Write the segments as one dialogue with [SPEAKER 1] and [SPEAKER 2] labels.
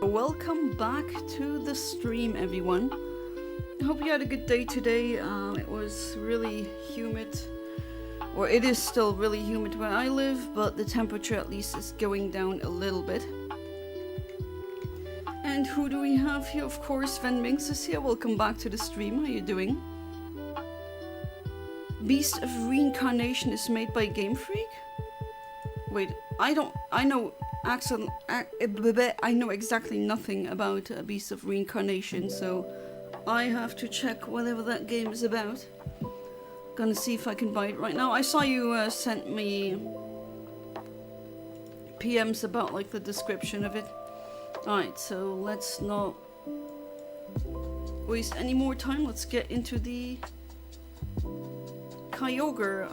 [SPEAKER 1] Welcome back to the stream, everyone. I hope you had a good day today. It was really humid, or it is still really humid where I live, but the temperature at least is going down a little bit. And who do we have here? Of course, Venminx is here. Welcome back to the stream. How are you doing? Beast of Reincarnation is made by Game Freak? Wait, I know exactly nothing about Beast of Reincarnation, so I have to check whatever that game is about. Gonna see if I can buy it right now. I saw you sent me PMs about like the description of it. Alright, so let's not waste any more time. Let's get into the Kyogre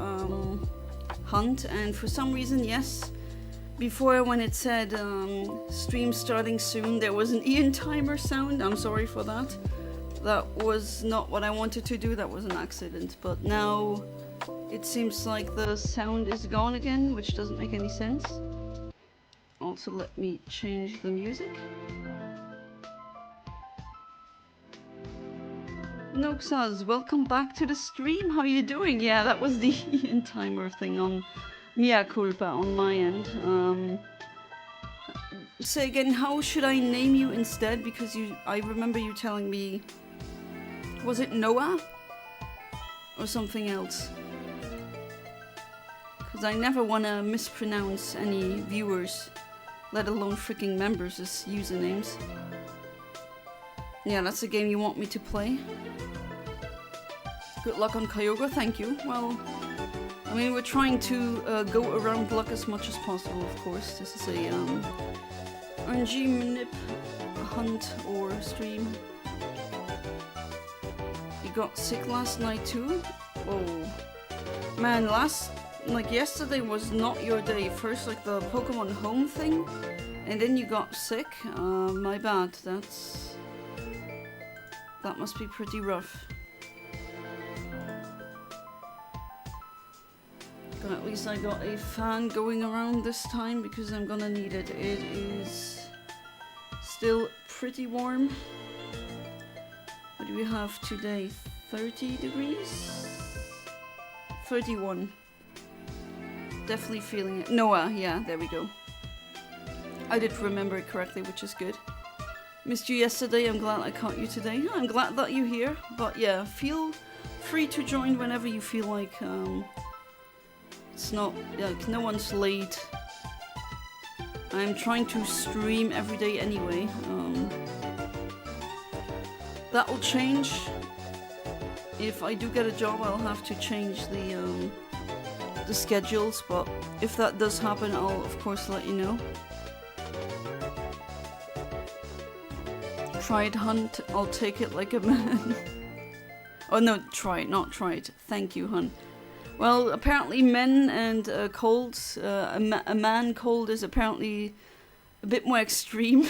[SPEAKER 1] hunt. And for some reason, yes, before when it said stream starting soon, there was an Eontimer sound. I'm sorry for that. That was not what I wanted to do. That was an accident. But now it seems like the sound is gone again, which doesn't make any sense. Also, let me change the music. Noxaz, welcome back to the stream. How are you doing? Yeah, that was the Eontimer thing on Mea Culpa on my end. Say again, how should I name you instead? Because I remember you telling me, was it Noah? Or something else? Because I never want to mispronounce any viewers, let alone freaking members' usernames. Yeah, that's the game you want me to play. Good luck on Kyogre, thank you. Well, I mean, we're trying to go around luck as much as possible, of course. This is a RNG Manip hunt or stream. You got sick last night too? Oh. Man, yesterday was not your day. First, like the Pokemon home thing, and then you got sick. My bad, that must be pretty rough. But at least I got a fan going around this time because I'm gonna need it. It is still pretty warm. What do we have today? 30 degrees? 31. Definitely feeling it. Noah, yeah, there we go. I did remember it correctly, which is good. Missed you yesterday, I'm glad I caught you today. I'm glad that you're here, but yeah, feel free to join whenever you feel like. It's not, like, no one's late. I'm trying to stream every day anyway. That will change. If I do get a job, I'll have to change the schedules, but if that does happen, I'll of course let you know. Try it, Hunt. I'll take it like a man. Oh no, try it, not try it. Thank you, Hun. Well, apparently men and colds, a man cold is apparently a bit more extreme,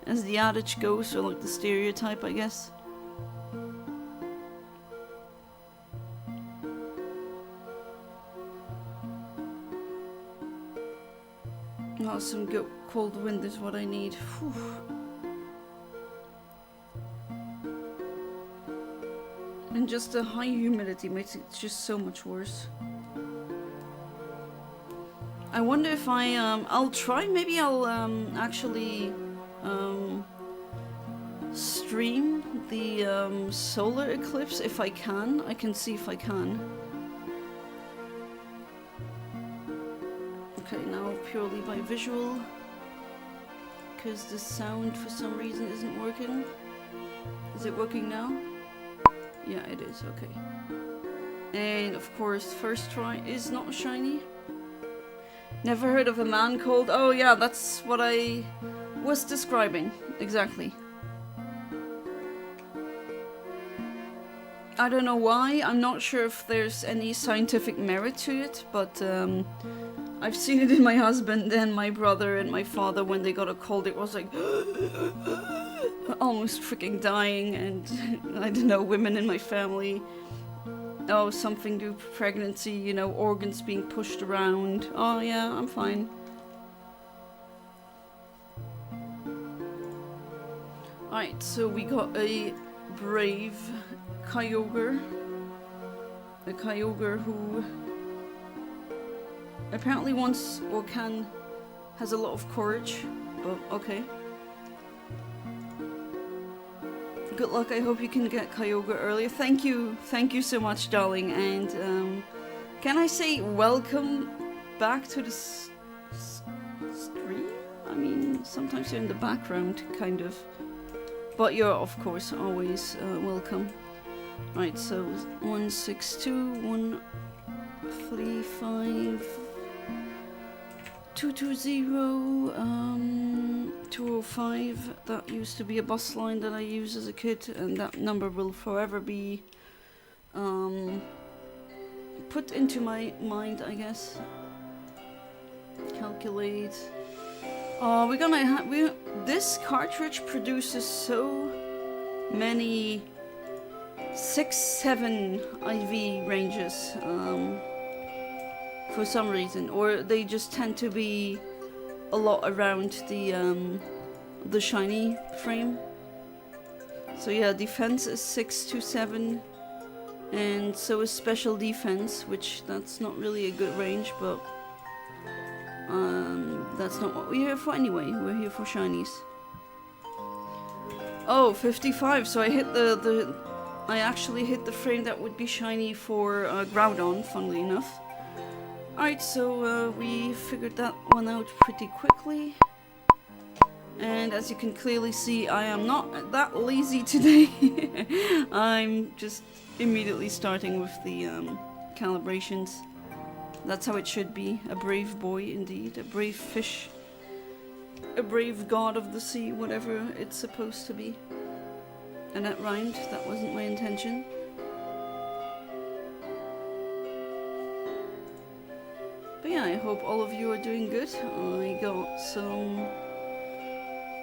[SPEAKER 1] as the adage goes, or like the stereotype, I guess. Oh, some good cold wind is what I need. Whew. And just the high humidity makes it just so much worse. I wonder if I'll try, maybe I'll actually stream the solar eclipse if I can. I can see if I can. Okay, now purely by visual, because the sound for some reason isn't working. Is it working now? Yeah, it is, okay. And of course, first try is not shiny. Never heard of a man cold? Oh yeah, that's what I was describing, exactly. I don't know why, I'm not sure if there's any scientific merit to it, but I've seen it in my husband and my brother and my father. When they got a cold, it was like almost freaking dying. And I don't know, women in my family, oh, something due to pregnancy, you know, organs being pushed around. Oh yeah, I'm fine. Alright, so we got a brave Kyogre. A Kyogre who apparently wants or has a lot of courage, but okay. Good luck, I hope you can get Kyogre earlier. Thank you so much, darling, and can I say welcome back to the stream? I mean, sometimes you're in the background, kind of. But you're, of course, always welcome. Right, so 162, 135, 220, 205. That used to be a bus line that I used as a kid, and that number will forever be put into my mind, I guess. Calculate. Oh, we're gonna have this cartridge produces so many 6-7 IV ranges for some reason, or they just tend to be a lot around the shiny frame. So yeah, defense is 6 to 7, and so is special defense, which that's not really a good range, but that's not what we're here for anyway. We're here for shinies. Oh, 55. So I hit I actually hit the frame that would be shiny for Groudon, funnily enough. Alright, so we figured that one out pretty quickly. And as you can clearly see, I am not that lazy today. I'm just immediately starting with the calibrations. That's how it should be. A brave boy indeed. A brave fish. A brave god of the sea, whatever it's supposed to be. And that rhymed. That wasn't my intention. But yeah, I hope all of you are doing good. I got some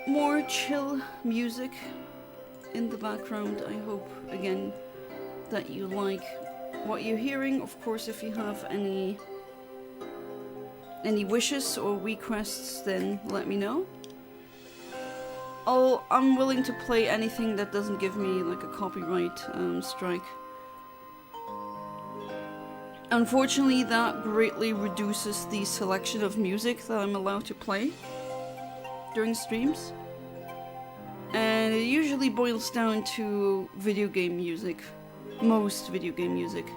[SPEAKER 1] more chill music in the background. I hope, again, that you like what you're hearing. Of course, if you have any wishes or requests, then let me know. I'm willing to play anything that doesn't give me like a copyright strike. Unfortunately, that greatly reduces the selection of music that I'm allowed to play during streams. And it usually boils down to video game music. Most video game music.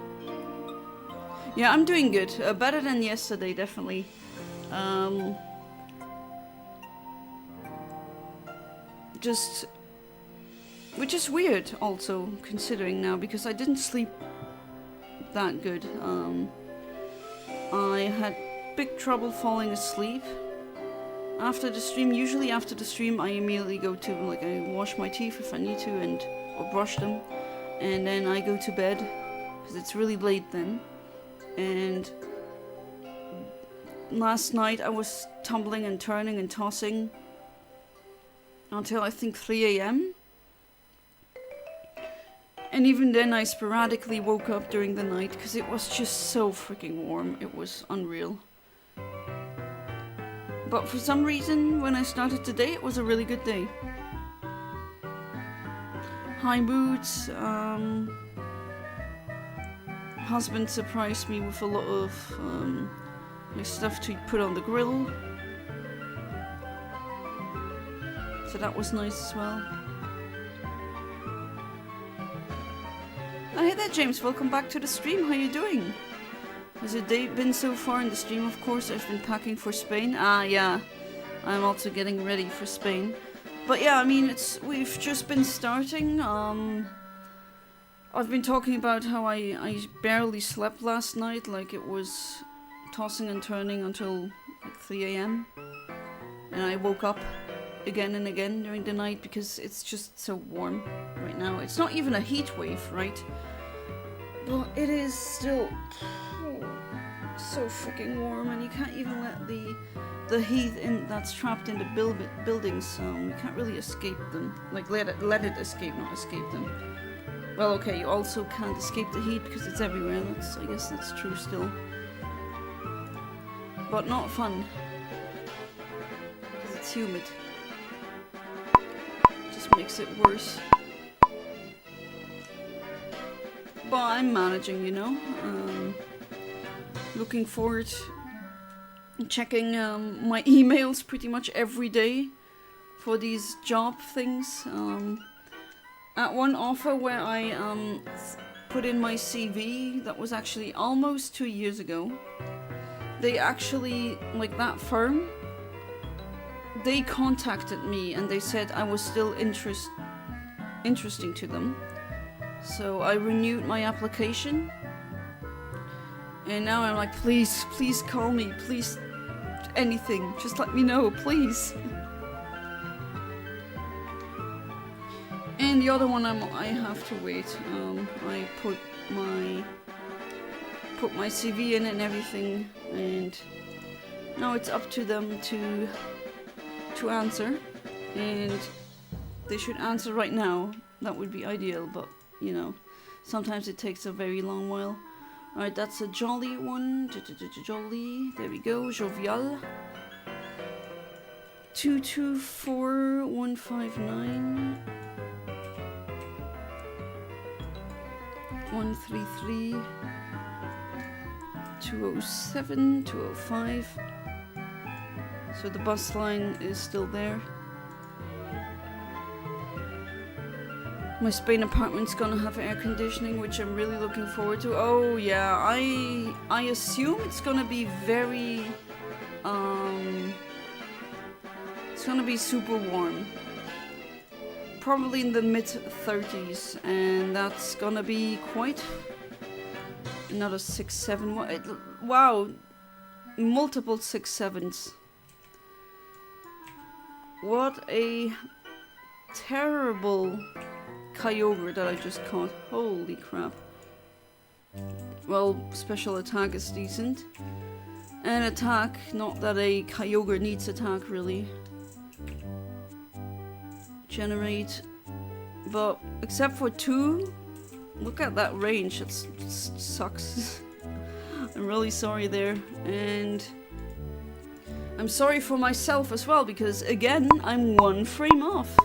[SPEAKER 1] Yeah, I'm doing good. Better than yesterday, definitely. Which is weird, also, considering now, because I didn't sleep that good. I had big trouble falling asleep after the stream. Usually after the stream, I immediately go to, like, I wash my teeth if I need to, or brush them, and then I go to bed, because it's really late then. And last night I was tumbling and turning and tossing until I think 3 AM. And even then I sporadically woke up during the night because it was just so freaking warm. It was unreal. But for some reason, when I started today, it was a really good day. High moods. Husband surprised me with a lot of stuff to put on the grill. So that was nice as well. Oh, hey there, James. Welcome back to the stream. How you doing? Has your day been so far in the stream? Of course, I've been packing for Spain. Ah, yeah. I'm also getting ready for Spain. But yeah, I mean, we've just been starting. I've been talking about how I barely slept last night. Like, it was tossing and turning until like 3 AM. And I woke up again and again during the night because it's just so warm right now. It's not even a heat wave, right? But it is still so freaking warm, and you can't even let the heat that's trapped in the buildings. You can't really escape them. Like let it escape, not escape them. Well, okay, you also can't escape the heat because it's everywhere. I guess that's true still. But not fun. Because it's humid. Just makes it worse. But I'm managing, you know. Looking forward to checking my emails pretty much every day for these job things. At one offer where I put in my CV, that was actually almost 2 years ago, they actually, like that firm, they contacted me and they said I was still interesting to them. So I renewed my application. And now I'm like, please call me, please, anything, just let me know, please. And the other one I have to wait. I put my CV in and everything, and now it's up to them to answer, and they should answer right now. That would be ideal, but you know, sometimes it takes a very long while. Alright, that's a jolly one. Jolly. There we go. Jovial. 224159. 133. 207. 205. So the bus line is still there. My Spain apartment's gonna have air conditioning, which I'm really looking forward to. Oh yeah, I assume it's gonna be very, it's gonna be super warm. Probably in the mid-30s, and that's gonna be quite another 6-7. Wow, multiple 6-7s. What a terrible Kyogre that I just caught. Holy crap. Well, special attack is decent. And attack, not that a Kyogre needs attack really. Generate. But except for 2, look at that range, it sucks. I'm really sorry there. And I'm sorry for myself as well, because again, I'm 1 frame off.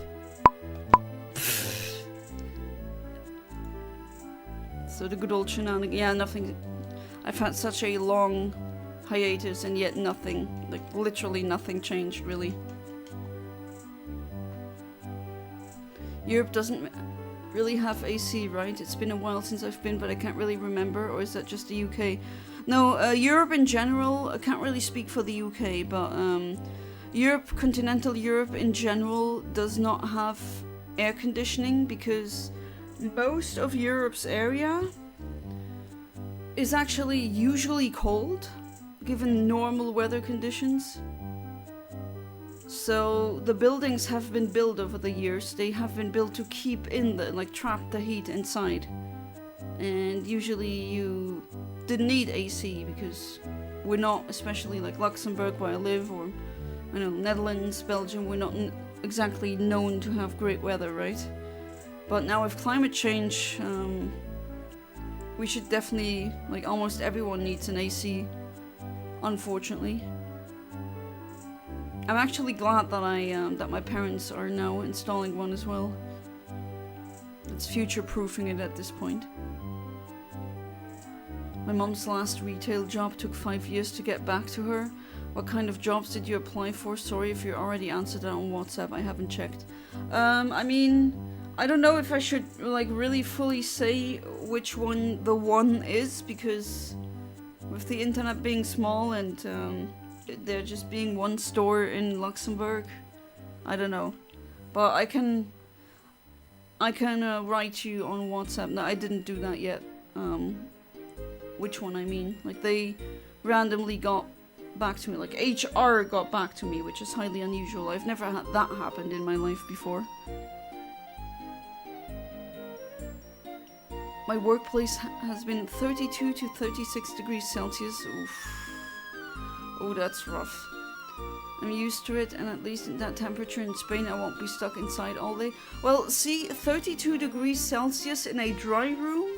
[SPEAKER 1] So the good old shenanigans. Yeah, nothing. I've had such a long hiatus and yet nothing, like literally nothing changed really. Europe doesn't really have AC, right? It's been a while since I've been, but I can't really remember. Or is that just the UK? No, Europe in general, I can't really speak for the UK, but Europe, continental Europe in general does not have air conditioning because most of Europe's area is actually usually cold, given normal weather conditions. So the buildings have been built over the years. They have been built to keep in the, like, trap the heat inside. And usually you didn't need AC because we're not, especially like Luxembourg where I live, or I know Netherlands, Belgium, we're not exactly known to have great weather, right? But now with climate change, we should definitely, like almost everyone needs an AC, unfortunately. I'm actually glad that that my parents are now installing one as well. It's future-proofing it at this point. My mom's last retail job took 5 years to get back to her. What kind of jobs did you apply for? Sorry if you already answered that on WhatsApp, I haven't checked. I mean, I don't know if I should like really fully say which one the one is, because with the internet being small and there just being one store in Luxembourg, I don't know. But I can write you on WhatsApp. No, I didn't do that yet. Which one I mean. Like they randomly got back to me, like HR got back to me, which is highly unusual. I've never had that happen in my life before. My workplace has been 32 to 36 degrees Celsius. Oof. Oh, that's rough. I'm used to it, and at least in that temperature in Spain I won't be stuck inside all day. Well, see, 32 degrees Celsius in a dry room,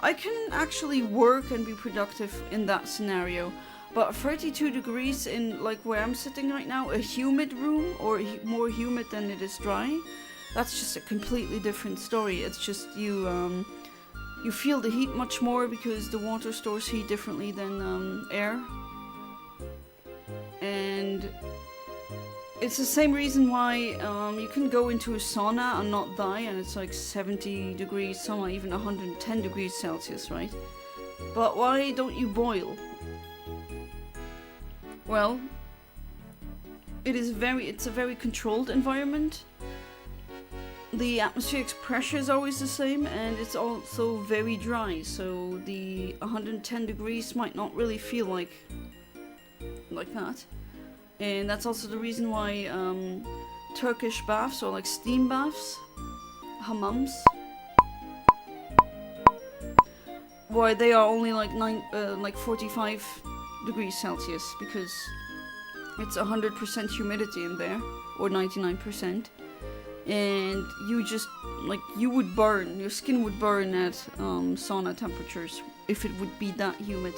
[SPEAKER 1] I can actually work and be productive in that scenario. But 32 degrees in, like where I'm sitting right now, a humid room, or more humid than it is dry, that's just a completely different story. It's just you feel the heat much more because the water stores heat differently than air. And it's the same reason why you can go into a sauna and not die, and it's like 70 degrees, some even 110 degrees Celsius, right? But why don't you boil? Well, it's a very controlled environment. The atmospheric pressure is always the same, and it's also very dry, so the 110 degrees might not really feel like that. And that's also the reason why Turkish baths, or like steam baths, hammams, why they are only like 45 degrees Celsius, because it's 100% humidity in there, or 99%. And you would burn, your skin would burn at sauna temperatures if it would be that humid.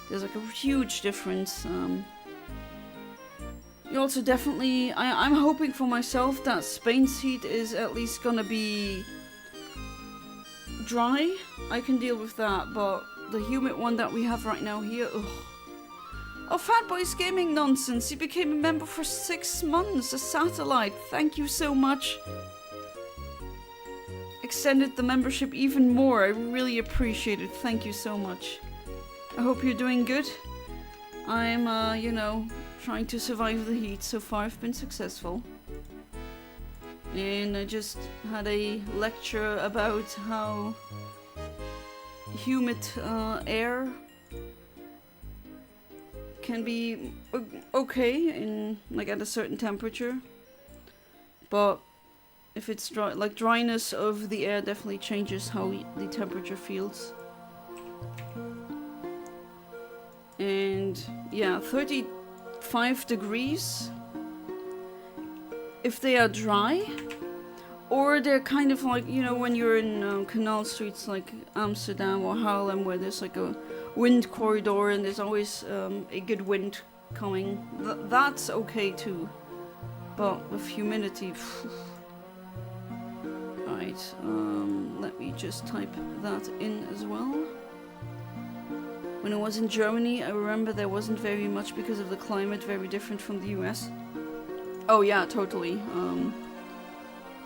[SPEAKER 1] There's like a huge difference. You also definitely, I'm hoping for myself that Spain's heat is at least gonna be dry. I can deal with that, but the humid one that we have right now here, ugh. Oh, Fatboy's Gaming Nonsense, he became a member for 6 months, a satellite, thank you so much. Extended the membership even more, I really appreciate it, thank you so much. I hope you're doing good. I'm, trying to survive the heat. So far I've been successful. And I just had a lecture about how humid air can be okay in at a certain temperature, but if it's dry, dryness of the air definitely changes how the temperature feels. And yeah, 35 degrees if they are dry, or they're kind of like, when you're in canal streets like Amsterdam or Haarlem, where there's like a wind corridor and there's always a good wind coming. That's okay too, but with humidity, right, let me just type that in as well. When I was in Germany, I remember there wasn't very much because of the climate, very different from the US. Oh yeah, totally.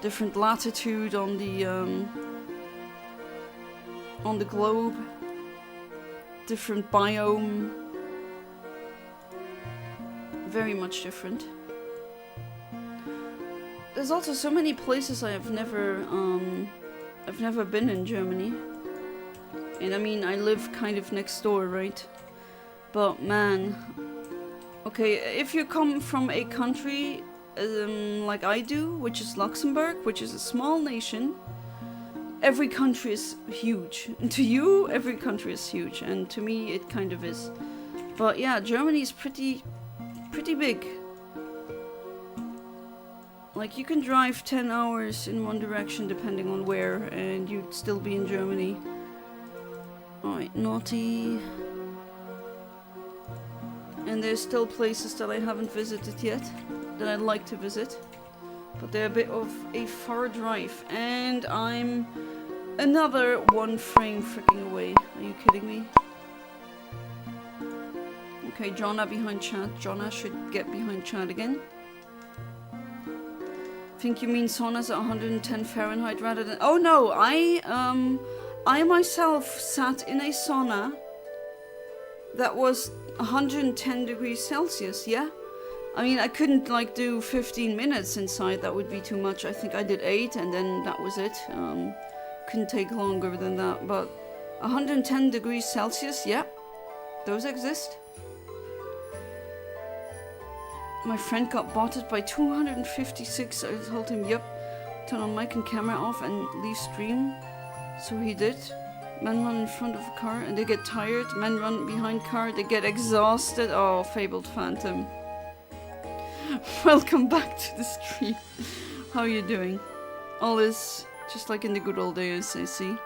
[SPEAKER 1] Different latitude on the globe, different biome, very much different. There's also so many places I've never been in Germany. And I mean, I live kind of next door, right? But man, okay, if you come from a country like I do, which is Luxembourg, which is a small nation, every country is huge. And to you, every country is huge, and to me, it kind of is. But yeah, Germany is pretty big. Like, you can drive 10 hours in one direction depending on where, and you'd still be in Germany. Alright, naughty. And there's still places that I haven't visited yet, that I'd like to visit. But they're a bit of a far drive. And I'm another 1 frame freaking away. Are you kidding me? Okay, Jonna behind chat. Jonna should get behind chat again. Think you mean saunas at 110 Fahrenheit rather than... Oh no, I myself sat in a sauna that was 110 degrees Celsius, yeah? I mean, I couldn't do 15 minutes inside, that would be too much. I think I did 8 and then that was it. Couldn't take longer than that, but 110 degrees Celsius, yeah, those exist. My friend got botted by 256. I told him, yep, turn on mic and camera off and leave stream. So he did. Men run in front of a car and they get tired. Men run behind car, they get exhausted. Oh, fabled phantom. Welcome back to the stream. How are you doing? All is just like in the good old days, I see.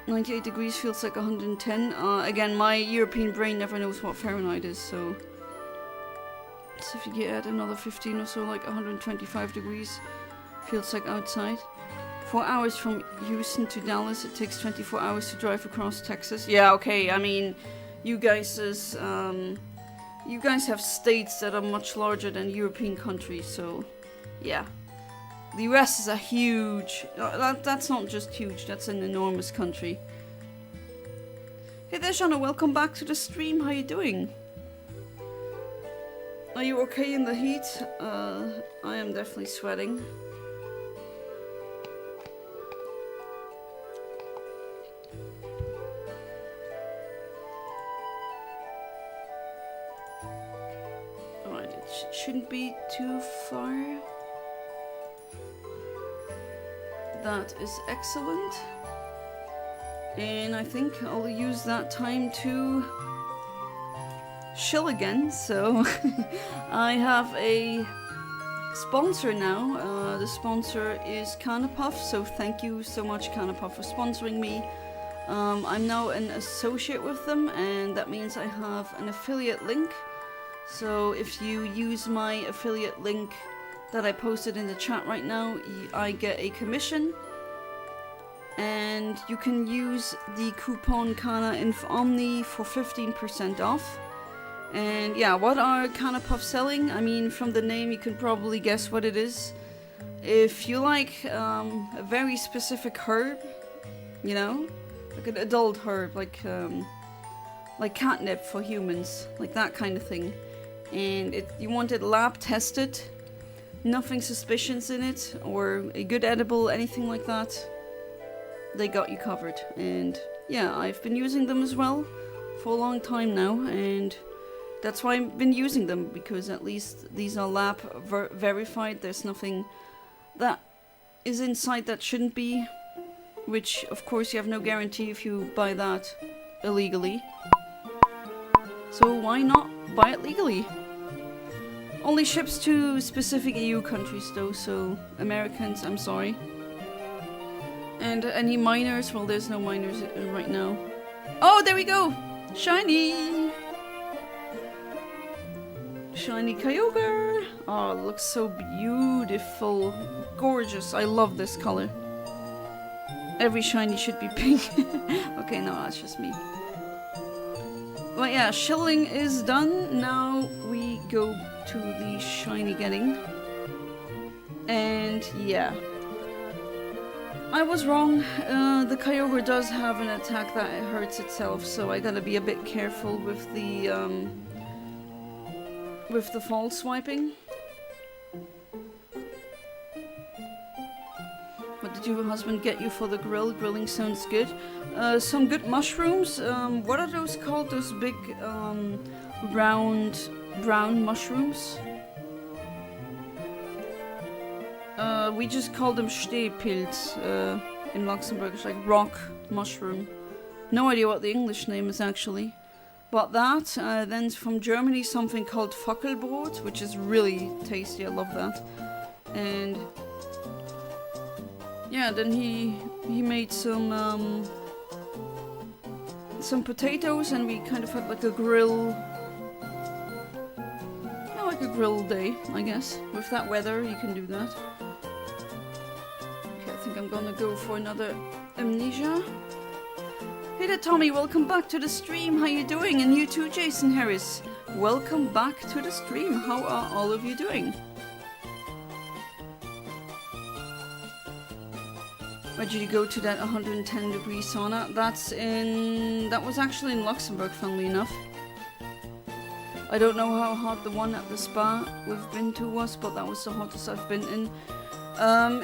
[SPEAKER 1] 98 degrees feels like 110. Again, my European brain never knows what Fahrenheit is, so... So if you add another 15 or so, like 125 degrees. Feels like outside. 4 hours from Houston to Dallas. It takes 24 hours to drive across Texas. Yeah, okay. I mean, you guys have states that are much larger than European countries, so yeah. The US is a huge... that's not just huge, that's an enormous country. Hey there, Shana, welcome back to the stream. How you doing? Are you okay in the heat? I am definitely sweating. Alright, it shouldn't be too far. That is excellent. And I think I'll use that time to chill again. So I have a sponsor now. The sponsor is Canapuff, so thank you so much, Canapuff, for sponsoring me. I'm now an associate with them, and that means I have an affiliate link. So if you use my affiliate link that I posted in the chat right now, I get a commission. And you can use the coupon CanaInfOmni for 15% off. And yeah, what are Canapuff selling? I mean, from the name you can probably guess what it is. If you like a very specific herb, you know, like an adult herb, like catnip for humans, like that kind of thing. And you want it lab tested, nothing suspicious in it, or a good edible, anything like that, they got you covered. And yeah, I've been using them as well for a long time now, and that's why I've been using them, because at least these are lab verified. There's nothing that is inside that shouldn't be, which of course you have no guarantee if you buy that illegally. So why not buy it legally? Only ships to specific EU countries though, so Americans, I'm sorry. And any minors? Well, there's no minors right now. Oh, there we go! Shiny! Shiny Kyogre! Oh, it looks so beautiful. Gorgeous. I love this color. Every shiny should be pink. Okay, no, that's just me. But yeah, shilling is done. Now we go to the shiny getting. And yeah. I was wrong. The Kyogre does have an attack that it hurts itself, so I gotta be a bit careful with the false swiping. What did your husband get you for the grill? Grilling sounds good. Some good mushrooms. What are those called? Those big round brown mushrooms? We just call them Stehpilz in Luxembourg. It's like rock mushroom. No idea what the English name is actually. But that, then from Germany something called Fackelbrot, which is really tasty. I love that. And yeah, then he made some potatoes, and we kind of had like a grill. Yeah, like a grill day, I guess. With that weather, you can do that. Okay, I think I'm gonna go for another amnesia. Hey there, Tommy, welcome back to the stream. How you doing? And you too, Jason Harris. Welcome back to the stream. How are all of you doing? Where did you go to that 110 degree sauna? That was actually in Luxembourg, funnily enough. I don't know how hot the one at the spa we've been to was, but that was the hottest I've been in.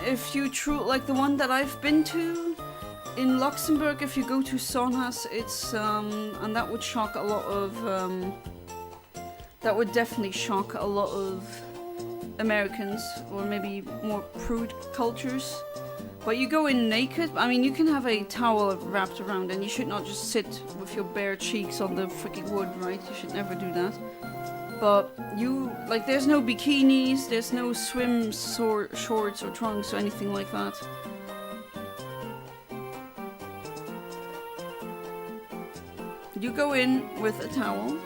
[SPEAKER 1] If you like the one that I've been to in Luxembourg, if you go to saunas, it's and that would shock a lot of that would definitely shock a lot of Americans, or maybe more prude cultures. But you go in naked. I mean, you can have a towel wrapped around, and you should not just sit with your bare cheeks on the freaking wood, right? You should never do that. But there's no bikinis, there's no swim shorts or trunks or anything like that. You go in with a towel,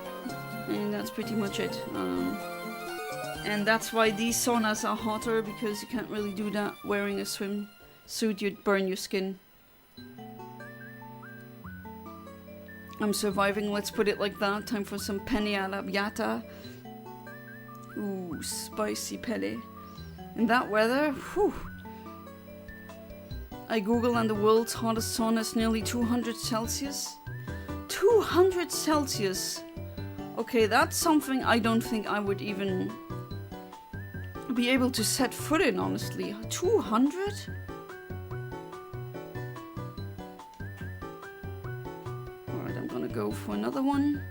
[SPEAKER 1] and that's pretty much it. And that's why these saunas are hotter, because you can't really do that wearing a swimsuit, you'd burn your skin. I'm surviving, let's put it like that. Time for some penne arrabbiata. Ooh, spicy penne. In that weather, whew. I Google and the world's hottest sauna is nearly 200 Celsius. 200 Celsius! Okay, that's something I don't think I would even be able to set foot in, honestly. 200? Alright, I'm gonna go for another one.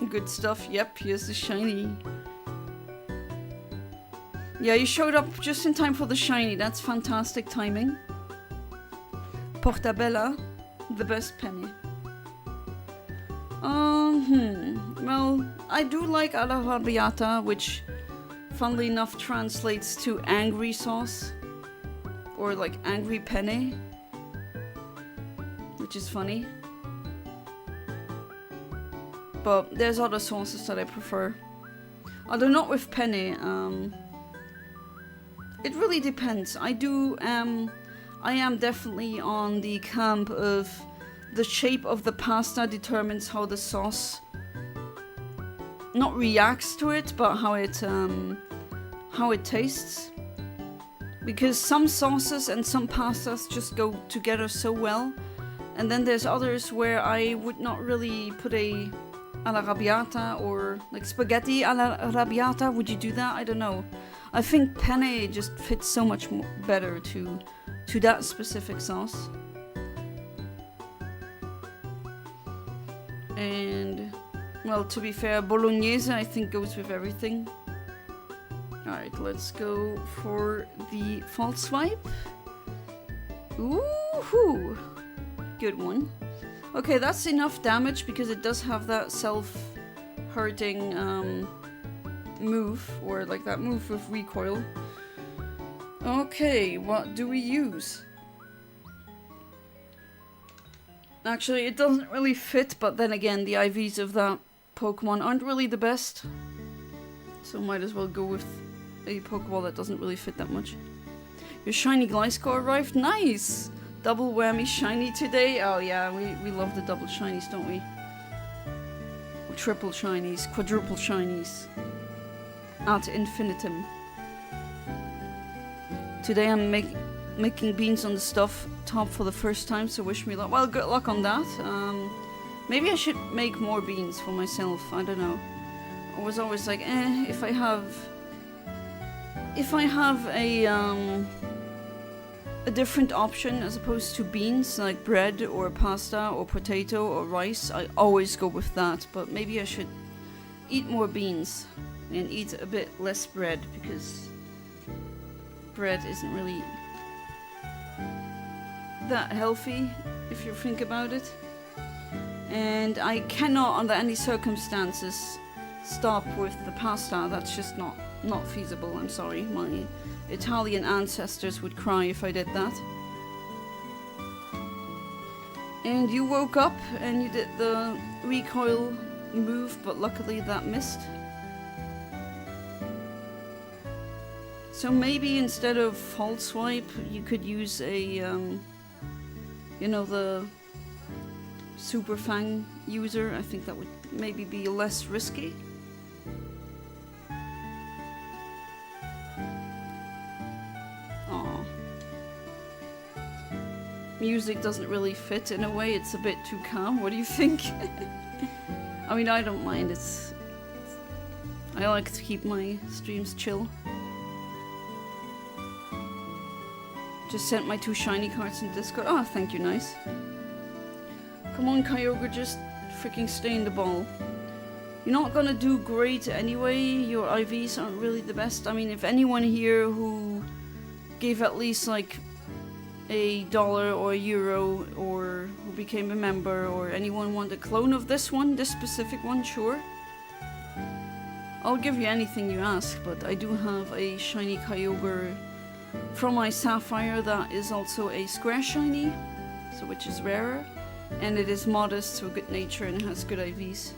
[SPEAKER 1] Good stuff. Yep, here's the shiny. Yeah, you showed up just in time for the shiny. That's fantastic timing. Portabella, the best penny. Well, I do like arrabbiata, which funnily enough translates to angry sauce. Or like angry penne. Which is funny. But there's other sauces that I prefer. Although not with penne. It really depends. I am definitely on the camp of the shape of the pasta determines how the sauce not reacts to it, but how it tastes. Because some sauces and some pastas just go together so well, and then there's others where I would not really put a all'arrabbiata or like spaghetti all'arrabbiata. Would you do that? I don't know. I think penne just fits so much better to that specific sauce. And, well, to be fair, bolognese I think goes with everything. Alright, let's go for the false swipe. Ooh, good one. Okay, that's enough damage because it does have that self-hurting move, or like that move with recoil. Okay, what do we use? Actually, it doesn't really fit, but then again, the IVs of that Pokemon aren't really the best. So might as well go with a Pokeball that doesn't really fit that much. Your shiny Gliscor arrived? Nice! Double whammy shiny today? Oh yeah, we love the double shinies, don't we? Or triple shinies, quadruple shinies. Ad infinitum. Today I'm making beans on the stuff top for the first time, so wish me luck. Well, good luck on that. Maybe I should make more beans for myself, I don't know. I was always like, if I have a different option as opposed to beans, like bread or pasta or potato or rice, I always go with that. But maybe I should eat more beans and eat a bit less bread, because bread isn't really that healthy if you think about it. And I cannot under any circumstances stop with the pasta. That's just not feasible. I'm sorry, my Italian ancestors would cry if I did that. And you woke up and you did the recoil move, but luckily that missed. So maybe instead of false swipe, you could use a, you know, the Super Fang user. I think that would maybe be less risky. Aww. Music doesn't really fit in a way, it's a bit too calm. What do you think? I mean, I don't mind. I like to keep my streams chill. Just sent my 2 shiny cards in Discord. Oh, thank you, nice. Come on, Kyogre, just freaking stay in the ball. You're not gonna do great anyway. Your IVs aren't really the best. I mean, if anyone here who gave at least like $1 or €1, or who became a member, or anyone want a clone of this one, this specific one, sure. I'll give you anything you ask, but I do have a shiny Kyogre from my Sapphire that is also a square shiny, so which is rarer, and it is modest, so good nature, and it has good IVs.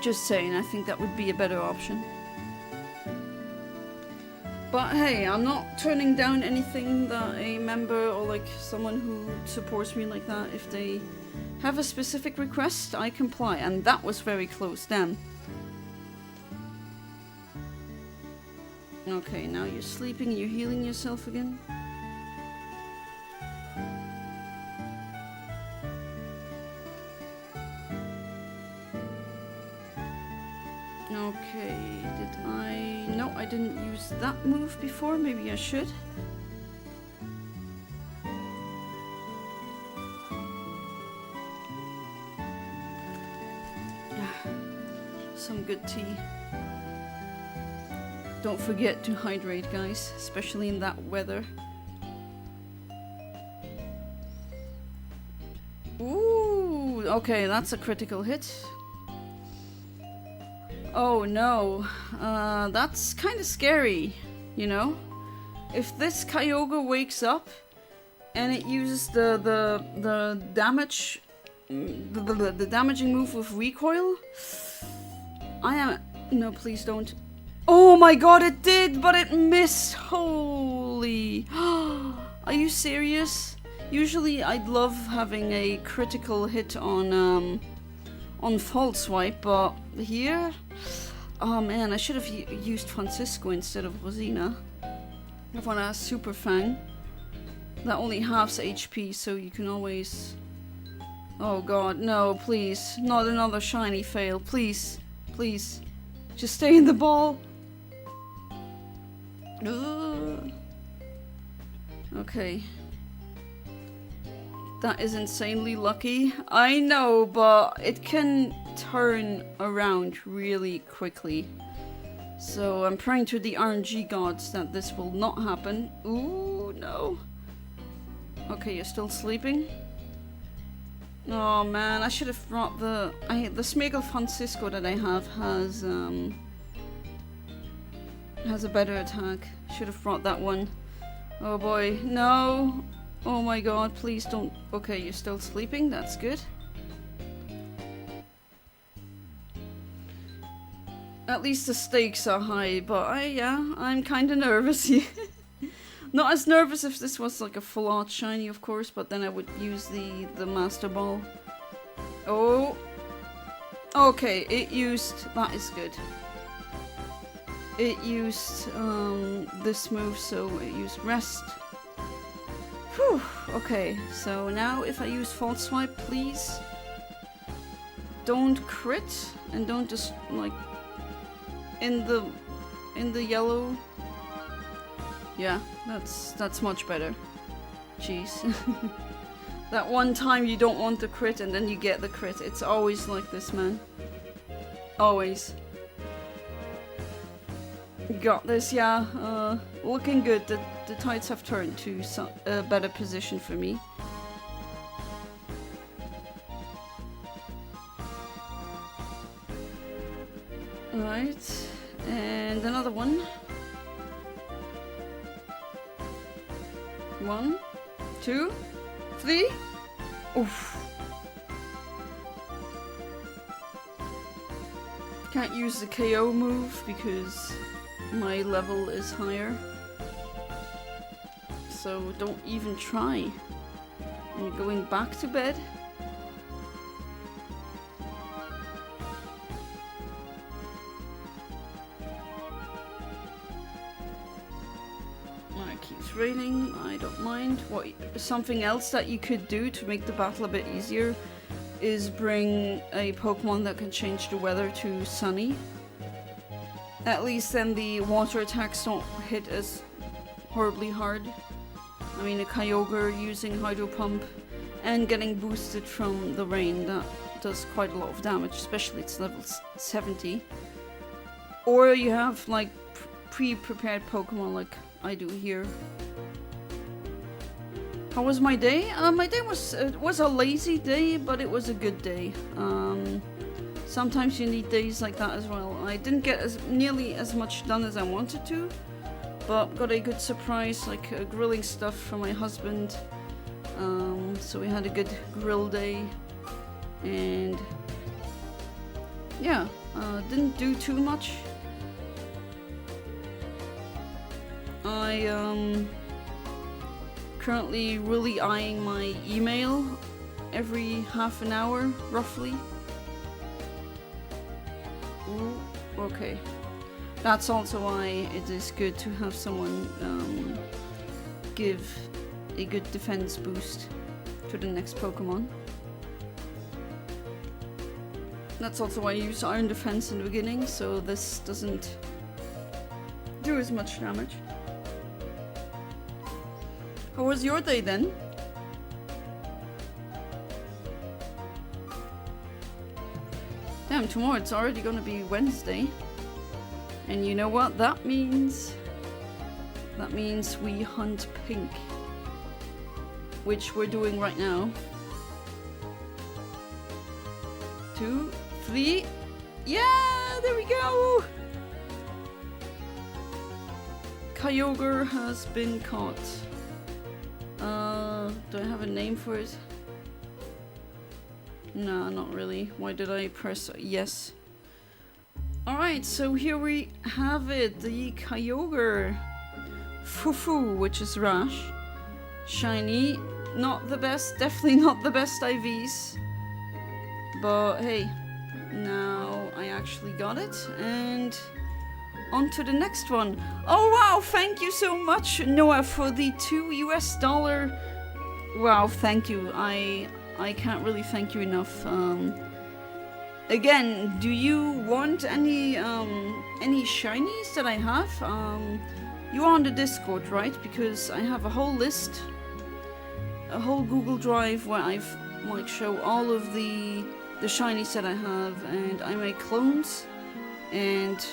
[SPEAKER 1] Just saying, I think that would be a better option. But hey, I'm not turning down anything that a member or like someone who supports me like that, if they have a specific request, I comply. And that was very close, damn. Okay, now you're sleeping, you're healing yourself again. Okay, did I... No, I didn't use that move before, maybe I should. Some good tea. Don't forget to hydrate, guys, especially in that weather. Ooh, okay, that's a critical hit. Oh no, that's kind of scary, you know? If this Kyogre wakes up and it uses the damage, the damaging move with recoil, I am... No, please don't. Oh my god, it did, but it missed. Holy. Are you serious? Usually I'd love having a critical hit on False Swipe, but here... Oh man, I should have used Francisco instead of Rosina. I want a Super Fang. That only halves HP, so you can always... Oh god, no, please. Not another shiny fail, please. Please. Just stay in the ball. Okay. That is insanely lucky. I know, but it can turn around really quickly. So I'm praying to the RNG gods that this will not happen. Ooh, no. Okay, you're still sleeping? Oh man, I should have brought the Smeagol Francisco that I have has a better attack. Should have brought that one. Oh boy, no. Oh my god, please don't. Okay, you're still sleeping, that's good. At least the stakes are high, but I'm kinda nervous here. Not as nervous if this was like a full art shiny, of course, but then I would use the Master Ball. Oh. Okay, it used... That is good. It used this move, so it used Rest. Whew. Okay, so now if I use False Swipe, please don't crit and don't just like in the yellow. Yeah, that's much better. Jeez. That one time you don't want the crit and then you get the crit. It's always like this, man. Always. Got this, yeah. Looking good. The tides have turned to a better position for me. Alright. And another one. 1, 2, 3. Oof. Can't use the KO move because my level is higher. So don't even try. And going back to bed. It keeps raining, I don't mind. Something else that you could do to make the battle a bit easier is bring a Pokemon that can change the weather to sunny. At least then the water attacks don't hit as horribly hard. I mean, a Kyogre using Hydro Pump and getting boosted from the rain, that does quite a lot of damage, especially it's level 70. Or you have like pre-prepared Pokemon like I do here. How was my day? My day was a lazy day, but it was a good day. Sometimes you need days like that as well. I didn't get nearly as much done as I wanted to, but got a good surprise, like grilling stuff from my husband. So we had a good grill day, and yeah, Didn't do too much. I currently really eyeing my email every half an hour, roughly. Ooh, okay. That's also why it is good to have someone give a good defense boost to the next Pokemon. That's also why I use Iron Defense in the beginning, so this doesn't do as much damage. How was your day then? Damn, tomorrow it's already gonna be Wednesday. And you know what that means? That means we hunt pink. Which we're doing right now. 2, 3. Yeah, there we go! Kyogre has been caught. Do I have a name for it? No, not really. Why did I press yes? Alright, so here we have it. The Kyogre. Fufu, which is Rash. Shiny. Not the best. Definitely not the best IVs. But hey, now I actually got it. And on to the next one. Oh wow, thank you so much, Noah, for the $2. Wow, thank you. I can't really thank you enough. Again, do you want any shinies that I have? You are on the Discord, right? Because I have a whole list, a whole Google Drive where I've like show all of the shinies that I have, and I make clones. And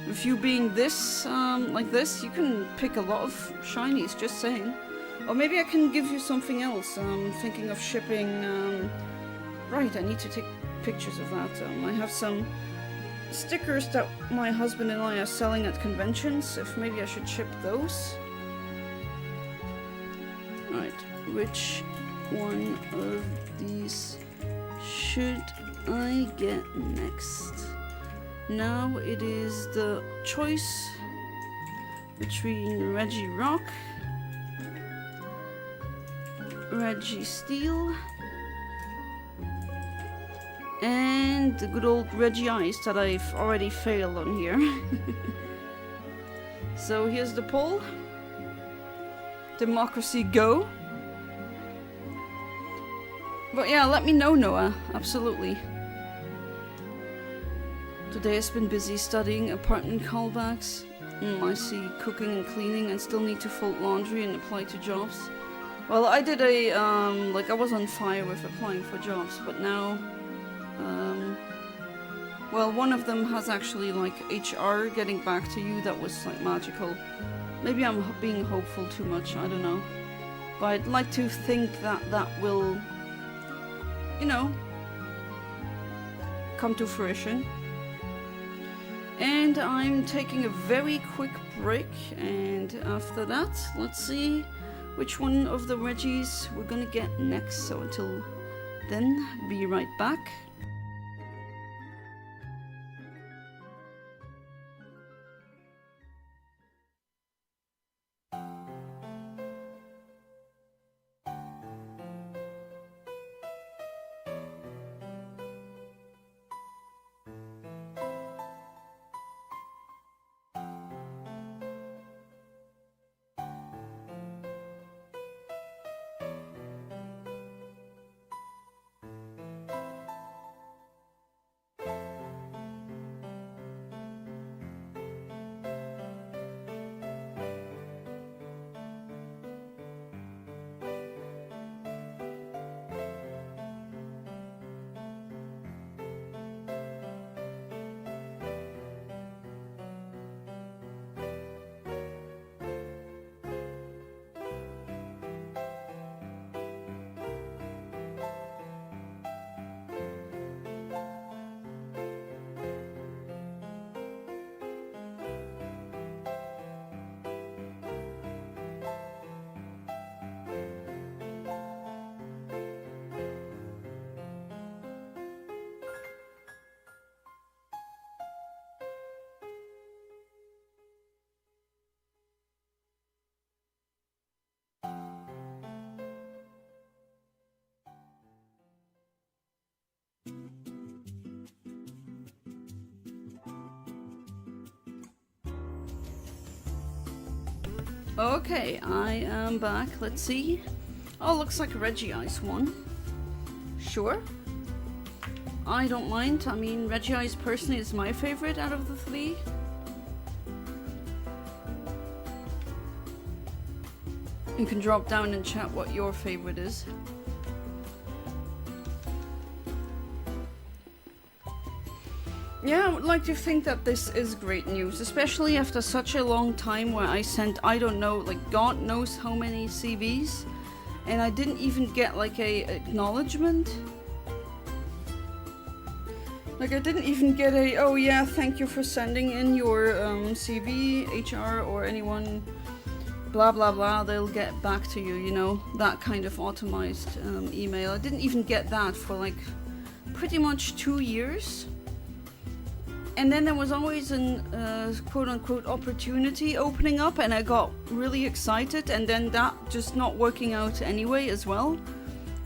[SPEAKER 1] with you being this like this, you can pick a lot of shinies. Just saying. Or maybe I can give you something else. I'm thinking of shipping. Right, I need to take pictures of that. I have some stickers that my husband and I are selling at conventions. If maybe I should ship those. Right, which one of these should I get next? Now it is the choice between Regirock, Registeel, and the good old Regice that I've already failed on here. So here's the poll. Democracy go. But yeah, let me know, Noah. Absolutely. Today has been busy studying apartment callbacks. I see cooking and cleaning and still need to fold laundry and apply to jobs. Well, I did a, like I was on fire with applying for jobs, but now, well, one of them has actually, like, HR getting back to you. That was, like, magical. Maybe I'm being hopeful too much, I don't know. But I'd like to think that that will, you know, come to fruition. And I'm taking a very quick break, and after that, let's see which one of the Reggies we're gonna get next. So until then, be right back. Okay, I am back. Let's see. Oh, looks like Regice won. Sure. I don't mind. I mean, Regice personally is my favorite out of the three. You can drop down in chat what your favorite is. Yeah, I would like to think that this is great news, especially after such a long time where I sent, I don't know, like God knows how many CVs, and I didn't even get like a acknowledgement. Like I didn't even get a, oh yeah, thank you for sending in your CV, HR or anyone, blah blah blah, they'll get back to you, you know, that kind of automized email. I didn't even get that for like pretty much 2 years. And then there was always an quote-unquote opportunity opening up, and I got really excited, and then that just not working out anyway as well.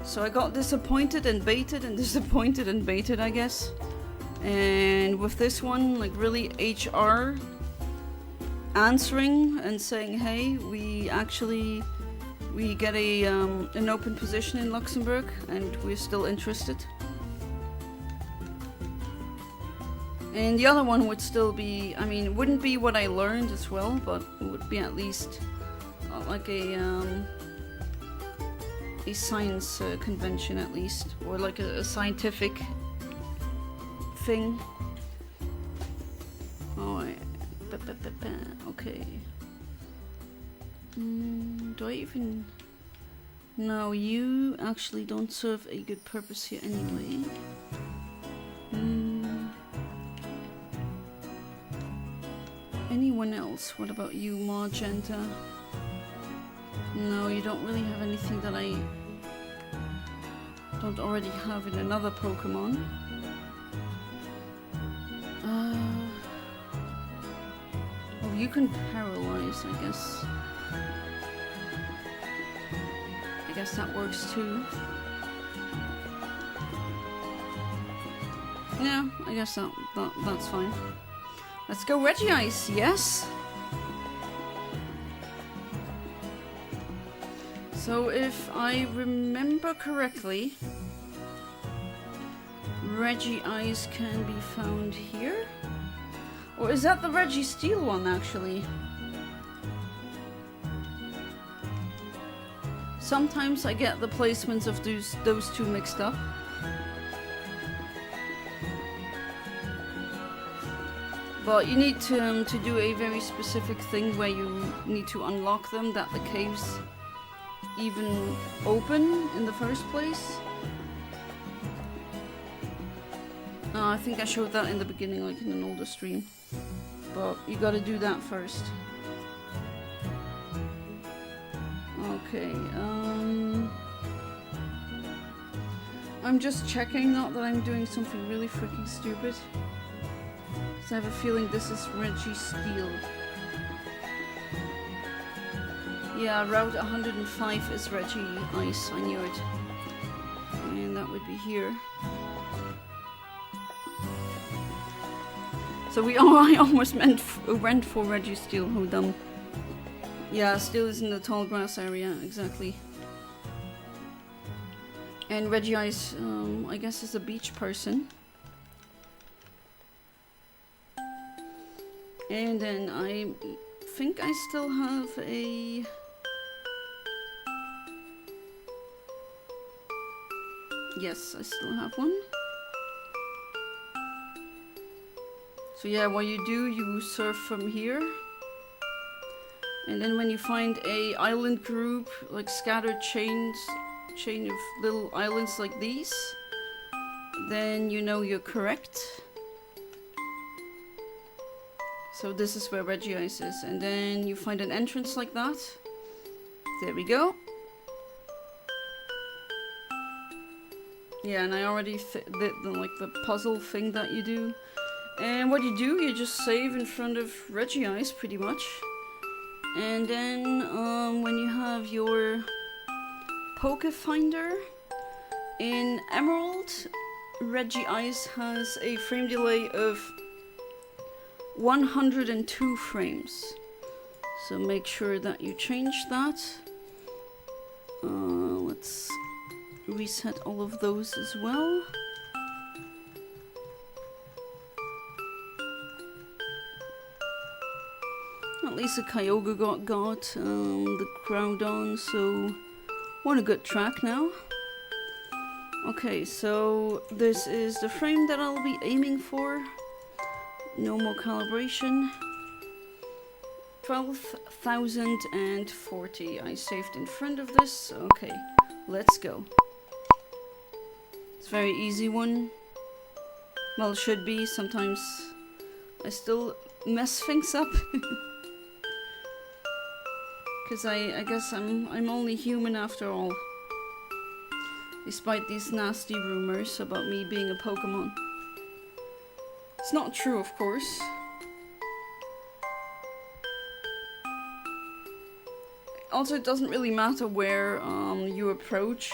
[SPEAKER 1] So I got disappointed and baited and disappointed and baited, I guess. And with this one, like really HR answering and saying, hey, we get a an open position in Luxembourg and we're still interested. And the other one would still be, I mean, it wouldn't be what I learned as well, but it would be at least like a science convention at least, or like a scientific thing. Oh, okay. Do I even... No, you actually don't serve a good purpose here anyway. Anyone else? What about you, Magenta? No, you don't really have anything that I don't already have in another Pokemon. Oh, you can paralyze, I guess. I guess that works too. Yeah, I guess that's fine. Let's go Regice, yes! So if I remember correctly, Regice can be found here? Or is that the Registeel one actually? Sometimes I get the placements of those two mixed up. But you need to do a very specific thing where you need to unlock them, that the caves even open in the first place. I think I showed that in the beginning, like in an older stream. But you gotta do that first. Okay, I'm just checking, not that I'm doing something really freaking stupid. I have a feeling this is Registeel. Yeah, Route 105 is Regice, I knew it. And that would be here. So I almost went for Registeel, how dumb. Yeah, Steel is in the tall grass area, exactly. And Regice, I guess is a beach person. And then I think I still have a... Yes, I still have one. So yeah, what you do, you surf from here. And then when you find a island group, like scattered chain of little islands like these, then you know you're correct. So this is where Regice is, and then you find an entrance like that. There we go. Yeah, and I already did the puzzle thing that you do. And what you do, you just save in front of Regice, pretty much. And then when you have your Pokéfinder in Emerald, Regice has a frame delay of 102 frames. So make sure that you change that. Let's reset all of those as well. At least the Kyogre got the Groudon, so we're on a good track now. Okay, so this is the frame that I'll be aiming for. No more calibration. 12,040. I saved in front of this. Okay, let's go. It's a very easy one. Well, it should be. Sometimes I still mess things up. Because I guess I'm only human after all. Despite these nasty rumors about me being a Pokemon. It's not true, of course. Also, it doesn't really matter where you approach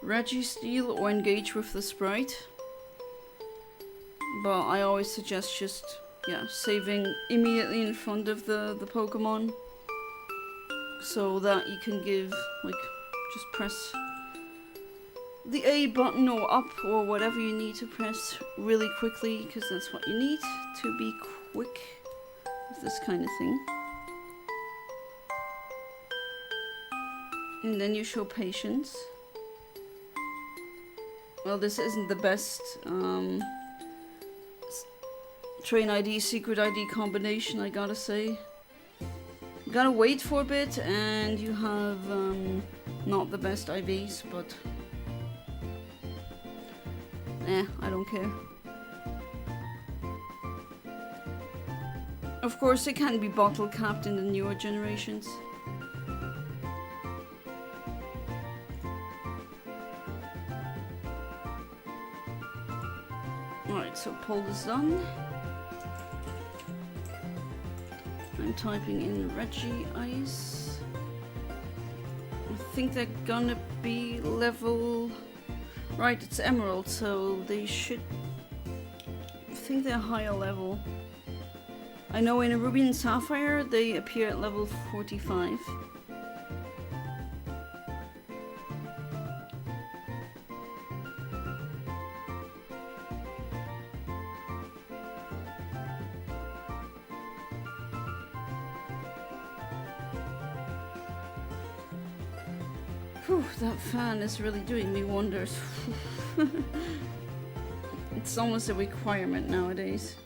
[SPEAKER 1] Registeel or engage with the sprite. But I always suggest just, yeah, saving immediately in front of the Pokemon. So that you can give, like, just press the A button or up or whatever you need to press really quickly, because that's what you need to be quick with this kind of thing. And then you show patience. Well, this isn't the best train ID, secret ID combination, I gotta say. You gotta wait for a bit, and you have not the best IVs, but I don't care. Of course, it can be bottle capped in the newer generations. Alright, so poll is done. I'm typing in Reggie Ice. I think they're gonna be level... Right, it's Emerald, so they should... I think they're higher level. I know in a Ruby and Sapphire they appear at level 45. Whew, that fan is really doing me wonders. It's almost a requirement nowadays.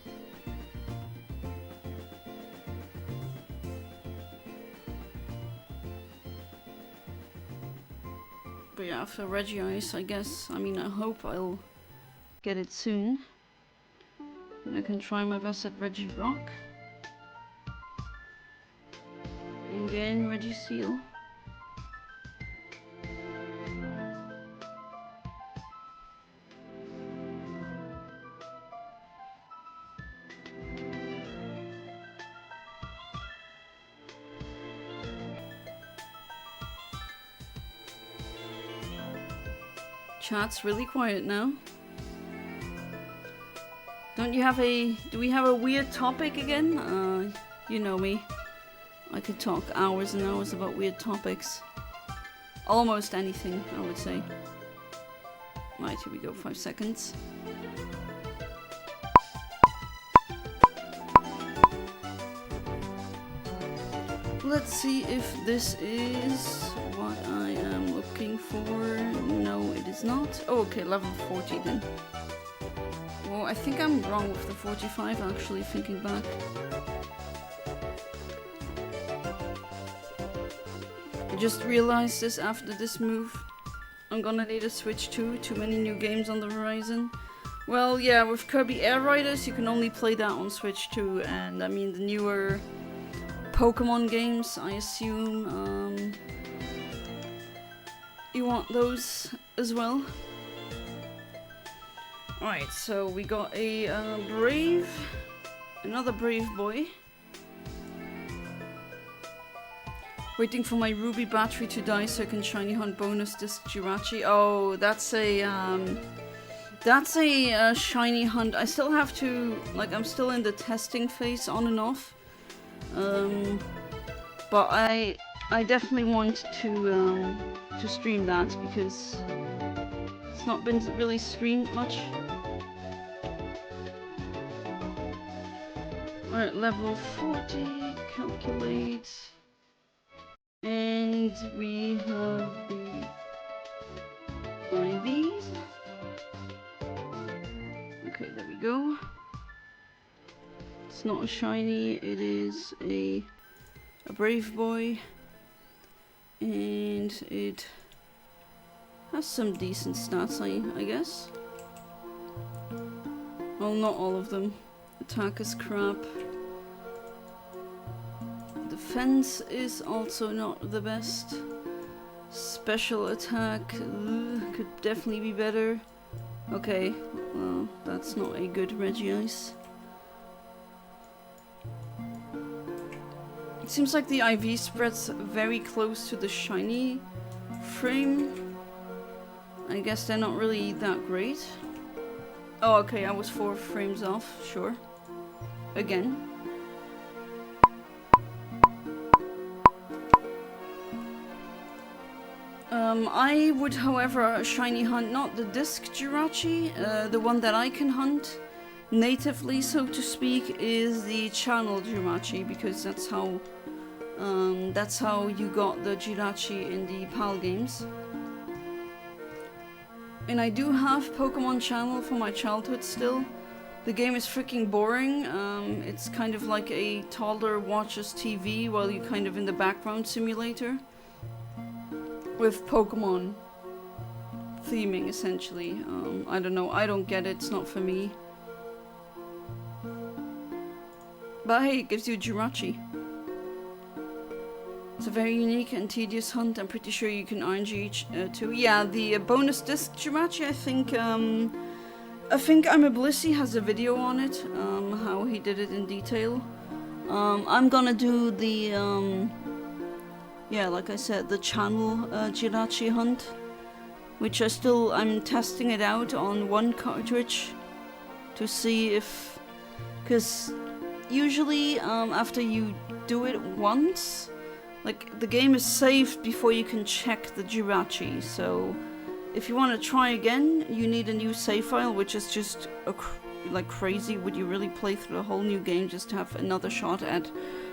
[SPEAKER 1] But yeah, after Reggie Ice, I guess, I mean, I hope I'll get it soon. And I can try my best at Reggie Rock. And again, Reggie Seal. Chat's really quiet now. Don't you have a... Do we have a weird topic again? You know me. I could talk hours and hours about weird topics. Almost anything, I would say. Right, here we go, 5 seconds. Let's see if this is what I am looking for. No, it is not. Oh, okay, level 40 then. Well, I think I'm wrong with the 45, actually, thinking back. I just realized this after this move. I'm gonna need a Switch 2, too many new games on the horizon. Well, yeah, with Kirby Air Riders, you can only play that on Switch 2, and I mean the newer Pokemon games, I assume, you want those as well. Alright, so we got a Brave, another Brave boy. Waiting for my Ruby battery to die so I can shiny hunt bonus disc Jirachi. Oh, that's a shiny hunt. I still have to, like, I'm still in the testing phase on and off. but I definitely want to stream that because it's not been really streamed much. Alright, level 40, calculate, and we have the IVs. Okay, there we go. It's not a shiny, it is a brave boy, and it has some decent stats, I guess. Well, not all of them. Attack is crap. Defense is also not the best. Special attack could definitely be better. Okay, well, that's not a good Regice. It seems like the IV spreads very close to the shiny frame. I guess they're not really that great. Oh, okay, I was 4 frames off, sure. Again. I would, however, shiny hunt not the disc Jirachi, the one that I can hunt natively, so to speak, is the channel Jirachi, because that's how you got the Jirachi in the PAL games. And I do have Pokemon Channel from my childhood still. The game is freaking boring. It's kind of like a toddler watches TV while you're kind of in the background simulator. With Pokemon theming, essentially. I don't know, I don't get it, it's not for me. But hey, it gives you Jirachi. It's a very unique and tedious hunt. I'm pretty sure you can RNG too. Yeah, the bonus disc Jirachi, I think I'm a Blissey has a video on it, how he did it in detail. I'm gonna do the yeah, like I said, the channel Jirachi hunt, which I'm testing it out on one cartridge to see if, because usually after you do it once, like the game is saved before you can check the Jirachi, so if you want to try again, you need a new save file, which is just like crazy. Would you really play through the whole new game just to have another shot at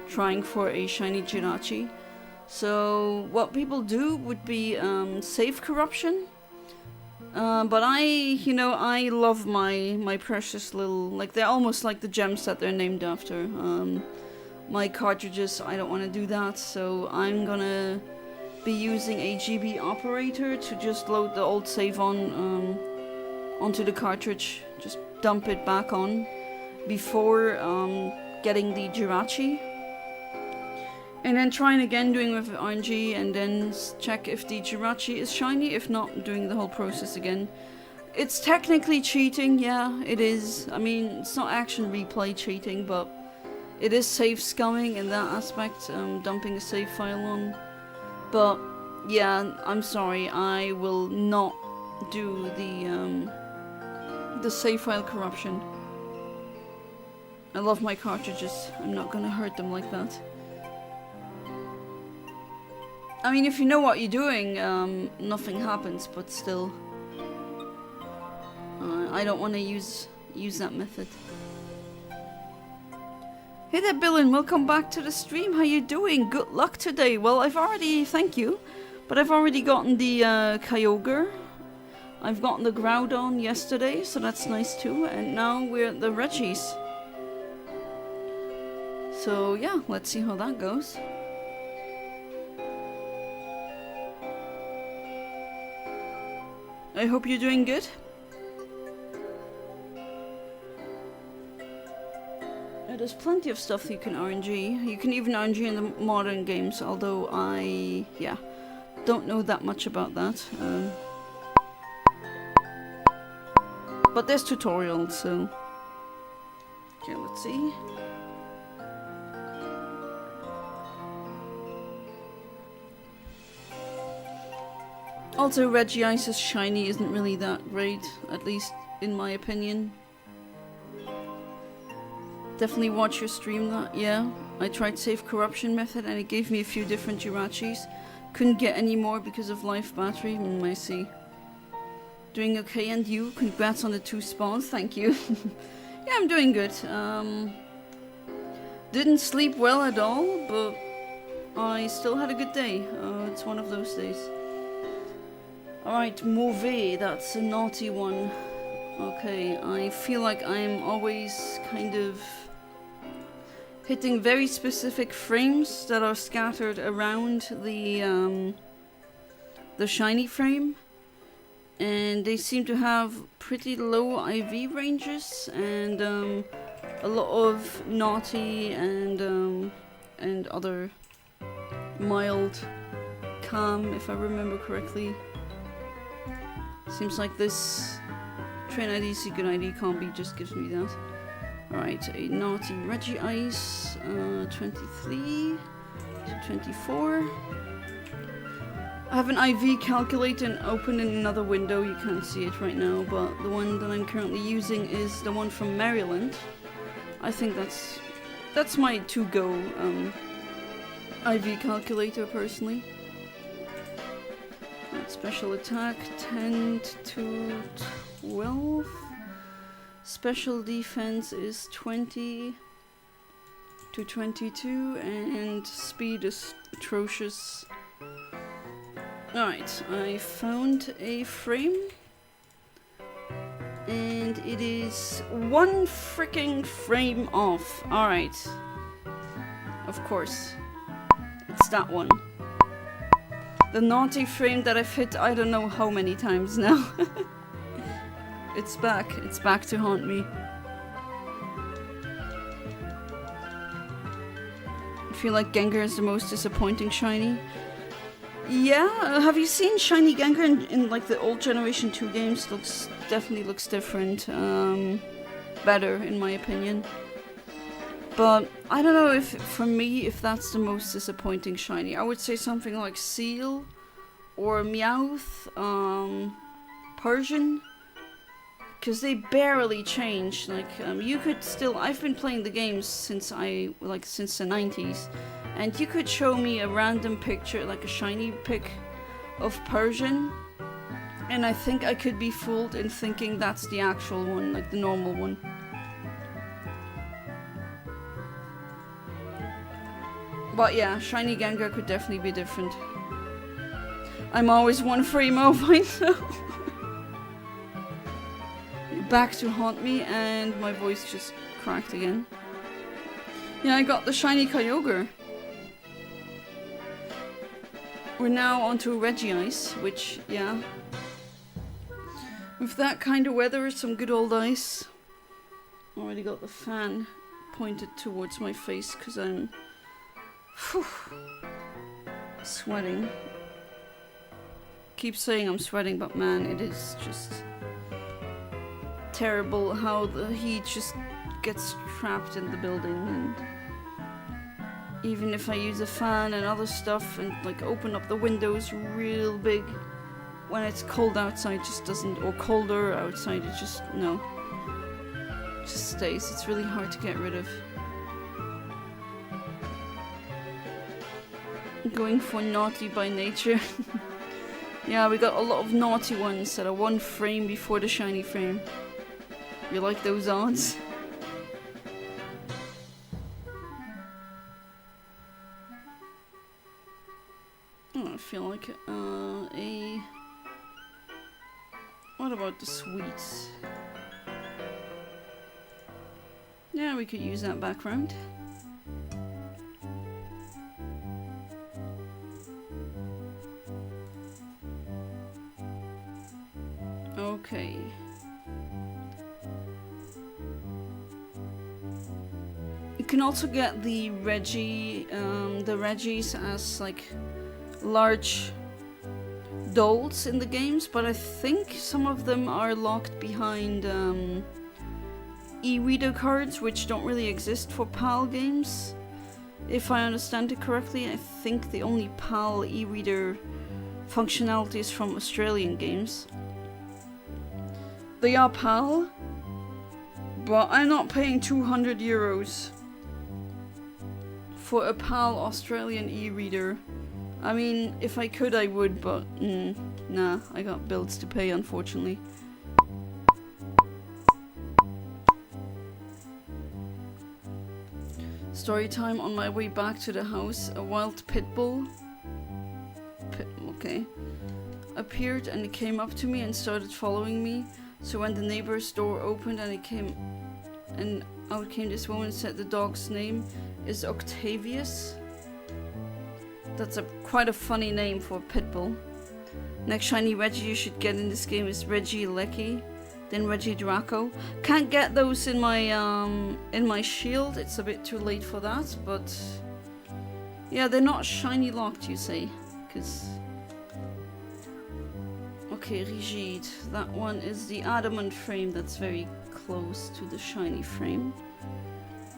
[SPEAKER 1] trying for a shiny Jirachi? So what people do would be save corruption, but I love my precious little, like they're almost like the gems that they're named after. My cartridges, I don't want to do that, so I'm gonna be using a GB operator to just load the old save onto the cartridge, just dump it back on before getting the Jirachi. And then trying again, doing with RNG, and then check if the Jirachi is shiny. If not, doing the whole process again. It's technically cheating, yeah, it is. I mean, it's not action replay cheating, but it is save scumming in that aspect, dumping a save file on. But yeah, I'm sorry, I will not do the save file corruption. I love my cartridges. I'm not gonna hurt them like that. I mean, if you know what you're doing, nothing happens, but still. I don't want to use that method. Hey there, Billin, welcome back to the stream. How you doing? Good luck today. Well, thank you, but I've already gotten the Kyogre. I've gotten the Groudon yesterday, so that's nice too, and now we're at the Regis. So yeah, let's see how that goes. I hope you're doing good. There's plenty of stuff you can RNG. You can even RNG in the modern games, although I don't know that much about that. But there's tutorials, so... Okay, let's see. Also, Regice's shiny isn't really that great, at least in my opinion. Definitely watch your stream. That, yeah. I tried save corruption method and it gave me a few different Jirachis. Couldn't get any more because of life battery. I see. Doing okay, and you? Congrats on the 2 spawns. Thank you. Yeah, I'm doing good. Didn't sleep well at all, but I still had a good day. It's one of those days. Alright, mauvais. That's a naughty one. Okay, I feel like I'm always kind of hitting very specific frames that are scattered around the shiny frame, and they seem to have pretty low IV ranges and a lot of naughty and other mild calm, if I remember correctly. Seems like this train ID, secret ID combi just gives me that. Alright, a naughty Reggie Ice, 23 to 24. I have an IV calculator open in another window, you can't see it right now, but the one that I'm currently using is the one from Maryland. I think that's my to-go IV calculator personally. Special attack 10 to 12. Special defense is 20 to 22, and speed is atrocious. Alright, I found a frame, and it is 1 freaking frame off. Alright, of course, it's that one. The naughty frame that I've hit I don't know how many times now. It's back to haunt me. I feel like Gengar is the most disappointing shiny. Yeah, have you seen shiny Gengar in like the old Generation 2 games? Definitely looks different. Better in my opinion. But I don't know if, for me, if that's the most disappointing shiny. I would say something like Seal or Meowth, Persian. Because they barely change. Like, you could still... I've been playing the games since since the 90s. And you could show me a random picture, like a shiny pic of Persian. And I think I could be fooled in thinking that's the actual one, like the normal one. But yeah, shiny Gengar could definitely be different. I'm always 1 frame off, I know. Back to haunt me, and my voice just cracked again. Yeah, I got the shiny Kyogre. We're now onto Regice, which, yeah. With that kind of weather, some good old ice. Already got the fan pointed towards my face because I'm sweating. Keep saying I'm sweating, but man, it is just terrible how the heat just gets trapped in the building, and even if I use a fan and other stuff and like open up the windows real big, when it's cold outside just doesn't, or colder outside, it just, no. It just stays. It's really hard to get rid of. Going for naughty by nature. Yeah, we got a lot of naughty ones that are 1 frame before the shiny frame. You like those odds? Oh, I feel like what about the sweets? Yeah, we could use that background. Okay. You can also get the Regis as like large dolls in the games, but I think some of them are locked behind e-reader cards, which don't really exist for PAL games. If I understand it correctly, I think the only PAL e-reader functionality is from Australian games. They are PAL, But I'm not paying 200 euros for a PAL Australian e-reader. I mean, if I could I would, but nah, I got bills to pay unfortunately. Story time. On my way back to the house, a wild pit bull appeared and it came up to me and started following me. So when the neighbor's door opened and out came this woman and said the dog's name is Octavius. That's quite a funny name for a pit bull. Next shiny Reggie you should get in this game is Reggie Lecky, then Reggie Draco. Can't get those in my shield. It's a bit too late for that, but yeah, they're not shiny locked, you say, because okay, Rigid. That one is the adamant frame that's very close to the shiny frame.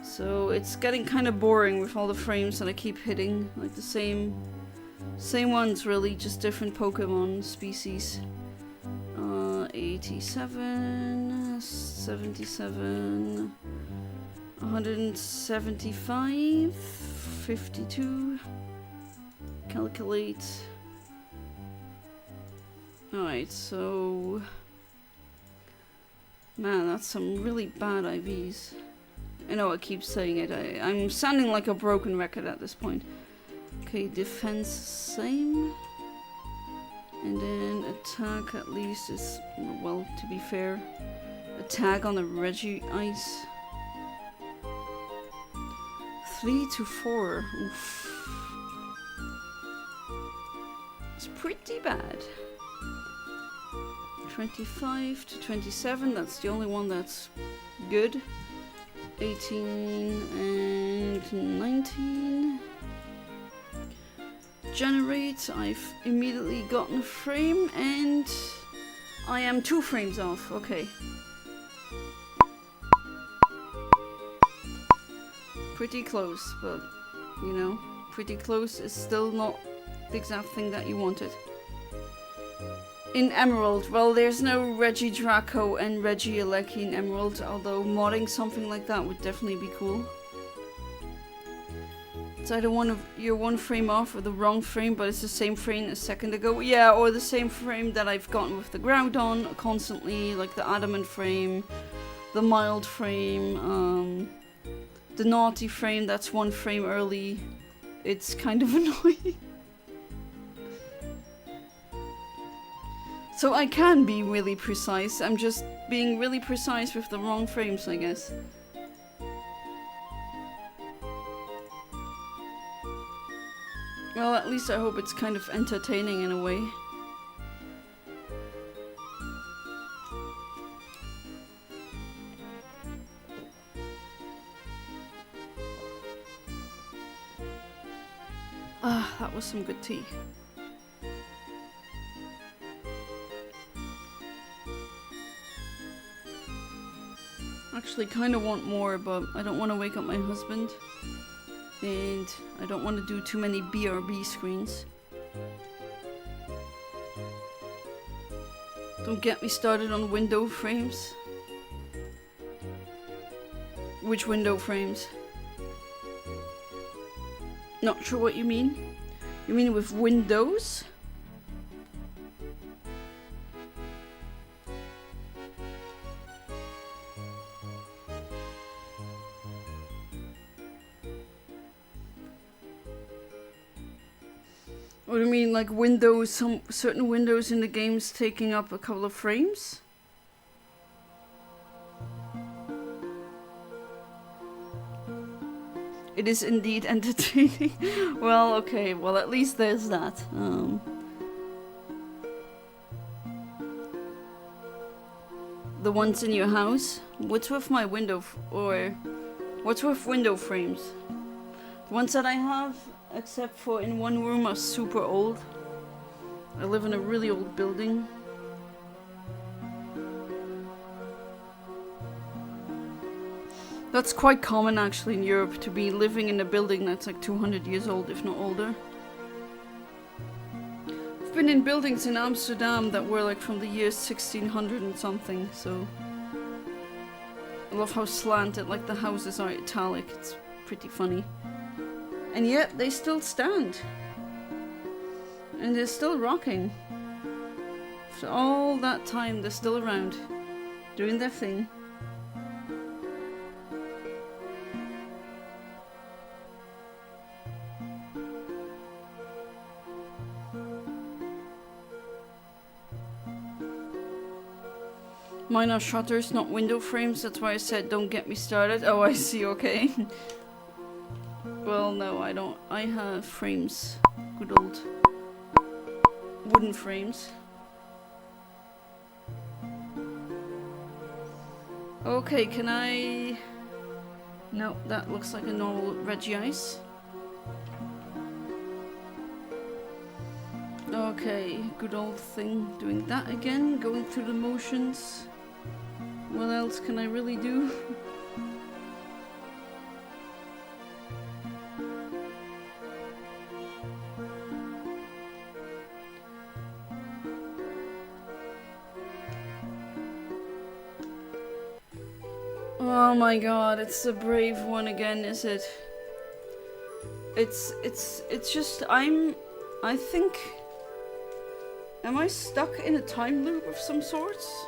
[SPEAKER 1] So it's getting kind of boring with all the frames that I keep hitting, like the same ones really, just different Pokemon species. 87, 77, 175, 52, calculate. Alright, so man, that's some really bad IVs. I know I keep saying it, I'm sounding like a broken record at this point. Okay, defense same. And then attack at least is, well, to be fair, attack on the Reggie Ice. 3 to 4. Oof. It's pretty bad. 25 to 27, that's the only one that's good. 18 and 19. Generate, I've immediately gotten a frame and I am 2 frames off, okay. Pretty close, but you know, pretty close is still not the exact thing that you wanted. In Emerald, well, there's no Reggie Draco and Reggie Alecki in Emerald, although modding something like that would definitely be cool. It's either you're 1 frame off or the wrong frame, but it's the same frame a second ago. Yeah, or the same frame that I've gotten with the Groudon constantly, like the adamant frame, the mild frame, the naughty frame that's 1 frame early. It's kind of annoying. So I can be really precise, I'm just being really precise with the wrong frames, I guess. Well, at least I hope it's kind of entertaining in a way. Ah, that was some good tea. Actually kind of want more, but I don't want to wake up my husband. And I don't want to do too many BRB screens. Don't get me started on window frames. Which window frames? Not sure what you mean. You mean with windows? What do you mean, like windows, some certain windows in the game's taking up a couple of frames? It is indeed entertaining. Well, okay, well at least there's that. The ones in your house? What's with my window, what's with window frames? The ones that I have, except for in 1 room, are super old. I live in a really old building. That's quite common actually in Europe, to be living in a building that's like 200 years old, if not older. I've been in buildings in Amsterdam that were like from the year 1600 and something, so love how slanted, like, the houses are italic. It's pretty funny. And yet, they still stand. And they're still rocking. After all that time, they're still around. Doing their thing. Mine are shutters, not window frames. That's why I said don't get me started. Oh, I see, okay. Well, no, I don't. I have frames. Good old wooden frames. Okay, can I... No, that looks like a normal Regice. Okay, good old thing. Doing that again, going through the motions. What else can I really do? Oh my god, it's the brave one again, is it? It's just, I think... Am I stuck in a time loop of some sorts?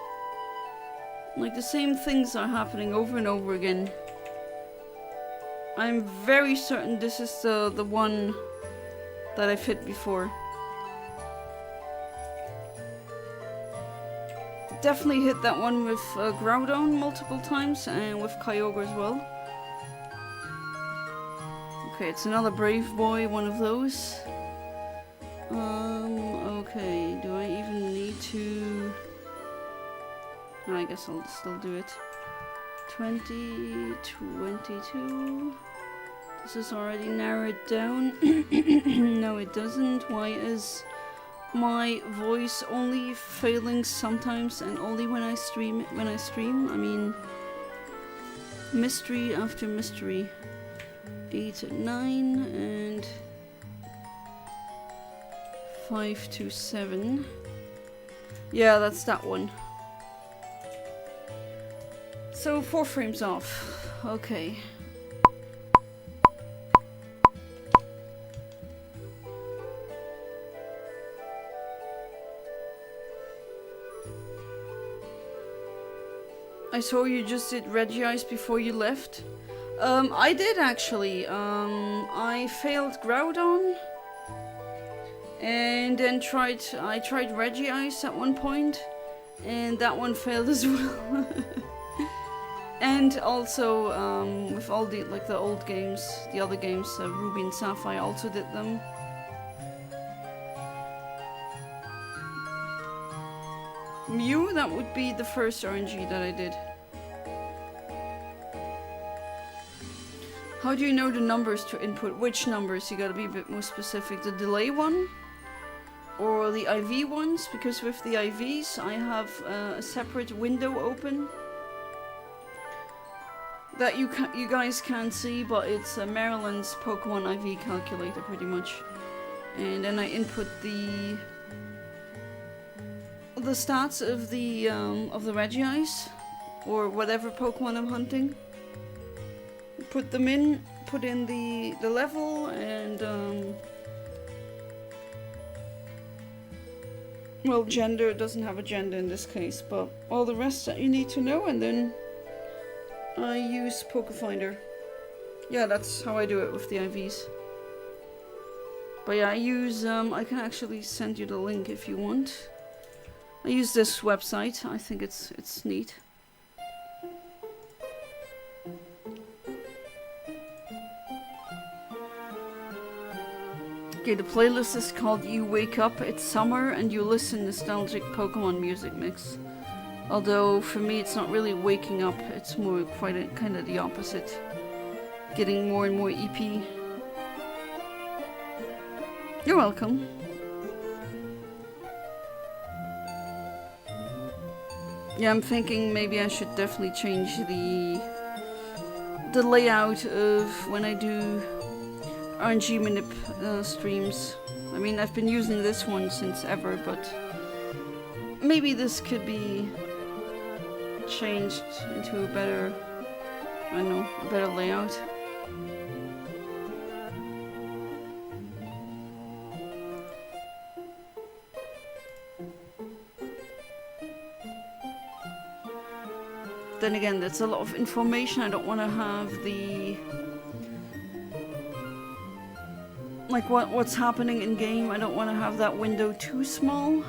[SPEAKER 1] Like, the same things are happening over and over again. I'm very certain this is the one that I've hit before. Definitely hit that one with Groudon multiple times, and with Kyogre as well. Okay, it's another Brave Boy, one of those. Okay, do I even need to... I guess I'll still do it. 20, 22... This is already narrowed down. No, it doesn't. Why is my voice only failing sometimes and only when I stream? I mean, mystery after mystery. 8, 9, and 5 to 7. Yeah, that's that one. So 4 frames off. Okay. I saw you just did Regice before you left. I did actually. I failed Groudon. And then I tried Regice at one point. And that one failed as well. And also, with all the, like, the old games, the other games, Ruby and Sapphire, also did them. Mew, that would be the first RNG that I did. How do you know the numbers to input? Which numbers? You gotta be a bit more specific. The delay one? Or the IV ones? Because with the IVs, I have a separate window open. That you guys can't see, but it's Maryland's Pokemon IV calculator, pretty much. And then I input the stats of the Regice, or whatever Pokemon I'm hunting. Put them in, put in the level, and well, gender doesn't have a gender in this case, but all the rest that you need to know, and then I use Pokéfinder. Yeah, that's how I do it with the IVs. But yeah, I use, I can actually send you the link if you want. I use this website. I think it's neat. Okay, the playlist is called You Wake Up, It's Summer, and You Listen Nostalgic Pokemon Music Mix. Although, for me, it's not really waking up, it's more kind of the opposite. Getting more and more EP. You're welcome. Yeah, I'm thinking maybe I should definitely change the layout of when I do RNG Manip streams. I mean, I've been using this one since ever, but maybe this could be changed into a better I know, a better layout. Then again, that's a lot of information. I don't want to have the... like what's happening in game. I don't want to have that window too small.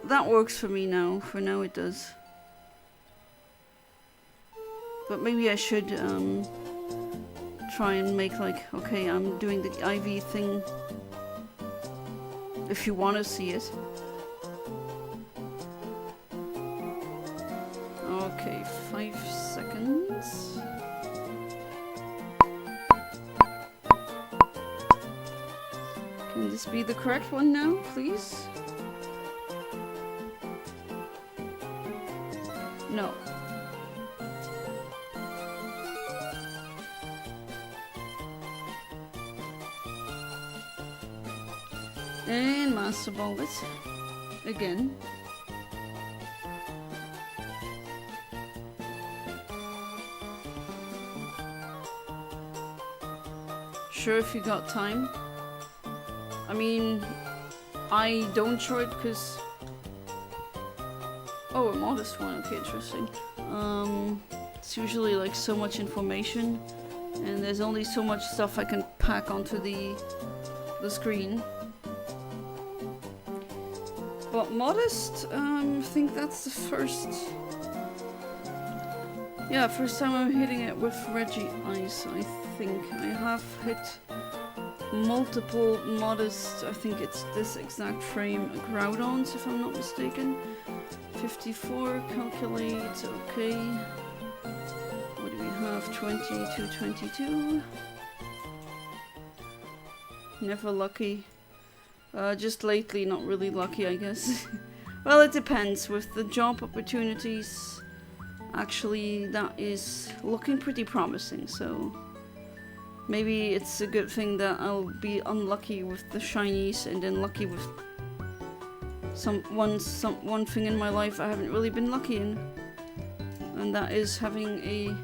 [SPEAKER 1] That works for me now. For now it does. But maybe I should try and make like, okay, I'm doing the IV thing. If you want to see it. Okay, 5 seconds. Can this be the correct one now, please? No. And Master Ball it again. Sure, if you got time. I mean, I don't show it because... oh, a modest one. Okay, interesting. It's usually like so much information, and there's only so much stuff I can pack onto the screen. But modest, I think that's the first... yeah, first time I'm hitting it with Reggie Ice, I think. I have hit multiple modest, I think it's this exact frame, Groudons, if I'm not mistaken. 54, calculate, okay. What do we have? 20 to 22. Never lucky. Just lately, not really lucky, I guess. Well, it depends. With the job opportunities, actually, that is looking pretty promising, so... maybe it's a good thing that I'll be unlucky with the shinies and then lucky with one thing in my life I haven't really been lucky in. And that is having a,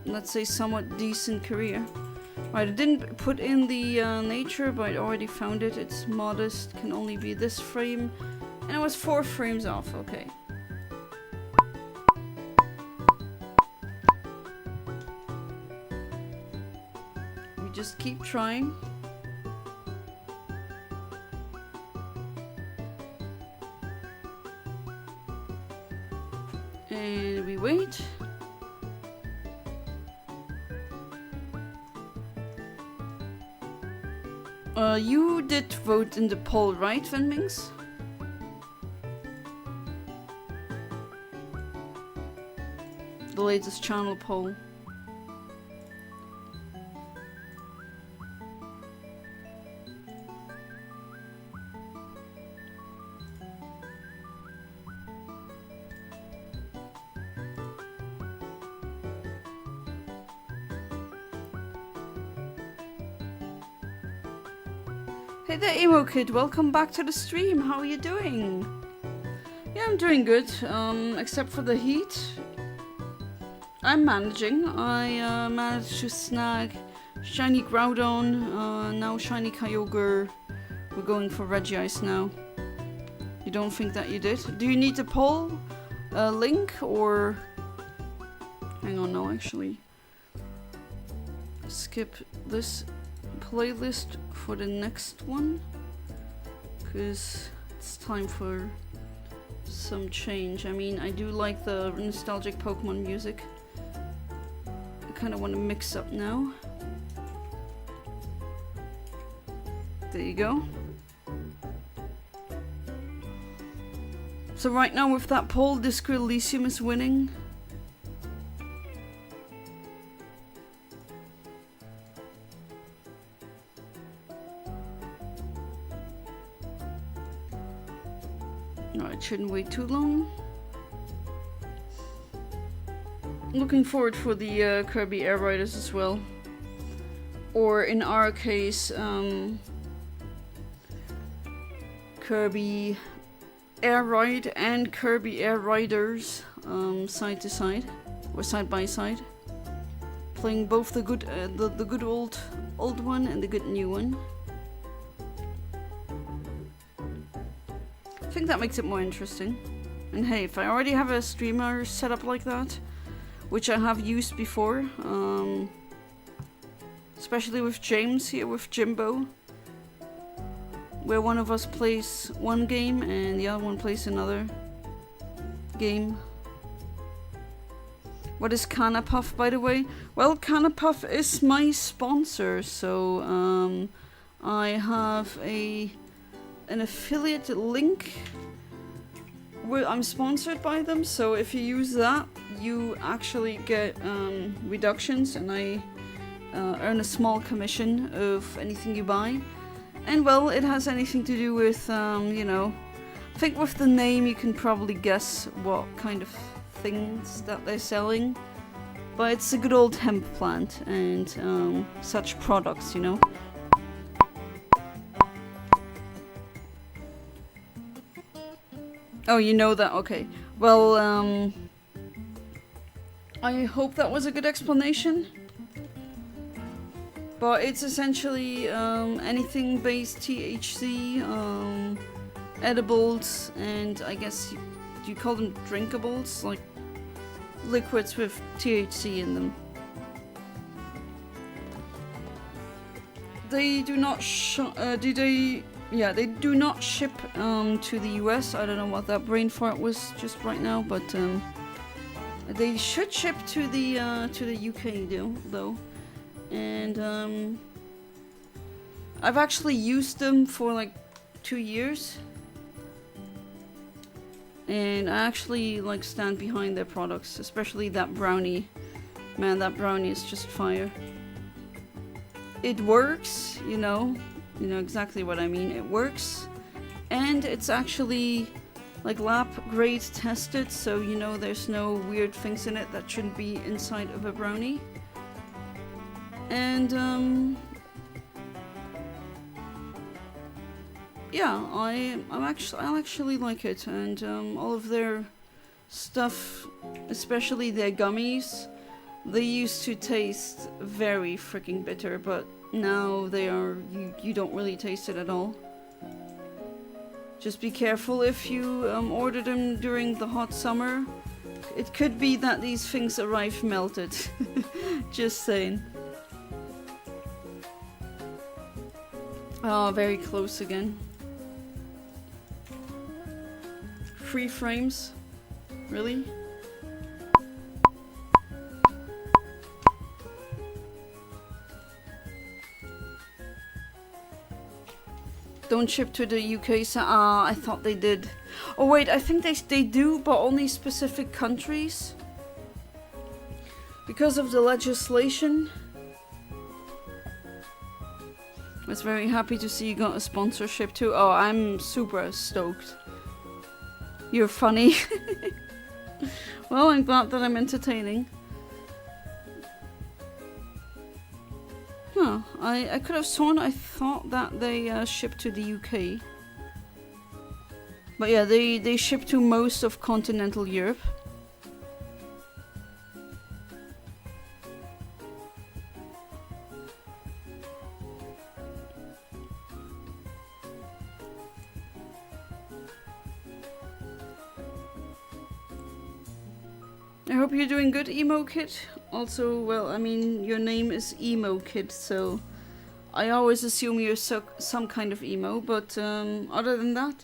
[SPEAKER 1] let's say, somewhat decent career. Right, I didn't put in the nature, but I already found it. It's modest, can only be this frame. And it was 4 frames off, okay. We just keep trying. And we wait. You did vote in the poll, right, Venmings? The latest channel poll. Hey there, Emo Kid, welcome back to the stream. How are you doing? Yeah, I'm doing good, except for the heat. I'm managing. I managed to snag shiny Groudon, now shiny Kyogre. We're going for Regice now. You don't think that you did? Do you need a poll link or... hang on, no, actually. Skip this playlist for the next one, because it's time for some change. I mean, I do like the nostalgic Pokemon music. I kind of want to mix up now. There you go. So right now with that poll, Disco Elysium is winning. Alright, shouldn't wait too long. Looking forward for the Kirby Air Riders as well. Or in our case, Kirby Air Ride and Kirby Air Riders side to side or side by side, playing both the good the good old one and the good new one. I think that makes it more interesting. And hey, if I already have a streamer set up like that, which I have used before, especially with James here with Jimbo, where one of us plays one game and the other one plays another game. What is Canapuff, by the way? Well, Canapuff is my sponsor, so I have an affiliate link where I'm sponsored by them, so if you use that, you actually get reductions, and I earn a small commission of anything you buy. And well, it has anything to do with, you know, I think with the name you can probably guess what kind of things that they're selling. But it's a good old hemp plant and such products, you know. Oh, you know that? Okay. Well, I hope that was a good explanation. But it's essentially anything based THC, edibles, and I guess you call them drinkables, like liquids with THC in them. They do not they do not ship to the US. I don't know what that brain fart was just right now, but they should ship to the UK though. And I've actually used them for like 2 years, and I actually like stand behind their products, especially that brownie. Man, that brownie is just fire. It works, you know exactly what I mean. It works, and it's actually like lab grade tested, so you know there's no weird things in it that shouldn't be inside of a brownie. And yeah, I actually like it, and all of their stuff, especially their gummies, they used to taste very freaking bitter, but now they are you don't really taste it at all. Just be careful if you order them during the hot summer. It could be that these things arrive melted. Just saying. Oh, very close again. 3 frames? Really? Don't ship to the UK, so I thought they did. Oh wait, I think they do, but only specific countries. Because of the legislation. I was very happy to see you got a sponsorship too. Oh, I'm super stoked. You're funny. Well, I'm glad that I'm entertaining. Huh, I could have sworn I thought that they shipped to the UK. But yeah, they ship to most of continental Europe. I hope you're doing good, Emo Kid. Also, well, I mean, your name is Emo Kid, so I always assume you're some kind of emo, but other than that,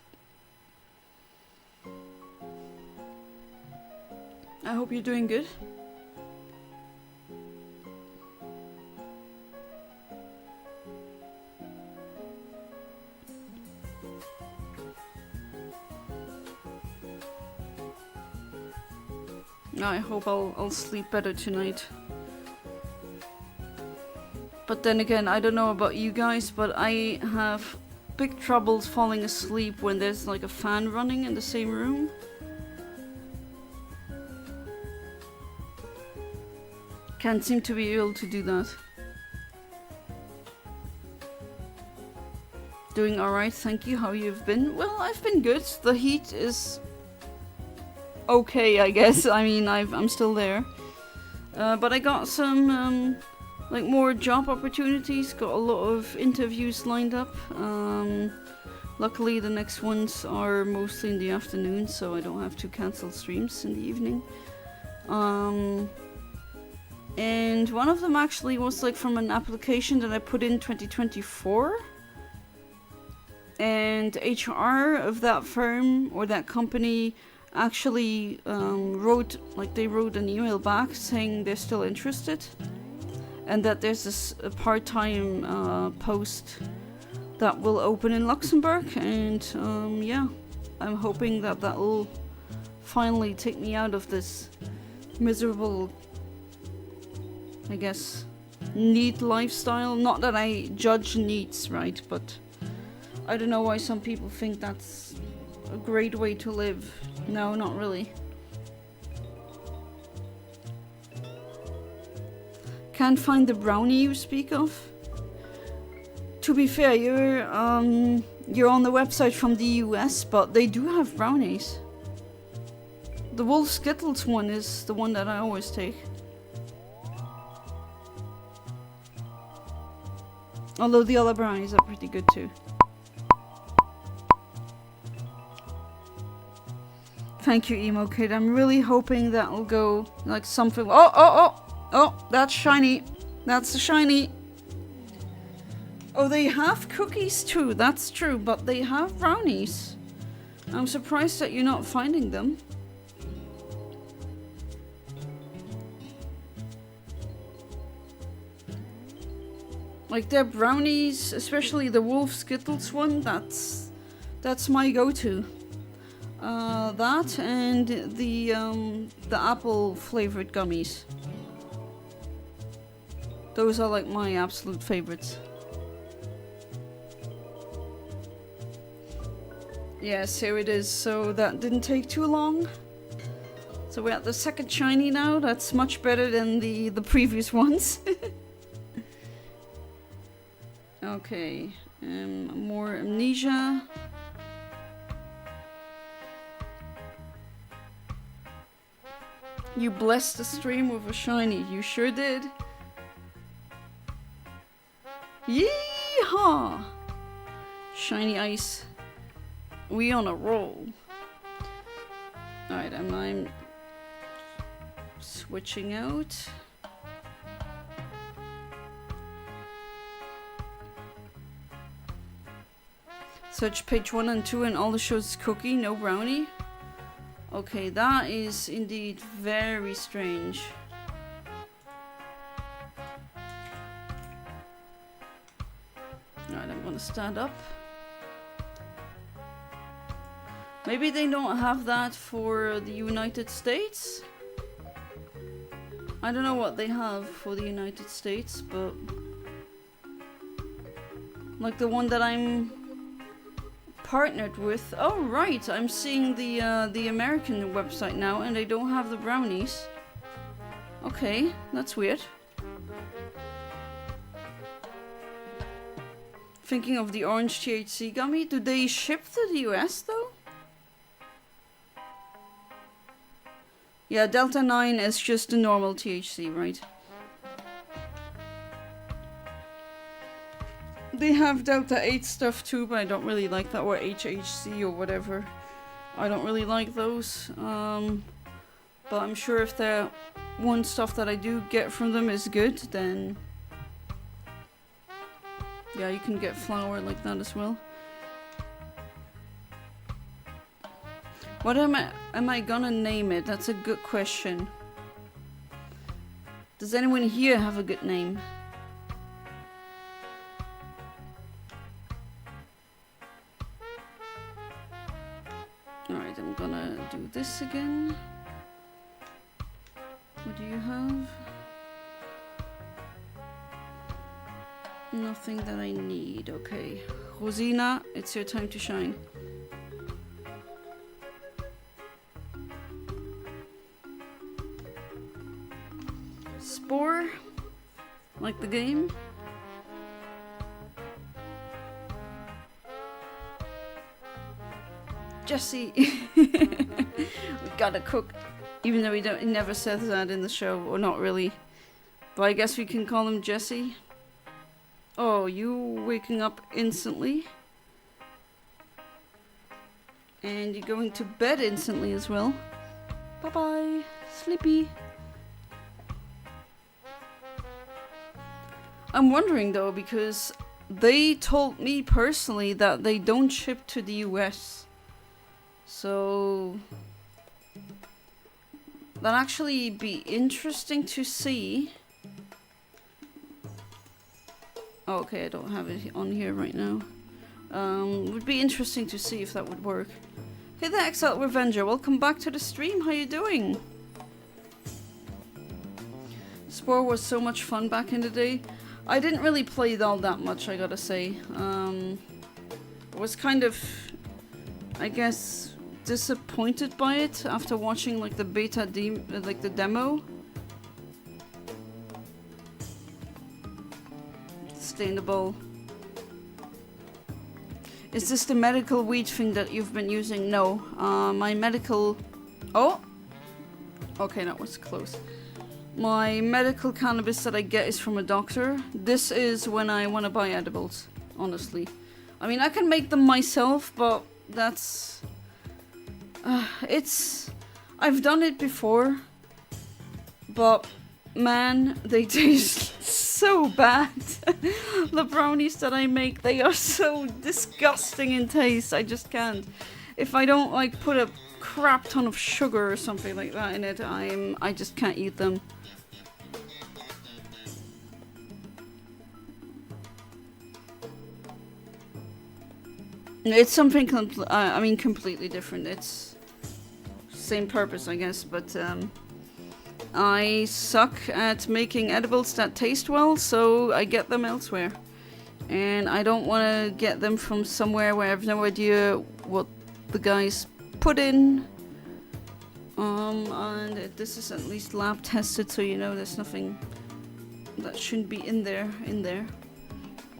[SPEAKER 1] I hope you're doing good. I hope I'll sleep better tonight. But then again, I don't know about you guys, but I have big troubles falling asleep when there's like a fan running in the same room. Can't seem to be able to do that. Doing alright, thank you. How you've been? Well, I've been good. The heat is okay, I guess. I mean, I'm still there. But I got some, like, more job opportunities. Got a lot of interviews lined up. Luckily, the next ones are mostly in the afternoon, so I don't have to cancel streams in the evening. And one of them actually was, like, from an application that I put in 2024. And HR of that firm or that company actually wrote an email back saying they're still interested, and that there's this part-time post that will open in Luxembourg, and yeah, I'm hoping that will finally take me out of this miserable, I guess, NEET lifestyle. Not that I judge NEETs, right, but I don't know why some people think that's a great way to live. No, not really. Can't find the brownie you speak of. To be fair, you're on the website from the US, but they do have brownies. The Wolf Skittles one is the one that I always take. Although the other brownies are pretty good too. Thank you, Emo Kid. I'm really hoping that will go like something. Oh, that's shiny. That's a shiny. Oh, they have cookies too. That's true, but they have brownies. I'm surprised that you're not finding them. Like their brownies, especially the Wolf Skittles one, that's my go-to. That and the apple flavored gummies. Those are like my absolute favorites. Yes, here it is. So that didn't take too long. So we're at the second shiny now. That's much better than the previous ones. Okay, more amnesia. You blessed the stream with a shiny. You sure did. Yeehaw! Shiny ice. We on a roll. Alright, I'm switching out. Search page 1 and 2 and all the shows cookie, no brownie. Okay, that is indeed very strange. Alright, I'm gonna stand up. Maybe they don't have that for the United States? I don't know what they have for the United States, but like the one that I'm partnered with. Oh right, I'm seeing the American website now, and they don't have the brownies. Okay, that's weird. Thinking of the orange THC gummy. Do they ship to the US though? Yeah, Delta 9 is just the normal THC, right? They have Delta 8 stuff too, but I don't really like that, or HHC or whatever. I don't really like those. But I'm sure if the one stuff that I do get from them is good, then yeah, you can get flour like that as well. What am I gonna name it? That's a good question. Does anyone here have a good name? Alright, I'm gonna do this again. What do you have? Nothing that I need. Okay. Rosina, it's your time to shine. Spore, like the game. Jesse. We gotta cook. Even though he never says that in the show, or not really. But I guess we can call him Jesse. Oh, you waking up instantly. And you're going to bed instantly as well. Bye-bye. Sleepy. I'm wondering though, because they told me personally that they don't ship to the US. So that'd actually be interesting to see. Oh, okay, I don't have it on here right now. Would be interesting to see if that would work. Hey there, Exiled Revenger, welcome back to the stream. How you doing? Spore was so much fun back in the day. I didn't really play it all that much, I gotta say. I was kind of, I guess, disappointed by it after watching like the beta like the demo. Stay in the bowl. Is this the medical weed thing that you've been using? No. My medical... Oh! Okay, that was close. My medical cannabis that I get is from a doctor. This is when I want to buy edibles, honestly. I mean, I can make them myself, but that's... it's... I've done it before, but man, they taste so bad. The brownies that I make, they are so disgusting in taste. I just can't. If I don't like put a crap ton of sugar or something like that in it, I just can't eat them. It's something I mean completely different. It's same purpose, I guess, but I suck at making edibles that taste well, so I get them elsewhere. And I don't want to get them from somewhere where I have no idea what the guys put in. And this is at least lab tested, so you know there's nothing that shouldn't be in there.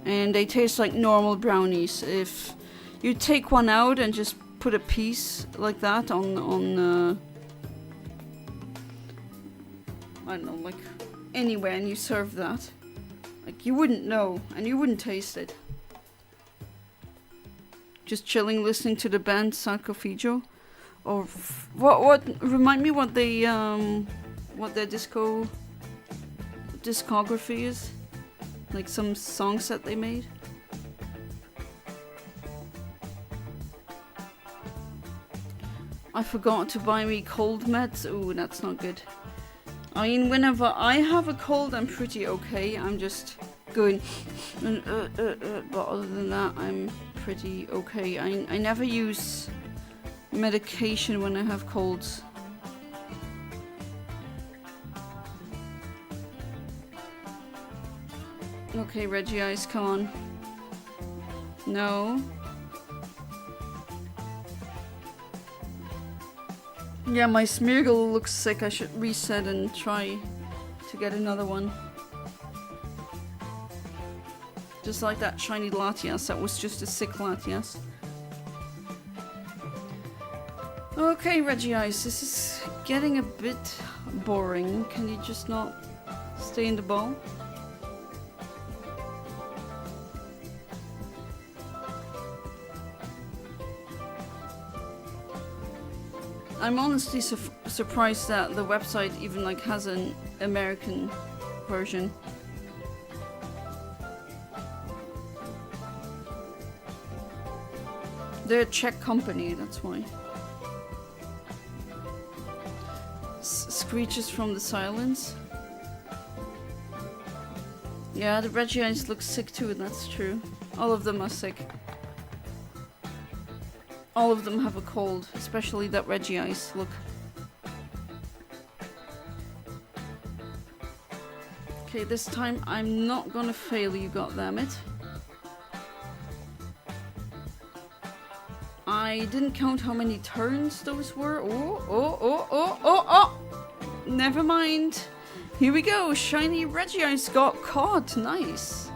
[SPEAKER 1] And they taste like normal brownies. If you take one out and just put a piece like that on I don't know, like anywhere, and you serve that, like you wouldn't know and you wouldn't taste it. Just chilling, listening to the band Sarcophago, or what? Remind me what they what their discography is, like some songs that they made. I forgot to buy me cold meds. Ooh, that's not good. I mean, whenever I have a cold, I'm pretty okay. I'm just going, but other than that, I'm pretty okay. I never use medication when I have colds. Okay, Reggie Eyes, come on. No. Yeah, my Smeargle looks sick. I should reset and try to get another one. Just like that shiny Latias, that was just a sick Latias. Okay, Reggie Ice, this is getting a bit boring. Can you just not stay in the bowl? I'm honestly surprised that the website even like has an American version. They're a Czech company, that's why. Screeches from the silence. Yeah, the Regians look sick too, that's true. All of them are sick. All of them have a cold, especially that Reggie Ice. Look. Okay, this time I'm not gonna fail you, goddammit. I didn't count how many turns those were. Oh. Never mind. Here we go. Shiny Reggie Ice got caught. Nice.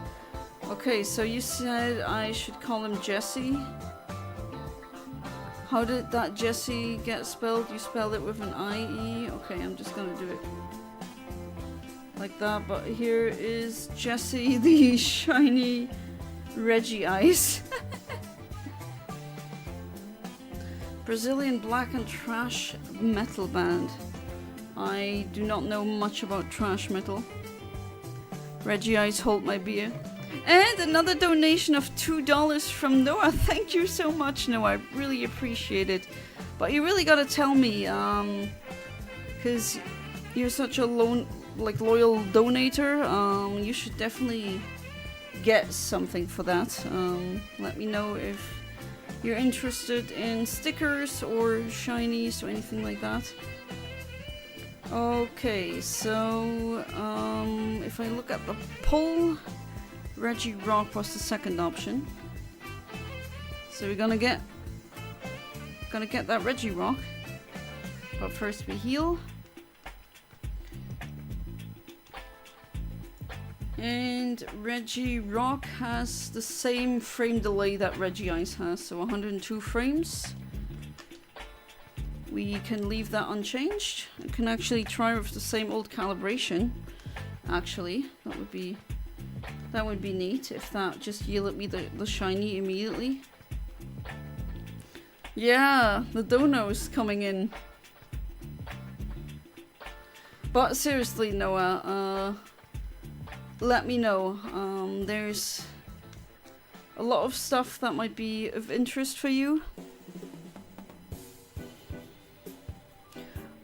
[SPEAKER 1] Okay, so you said I should call him Jesse. How did that Jessie get spelled? You spelled it with an I-E? Okay, I'm just gonna do it like that, but here is Jessie the shiny Reggie Eyes. Brazilian black and trash metal band. I do not know much about trash metal. Reggie Eyes, hold my beer. And another donation of $2 from Noah. Thank you so much, Noah. I really appreciate it. But you really gotta tell me, because you're such a loyal donator. You should definitely get something for that. Let me know if you're interested in stickers or shinies or anything like that. Okay, so if I look at the poll, Reggie Rock was the second option. So we're gonna get that Reggie Rock. But first we heal. And Reggie Rock has the same frame delay that Reggie Ice has, so 102 frames. We can leave that unchanged. I can actually try with the same old calibration. Actually, that would be neat if that just yielded me the shiny immediately. Yeah, the dono's coming in. But seriously, Noah, let me know. There's a lot of stuff that might be of interest for you.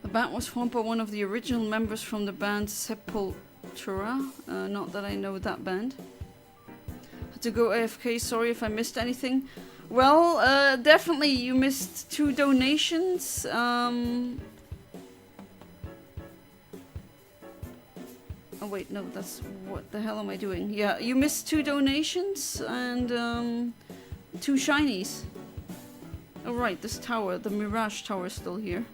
[SPEAKER 1] The band was formed by one of the original members from the band Sepultura. Not that I know that band. Had to go AFK, sorry if I missed anything. Well, definitely you missed 2 donations. Oh wait, no, that's... what the hell am I doing? Yeah, you missed 2 donations and 2 shinies. Oh right, this tower, the Mirage Tower is still here.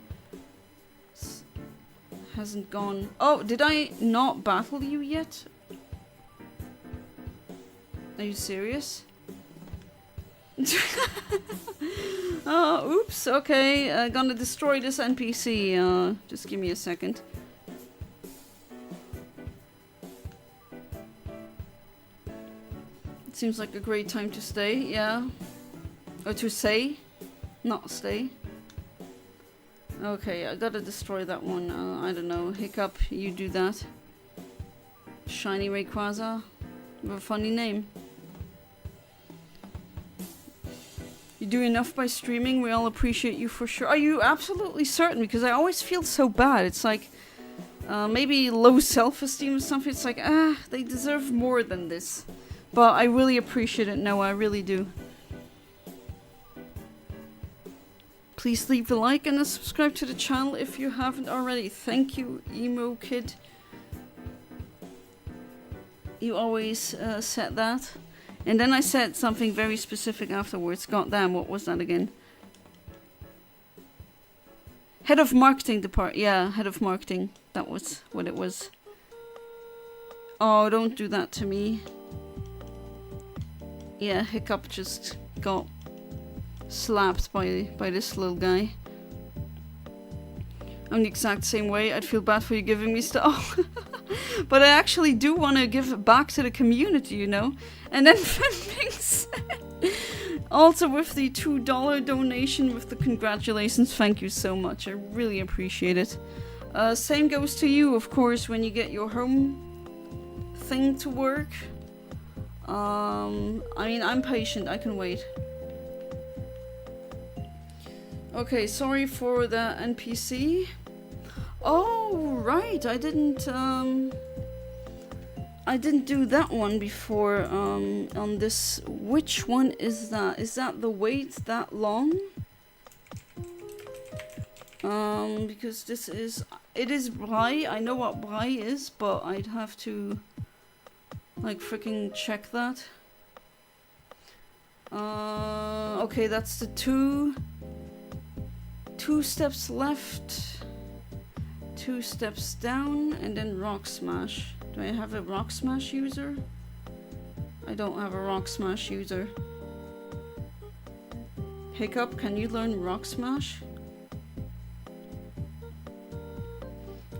[SPEAKER 1] Hasn't gone... Oh, did I not battle you yet? Are you serious? Oh, oops, okay. Gonna destroy this NPC. Just give me a second. It seems like a great time to stay, yeah. Or to say, not stay. Okay, I gotta destroy that one. I don't know. Hiccup, you do that. Shiny Rayquaza. With a funny name. You do enough by streaming. We all appreciate you for sure. Are you absolutely certain? Because I always feel so bad. It's like maybe low self-esteem or something. It's like, they deserve more than this. But I really appreciate it, Noah. I really do. Please leave a like and a subscribe to the channel if you haven't already. Thank you, Emo Kid. You always said that. And then I said something very specific afterwards. God damn, what was that again? Head of marketing department. Yeah, head of marketing. That was what it was. Oh, don't do that to me. Yeah, Hiccup just got slapped by this little guy. I'm the exact same way. I'd feel bad for you giving me stuff. But I actually do want to give it back to the community, you know. And then Fenming also with the $2 donation with the congratulations. Thank you so much. I really appreciate it. Same goes to you, of course, when you get your home thing to work. I mean, I'm patient. I can wait. Okay, sorry for the NPC. Oh, right. I didn't do that one before on this. Which one is that? Is that the wait that long? Because this is... It is Brai. I know what Brai is, but I'd have to like freaking check that. Okay, that's the two steps left, 2 steps down, and then Rock Smash. Do I have a Rock Smash user? I don't have a Rock Smash user. Hiccup, can you learn Rock Smash?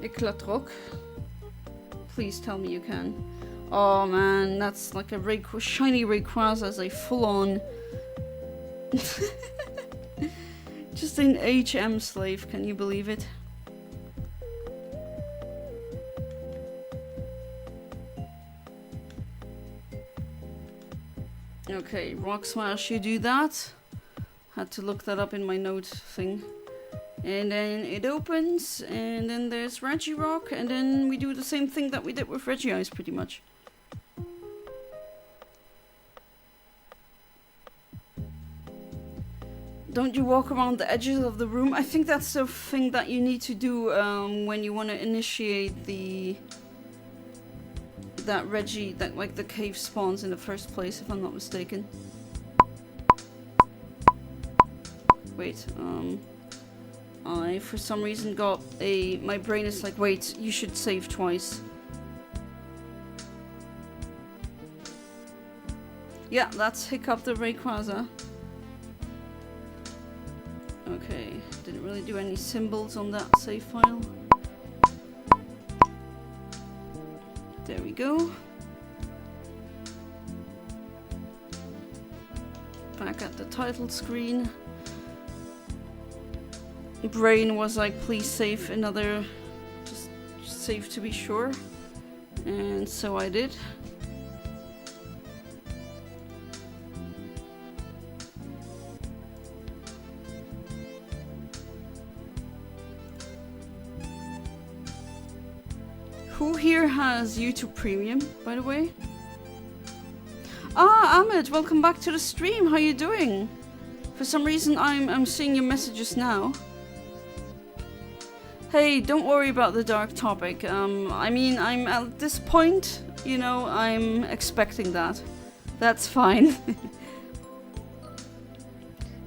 [SPEAKER 1] Eclatroc. Please tell me you can. Oh man, that's like a shiny Rayquaza as a full-on... Just an HM slave, can you believe it? Okay, Rock Smash, you do that. Had to look that up in my note thing. And then it opens, and then there's Regirock, and then we do the same thing that we did with Regice, pretty much. Don't you walk around the edges of the room? I think that's the thing that you need to do when you want to initiate that like the cave spawns in the first place, if I'm not mistaken. Wait, I for some reason got my brain is like, wait, you should save twice. Yeah, that's Hiccup the Rayquaza. Okay, didn't really do any symbols on that save file. There we go. Back at the title screen. Brain was like, please save another, just save to be sure. And so I did. Who here has YouTube Premium, by the way? Ah, Ahmed, welcome back to the stream. How you doing? For some reason, I'm seeing your messages now. Hey, don't worry about the dark topic. I mean, I'm at this point, you know, I'm expecting that. That's fine.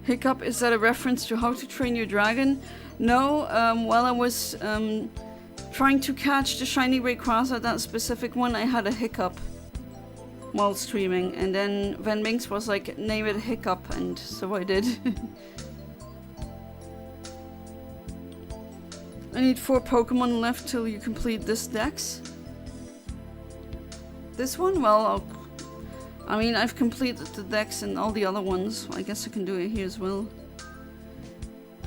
[SPEAKER 1] Hiccup, is that a reference to How to Train Your Dragon? No, while I was trying to catch the shiny Rayquaza, that specific one, I had a hiccup while streaming, and then Van Minx was like, name it Hiccup, and so I did. I need 4 Pokemon left till you complete this dex. This one? Well, I mean, I've completed the dex and all the other ones. I guess I can do it here as well.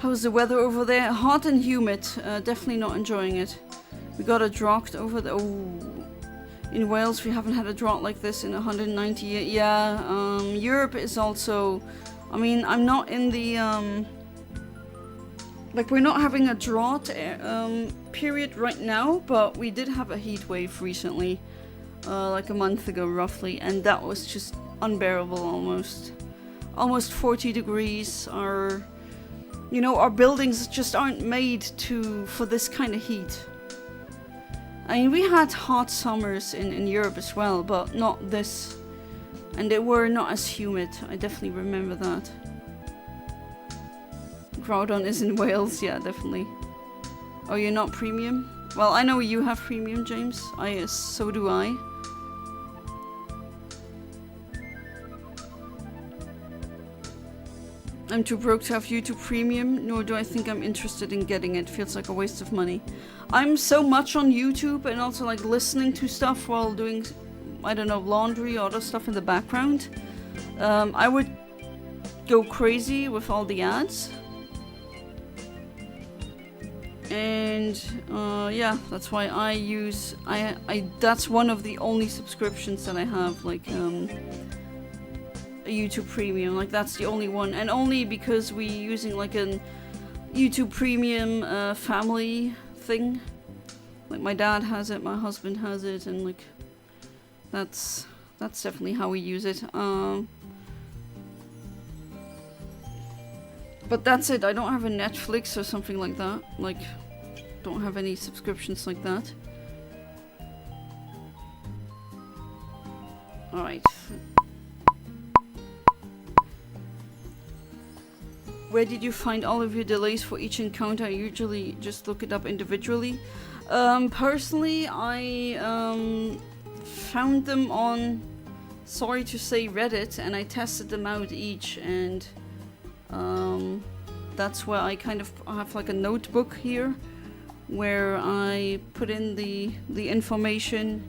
[SPEAKER 1] How's the weather over there? Hot and humid. Definitely not enjoying it. We got a drought over there. Oh, in Wales we haven't had a drought like this in 190 years. Yeah, Europe is also... I mean, I'm not in the... Like, we're not having a drought period right now, but we did have a heat wave recently. Like a month ago, roughly. And that was just unbearable almost. Almost 40 degrees. You know, our buildings just aren't made for this kind of heat. I mean, we had hot summers in Europe as well, but not this. And they were not as humid. I definitely remember that. Groudon is in Wales, yeah, definitely. Oh, you're not premium? Well, I know you have premium, James. So do I. I'm too broke to have YouTube Premium, nor do I think I'm interested in getting it. Feels like a waste of money. I'm so much on YouTube and also like listening to stuff while doing, I don't know, laundry or other stuff in the background. I would go crazy with all the ads. And yeah, that's why I use, that's one of the only subscriptions that I have, like a YouTube Premium, like that's the only one, and only because we using like a YouTube Premium family thing. Like my dad has it, my husband has it, and like that's definitely how we use it. But that's it. I don't have a Netflix or something like that. Like, don't have any subscriptions like that. Alright. Where did you find all of your delays for each encounter? I usually just look it up individually. Personally, I found them on, sorry to say, Reddit, and I tested them out each, and That's where I kind of have like a notebook here where I put in the information,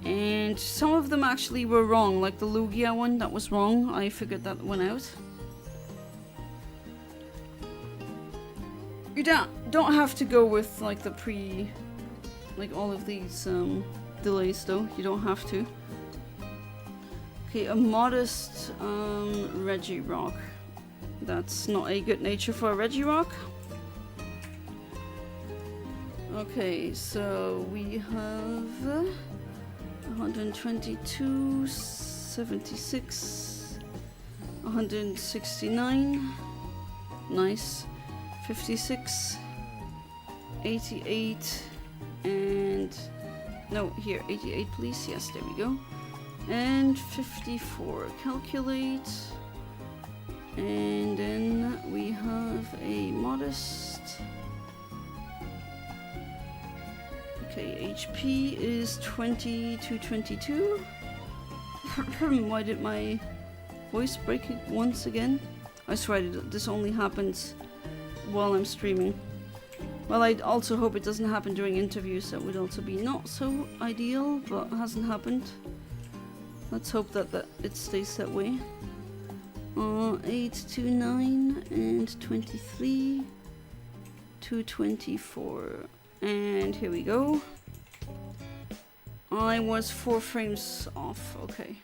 [SPEAKER 1] and some of them actually were wrong, like the Lugia one, that was wrong. I figured that one out. You don't have to go with like the like all of these delays though, you don't have to. Okay, a modest Regirock. That's not a good nature for a Regirock. Okay, so we have 122, 76, 169, nice, 56, 88, and no, here, 88 please, yes, there we go. And 54, calculate. And then we have a modest. Okay, HP is 20 to 22. Why did my voice break it once again? I swear this only happens while I'm streaming. Well, I also hope it doesn't happen during interviews. That would also be not so ideal, but it hasn't happened. Let's hope that it stays that way. 8 to 9 and 23 to 24. And here we go. I was 4 frames off, okay.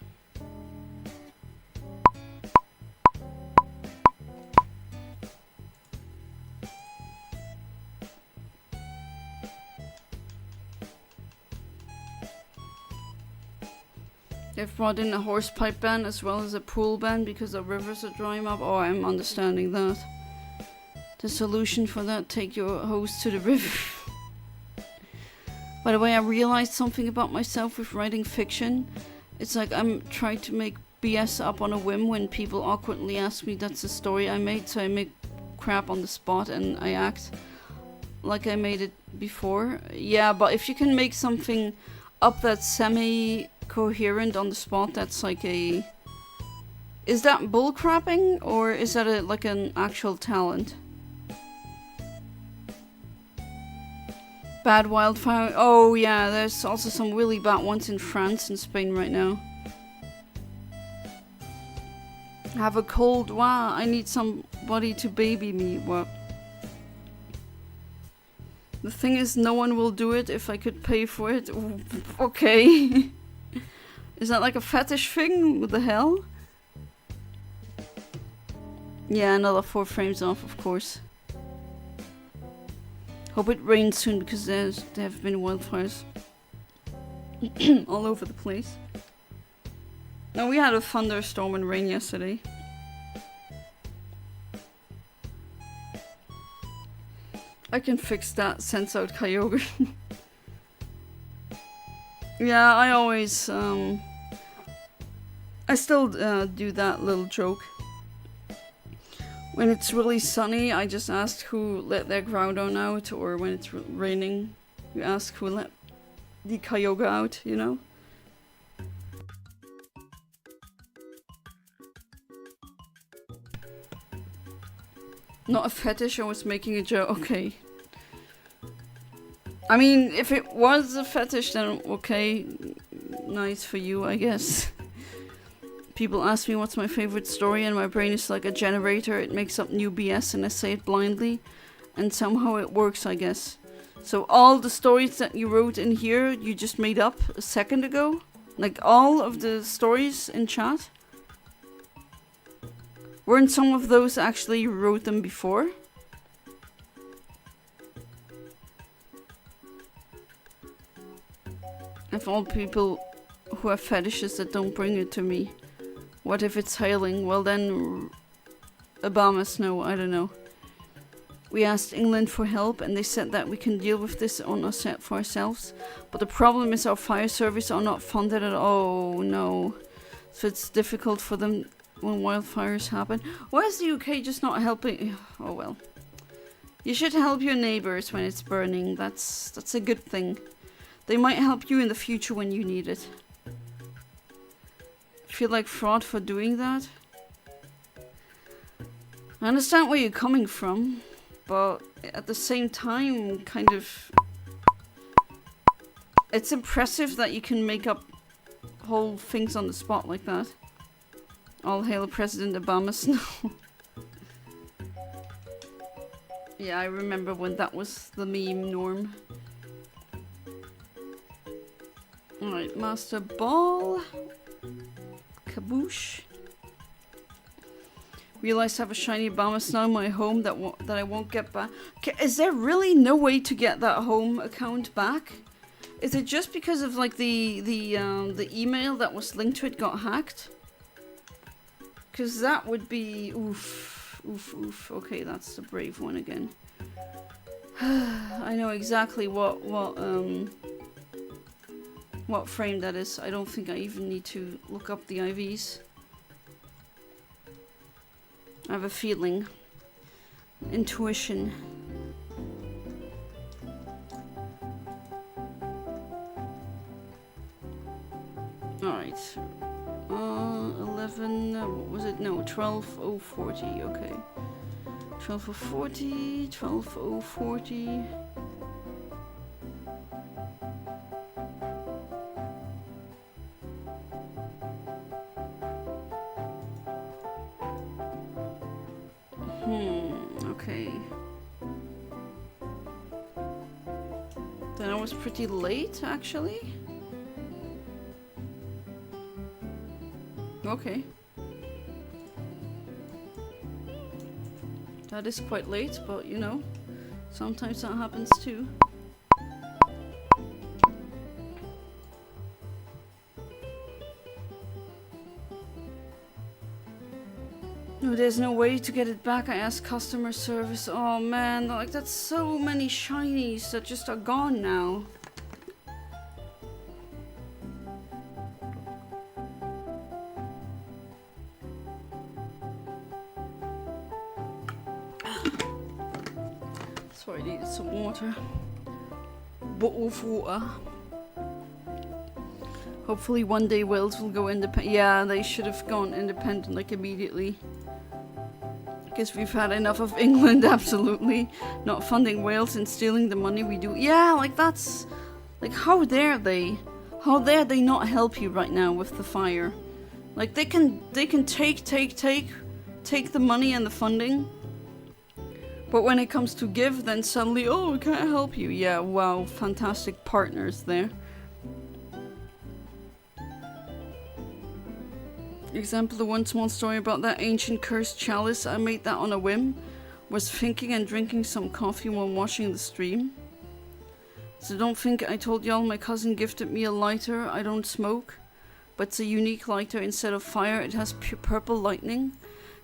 [SPEAKER 1] They've brought in a horsepipe ban as well as a pool ban because the rivers are drying up. Oh, I'm understanding that. The solution for that, take your hose to the river. By the way, I realized something about myself with writing fiction. It's like I'm trying to make BS up on a whim when people awkwardly ask me that's the story I made, so I make crap on the spot and I act like I made it before. Yeah, but if you can make something up that's semi-coherent on the spot, that's like a... Is that bullcrapping or is that like an actual talent? Bad wildfire. Oh yeah, there's also some really bad ones in France and Spain right now. Have a cold. Wow, I need somebody to baby me. What? The thing is, no one will do it if I could pay for it. Ooh, okay. Is that like a fetish thing? What the hell? Yeah, another 4 frames off, of course. Hope it rains soon because there have been wildfires all over the place. No, we had a thunderstorm and rain yesterday. I can fix that, sends out Kyogre. Yeah, I always, I still do that little joke. When it's really sunny, I just ask who let their Groudon out, or when it's raining, you ask who let the Kyogre out, you know? Not a fetish, I was making a joke. Okay. I mean, if it was a fetish, then okay, nice for you, I guess. People ask me what's my favorite story and my brain is like a generator. It makes up new BS and I say it blindly. And somehow it works, I guess. So all the stories that you wrote in here, you just made up a second ago? Like all of the stories in chat? Weren't some of those actually you wrote them before? Of all people who have fetishes that don't bring it to me. What if it's hailing? Well then, Obama snow, I don't know. We asked England for help and they said that we can deal with this on for ourselves. But the problem is our fire service are not funded at all. Oh no. So it's difficult for them when wildfires happen. Why is the UK just not helping? Oh well. You should help your neighbors when it's burning. That's a good thing. They might help you in the future when you need it. Feel like fraud for doing that? I understand where you're coming from, but at the same time, kind of... It's impressive that you can make up whole things on the spot like that. All hail President Obama Snow. Yeah, I remember when that was the meme norm. Alright, Master Ball. Kaboosh. Realized I have a shiny Abomasnow in my home that I won't get back. Okay, is there really no way to get that home account back? Is it just because of like the email that was linked to it got hacked? Because that would be oof, oof, oof. Okay, that's the brave one again. I know exactly what frame that is. I don't think I even need to look up the IVs. I have a feeling. Intuition. Alright. 11, what was it? No, 12040, okay. 12040, 12040. Okay. Then I was pretty late, actually. Okay. That is quite late, but you know, sometimes that happens too. No, there's no way to get it back. I asked customer service. Oh man, like that's so many shinies that just are gone now. Sorry, I needed some water. Bottle of water. Hopefully one day Wales will go independent. Yeah, they should have gone independent like immediately. Because we've had enough of England, absolutely. Not funding Wales and stealing the money we do. Yeah, like that's... Like how dare they? How dare they not help you right now with the fire? Like they can take the money and the funding. But when it comes to give, then suddenly, oh, we can't help you. Yeah, wow, fantastic partners there. Example, the one small story about that ancient cursed chalice. I made that on a whim. Was thinking and drinking some coffee while watching the stream. So don't think I told y'all my cousin gifted me a lighter. I don't smoke. But it's a unique lighter instead of fire. It has purple lightning.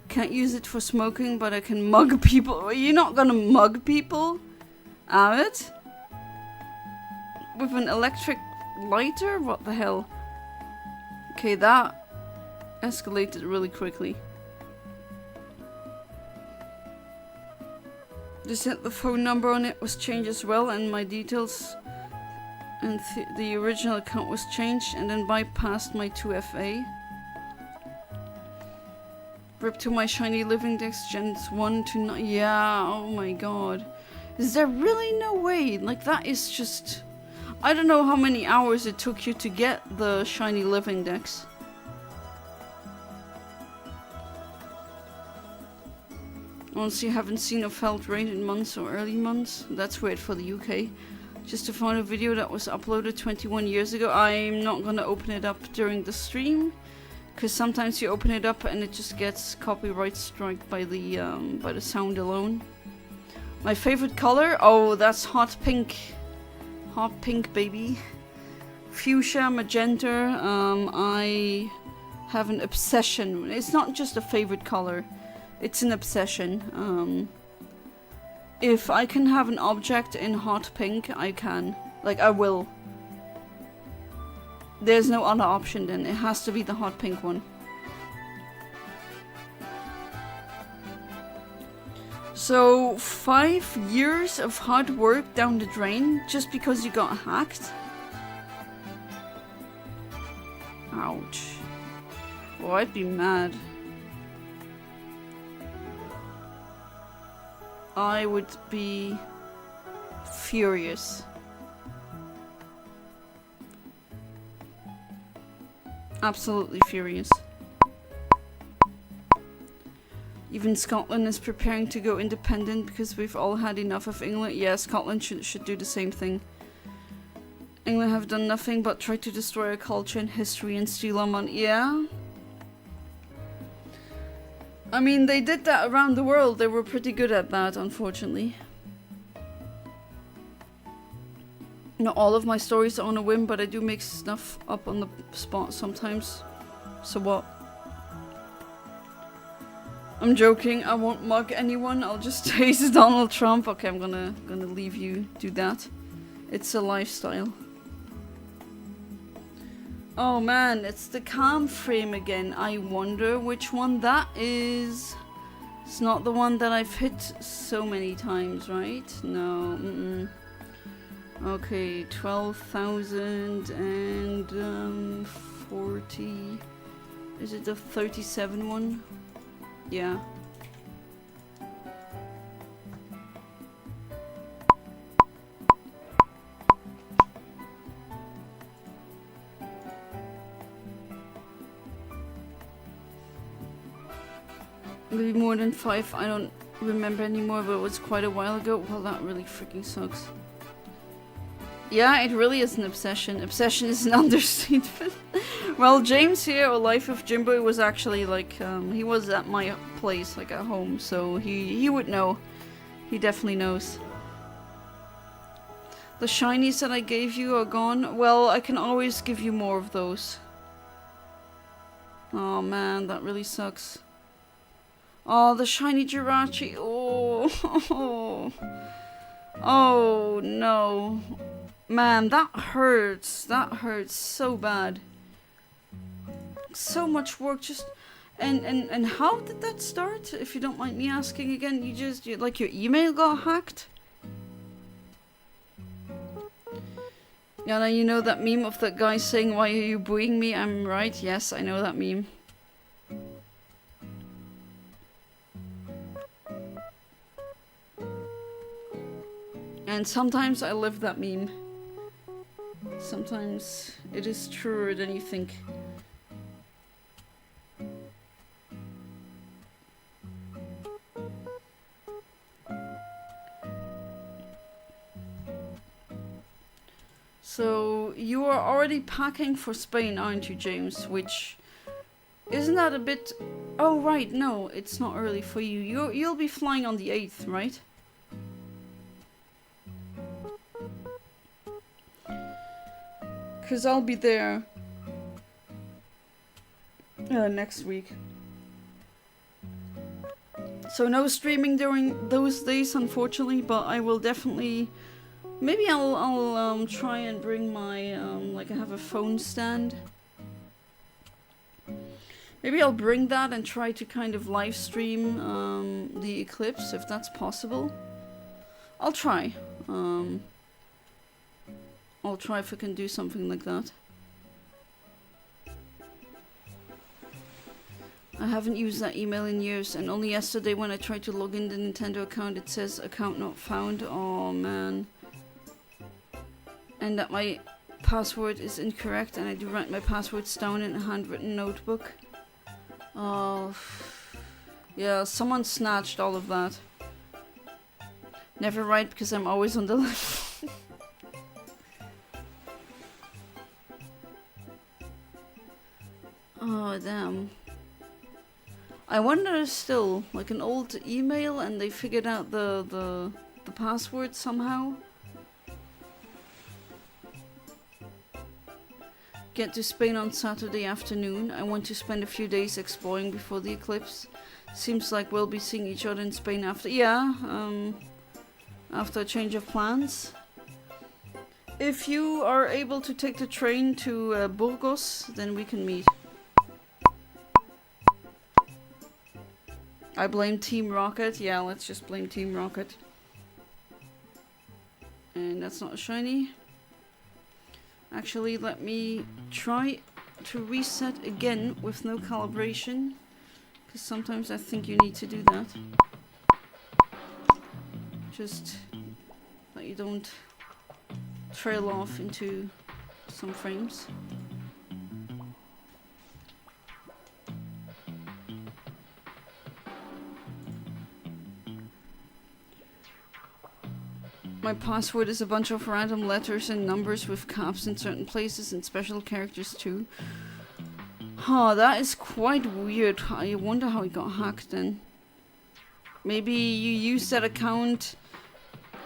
[SPEAKER 1] Can't use it for smoking, but I can mug people. Are you not gonna mug people? Amit? With an electric lighter? What the hell? Okay, that escalated really quickly. They said the phone number on it was changed as well, and my details and the original account was changed and then bypassed my 2FA. Rip to my shiny living dex gens 1 to 9. Yeah, oh my god. Is there really no way? Like that is just... I don't know how many hours it took you to get the shiny living dex. Honestly, I haven't seen or felt rain in months or early months. That's weird for the UK. Just to find a video that was uploaded 21 years ago. I'm not gonna open it up during the stream. Because sometimes you open it up and it just gets copyright struck by the sound alone. My favorite color? Oh, that's hot pink. Hot pink, baby. Fuchsia, magenta. I have an obsession. It's not just a favorite color. It's an obsession. If I can have an object in hot pink, I can. Like, I will. There's no other option then. It has to be the hot pink one. So, 5 years of hard work down the drain just because you got hacked? Ouch. Oh, I'd be mad. I would be furious. Absolutely furious. Even Scotland is preparing to go independent because we've all had enough of England. Yeah, Scotland should do the same thing. England have done nothing but try to destroy our culture and history and steal our money. Yeah. I mean, they did that around the world. They were pretty good at that, unfortunately. Not all of my stories are on a whim, but I do make stuff up on the spot sometimes. So what? I'm joking. I won't mug anyone. I'll just taste Donald Trump. Okay, I'm gonna leave you do that. It's a lifestyle. Oh man, it's the calm frame again. I wonder which one that is. It's not the one that I've hit so many times, right? No. Okay, 12,040. Is it the 37 one? Yeah. Maybe more than 5, I don't remember anymore, but it was quite a while ago. Well, that really freaking sucks. Yeah, it really is an obsession. Obsession is an understatement. Well, James here, or Life of Jimbo, was actually like, he was at my place, like at home, so he would know. He definitely knows. The shinies that I gave you are gone. Well, I can always give you more of those. Oh man, that really sucks. Oh, the shiny Jirachi. Oh. Oh no. Man, that hurts. That hurts so bad. So much work just... And how did that start? If you don't mind me asking again, like your email got hacked? Yeah, now you know that meme of that guy saying, "Why are you booing me? I'm right." Yes, I know that meme. And sometimes I live that meme. Sometimes it is truer than you think. So you are already packing for Spain, aren't you, James? Which isn't that a bit... Oh right, no, it's not early for you. You'll be flying on the 8th, right? Because I'll be there next week. So no streaming during those days, unfortunately, but I will definitely... Maybe I'll try and bring my, like I have a phone stand. Maybe I'll bring that and try to kind of live stream the eclipse, if that's possible. I'll try. I'll try if I can do something like that. I haven't used that email in years, and only yesterday when I tried to log in the Nintendo account it says account not found. Oh man. And that my password is incorrect, and I do write my passwords down in a handwritten notebook. Oh. Yeah, someone snatched all of that. Never write because I'm always on the left. Oh damn. I wonder still, like an old email and they figured out the password somehow. Get to Spain on Saturday afternoon. I want to spend a few days exploring before the eclipse. Seems like we'll be seeing each other in Spain after, after a change of plans. If you are able to take the train to Burgos, then we can meet. I blame Team Rocket. Yeah, let's just blame Team Rocket. And that's not a shiny. Actually, let me try to reset again with no calibration. Because sometimes I think you need to do that. Just that you don't trail off into some frames. My password is a bunch of random letters and numbers with caps in certain places and special characters too. Huh, that is quite weird. I wonder how it got hacked then. Maybe you used that account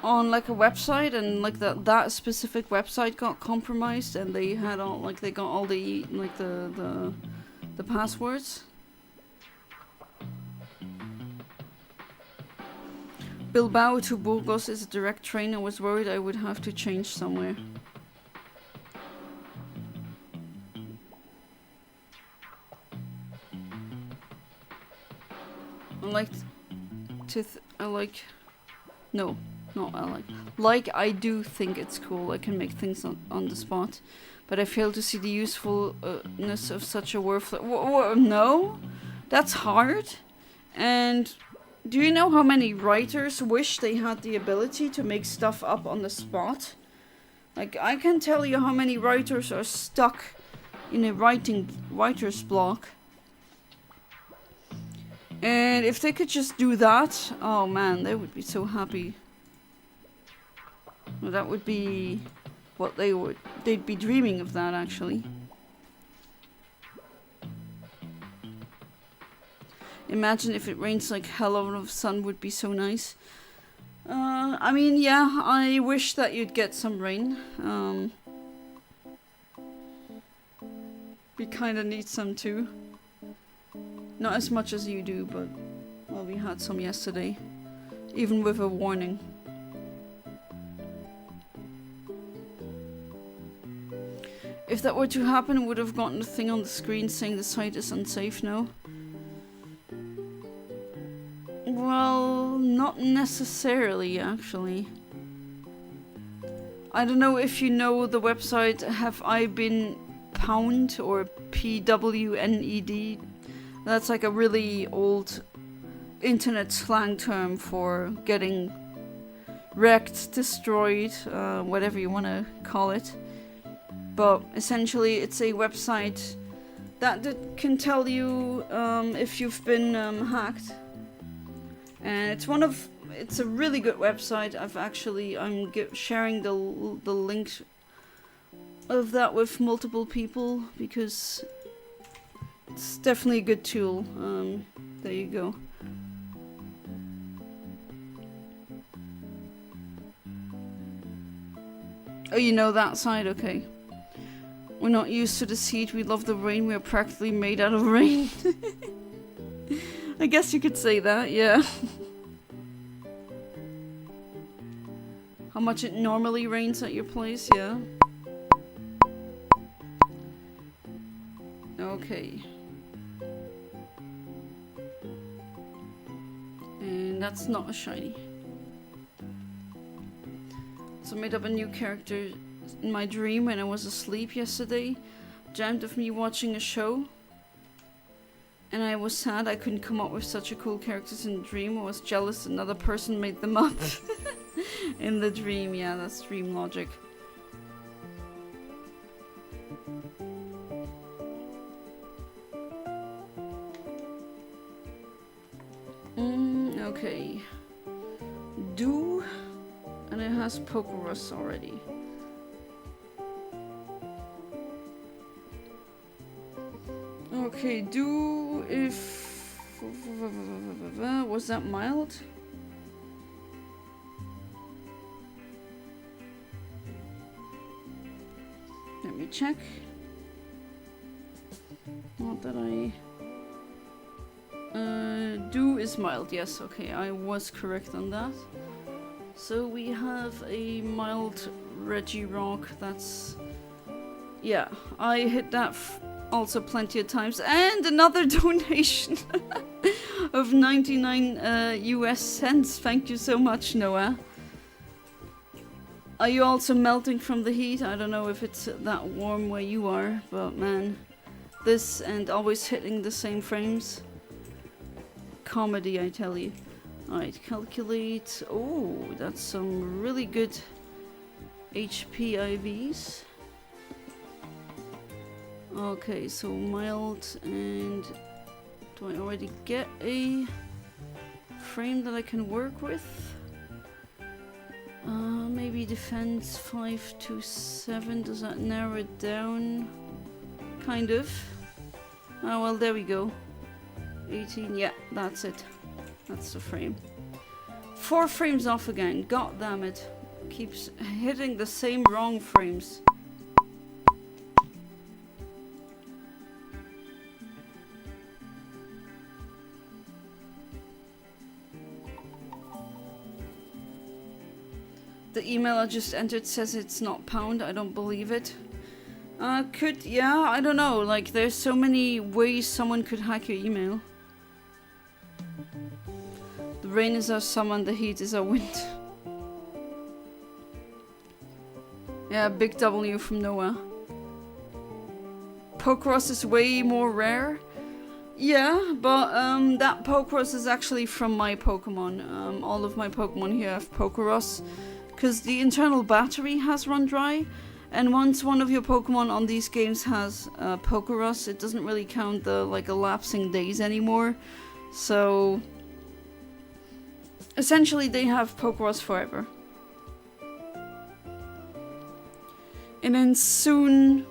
[SPEAKER 1] on like a website and like that specific website got compromised and they had all like they got all the like the passwords. Bilbao to Burgos is a direct train. I was worried I would have to change somewhere. I do think it's cool. I can make things on the spot, but I fail to see the usefulness of such a workflow. No, that's hard. And do you know how many writers wish they had the ability to make stuff up on the spot? Like, I can tell you how many writers are stuck in a writer's block. And if they could just do that, oh man, they would be so happy. Well, that would be what they'd be dreaming of that, actually. Imagine if it rains like hell out of the sun, would be so nice. I mean, yeah, I wish that you'd get some rain. We kinda need some too. Not as much as you do, but well, we had some yesterday. Even with a warning. If that were to happen, it would have gotten a thing on the screen saying the site is unsafe now. Well, not necessarily, actually. I don't know if you know the website Have I Been Pwned or PWNED. That's like a really old internet slang term for getting wrecked, destroyed, whatever you want to call it. But essentially it's a website that can tell you if you've been hacked. And it's a really good website. I'm sharing the link of that with multiple people because it's definitely a good tool. There you go. Oh, you know that side? Okay. We're not used to this heat. We love the rain. We are practically made out of rain. I guess you could say that, yeah. How much it normally rains at your place, yeah. Okay. And that's not a shiny. So I made up a new character in my dream when I was asleep yesterday. Dreamt of me watching a show. And I was sad I couldn't come up with such a cool characters in the dream. I was jealous another person made them up in the dream. Yeah, that's dream logic. Okay. Do, and it has Pokerus already. Okay, do if... Was that mild? Let me check. Not that I... do is mild, yes, okay, I was correct on that. So we have a mild Regirock, that's... Yeah, I hit that also plenty of times. And another donation of 99 US cents. Thank you so much, Noah. Are you also melting from the heat? I don't know if it's that warm where you are, but man, this and always hitting the same frames. Comedy, I tell you. Alright, calculate. Oh, that's some really good HP IVs. Okay, so mild, and do I already get a frame that I can work with? Maybe defense 5 to 7. Does that narrow it down? Kind of. Oh well, there we go. 18, yeah, that's it. That's the frame. 4 frames off again. God damn it. Keeps hitting the same wrong frames. The email I just entered says it's not pound. I don't believe it. Yeah, I don't know. Like, there's so many ways someone could hack your email. The rain is our summer and the heat is our winter. Yeah, big W from Noah. Pokros is way more rare. Yeah, but that Pokros is actually from my Pokemon. All of my Pokemon here have Pokeros. Because the internal battery has run dry. And once one of your Pokemon on these games has Pokeros, it doesn't really count the like elapsing days anymore. So essentially they have Pokeros forever. And then soon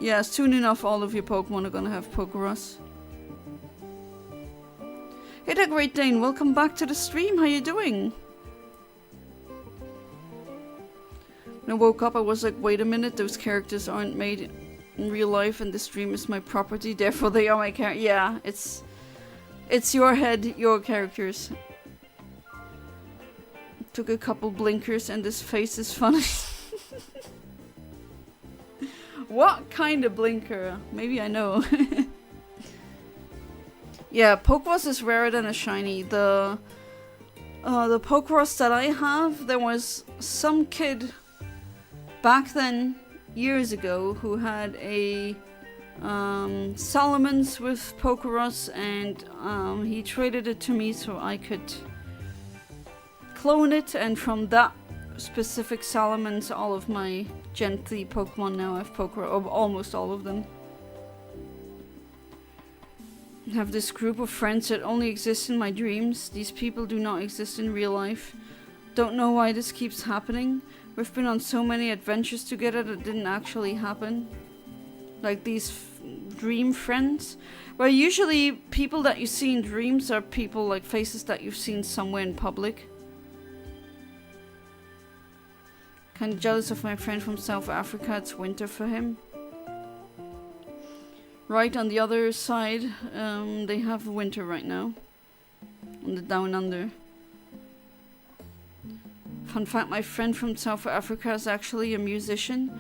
[SPEAKER 1] enough all of your Pokemon are gonna have Pokeros. Hey there, Great Dane, welcome back to the stream, how you doing? When I woke up, I was like, wait a minute, those characters aren't made in real life and the stream is my property, therefore they are my characters. Yeah, it's your head, your characters. Took a couple blinkers and this face is funny. What kind of blinker? Maybe I know. Yeah, Pokeros is rarer than a shiny. The Pokeros that I have, there was some kid back then, years ago, who had a Salamence with Pokeros, and he traded it to me so I could clone it, and from that specific Salamence, all of my Gen 3 Pokemon now have Pokeros, almost all of them. I have this group of friends that only exist in my dreams. These people do not exist in real life. Don't know why this keeps happening. We've been on so many adventures together that didn't actually happen. Like these dream friends. Well, usually people that you see in dreams are people like faces that you've seen somewhere in public. Kinda jealous of my friend from South Africa. It's winter for him. Right on the other side, they have winter right now. On the down under. Fun fact, my friend from South Africa is actually a musician.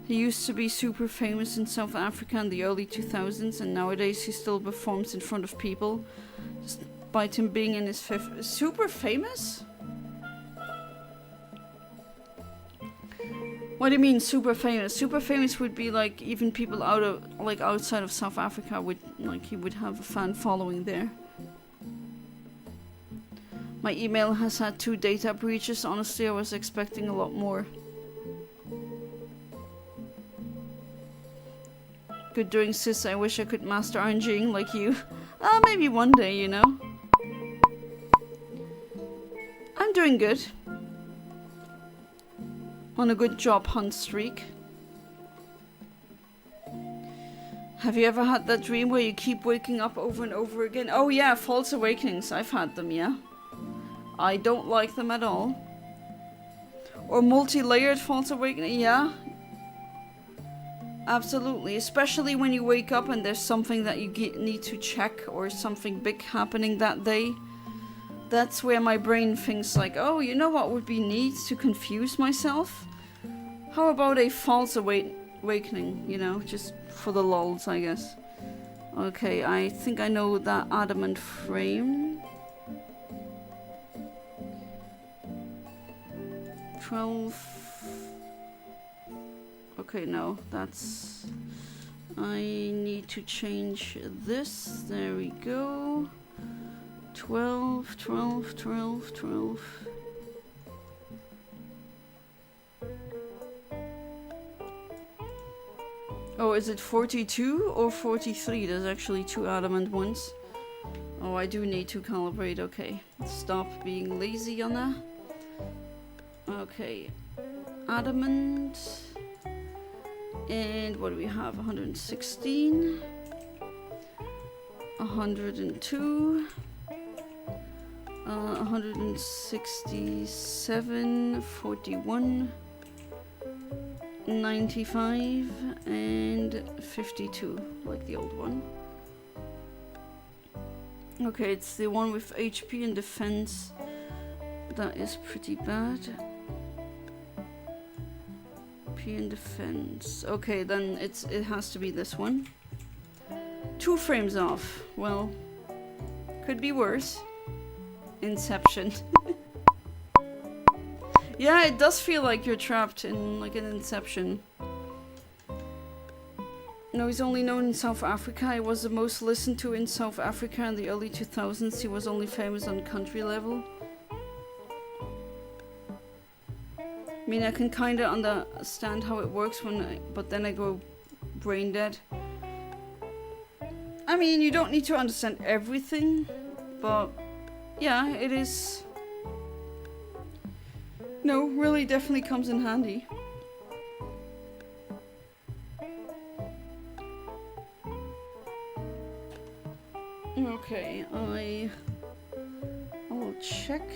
[SPEAKER 1] He used to be super famous in South Africa in the early 2000s, and nowadays he still performs in front of people. Despite him being in his 50s. Super famous? What do you mean super famous? Super famous would be like even people outside of South Africa would he would have a fan following there. My email has had 2 data breaches. Honestly, I was expecting a lot more. Good doing, sis. I wish I could master RNGing like you. Maybe one day, you know. I'm doing good. On a good job hunt streak. Have you ever had that dream where you keep waking up over and over again? Oh yeah, false awakenings. I've had them, yeah. I don't like them at all. Or multi-layered false awakening, yeah. Absolutely, especially when you wake up and there's something that you need to check or something big happening that day. That's where my brain thinks like, oh, you know what would be neat to confuse myself? How about a false awakening, you know, just for the lulz, I guess. Okay, I think I know that adamant frame. 12. Okay, no, that's... I need to change this. There we go. 12, 12, 12, 12. Oh, is it 42 or 43? There's actually 2 adamant ones. Oh, I do need to calibrate. Okay, stop being lazy on that. Okay, adamant. And what do we have? 116. 102. 167. 41. 95 and 52, like the old one. Okay, it's the one with HP and defense. That is pretty bad. HP and defense. Okay, then it has to be this one. 2 frames off. Well, could be worse. Inception. Yeah, it does feel like you're trapped in like an Inception. No, he's only known in South Africa. He was the most listened to in South Africa in the early 2000s. He was only famous on country level. I mean, I can kind of understand how it works but then I go brain dead. I mean, you don't need to understand everything, but yeah, it is. No, really definitely comes in handy. Okay, I will check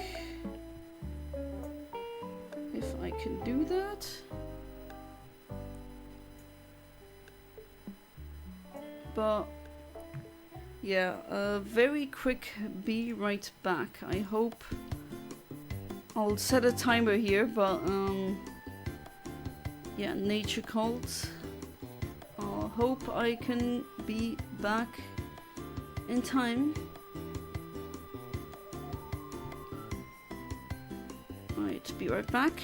[SPEAKER 1] if I can do that. But yeah, a very quick be right back. I hope I'll set a timer here, but yeah, nature calls. I hope I can be back in time. Right, be right back.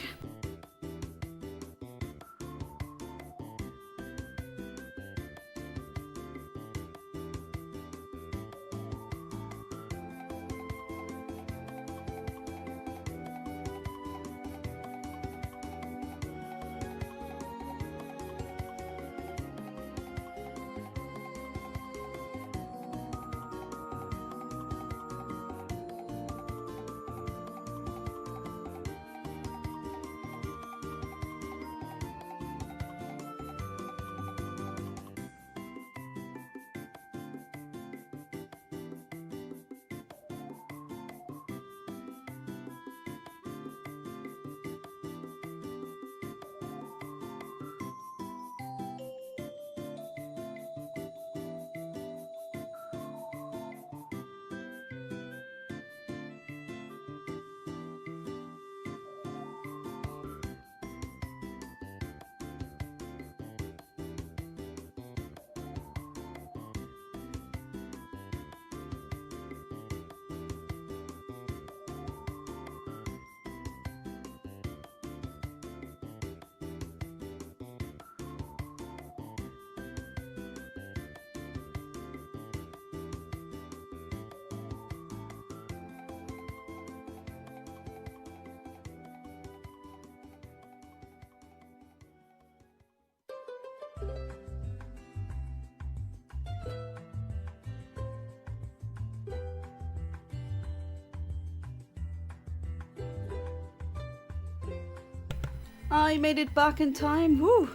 [SPEAKER 1] I made it back in time. Woo!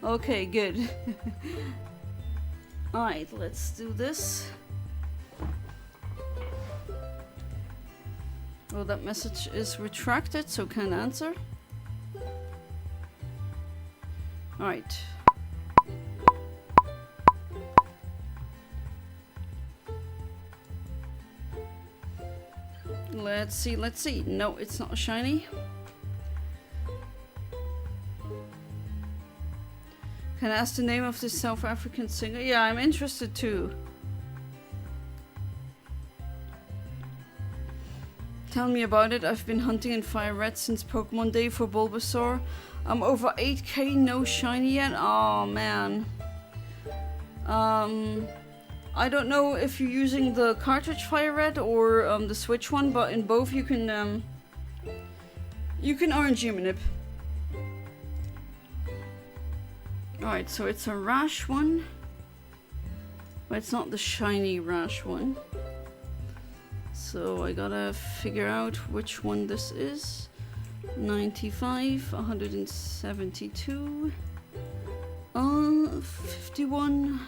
[SPEAKER 1] Okay, good. Alright, let's do this. Oh, that message is retracted, so can't answer. Alright. Let's see, let's see. No, it's not a shiny. Can I ask the name of this South African singer? Yeah, I'm interested too. Tell me about it. I've been hunting in Fire Red since Pokemon Day for Bulbasaur. I'm over 8k, no shiny yet. Oh man. I I don't know if you're using the cartridge fire red or the Switch one, but in both you can RNG manip. Alright, so it's a rash one, but it's not the shiny rash one. So I gotta figure out which one this is. 95, 172, 51,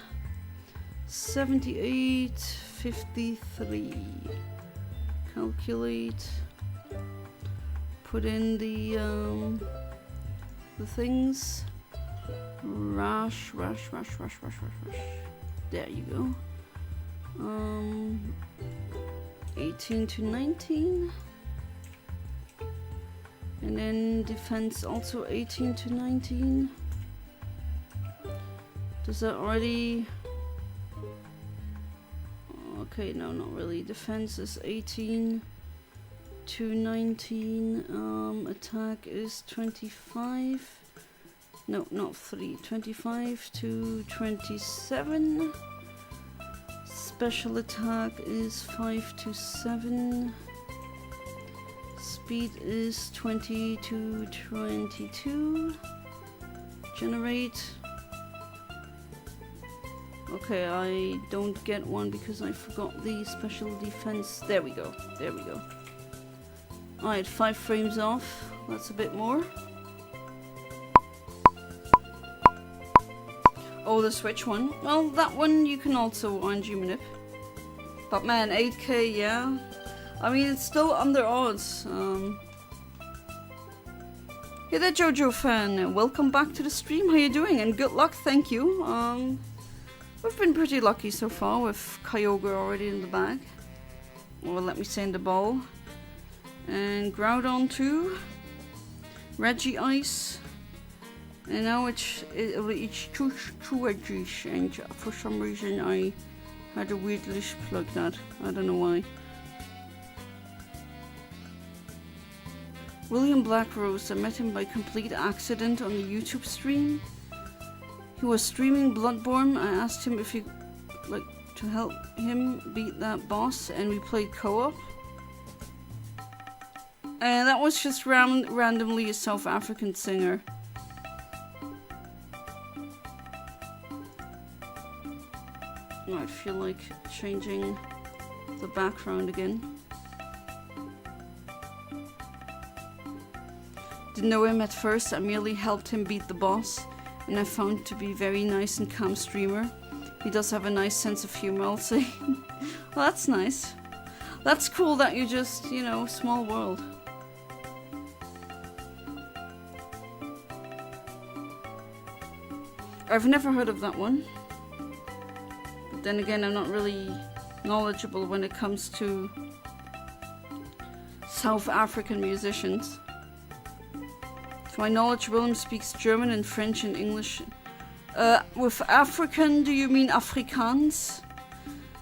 [SPEAKER 1] 78, 53. Calculate. Put in the things. Rash. There you go. 18 to 19. And then defense also 18 to 19. Does that already... Okay, no, not really. Defense is 18 to 19. Attack is 25. No, not 3. 25 to 27. Special attack is 5 to 7. Speed is 20 to 22. Generate. Okay, I don't get one because I forgot the special defense. There we go. There we go. Alright, 5 frames off. That's a bit more. Oh, the Switch one. Well, that one you can also RNG manip. But man, 8K, yeah. I mean, it's still under odds. Hey there, Jojo fan. Welcome back to the stream. How you doing? And good luck, thank you. We've been pretty lucky so far with Kyogre already in the bag. Or let me say in the bowl. And Groudon too. Regice. And now it's two Regis, and for some reason I had a weird lisp like that. I don't know why. William Blackrose, I met him by complete accident on the YouTube stream. He was streaming Bloodborne. I asked him if he like to help him beat that boss, and we played co-op. And that was just randomly a South African singer. I feel like changing the background again. Didn't know him at first. I merely helped him beat the boss, and I found to be very nice and calm streamer. He does have a nice sense of humor, I'll say. Well, that's nice. That's cool that you just, you know, small world. I've never heard of that one. But then again, I'm not really knowledgeable when it comes to South African musicians. To my knowledge, Willem speaks German and French and English. With African, do you mean Afrikaans?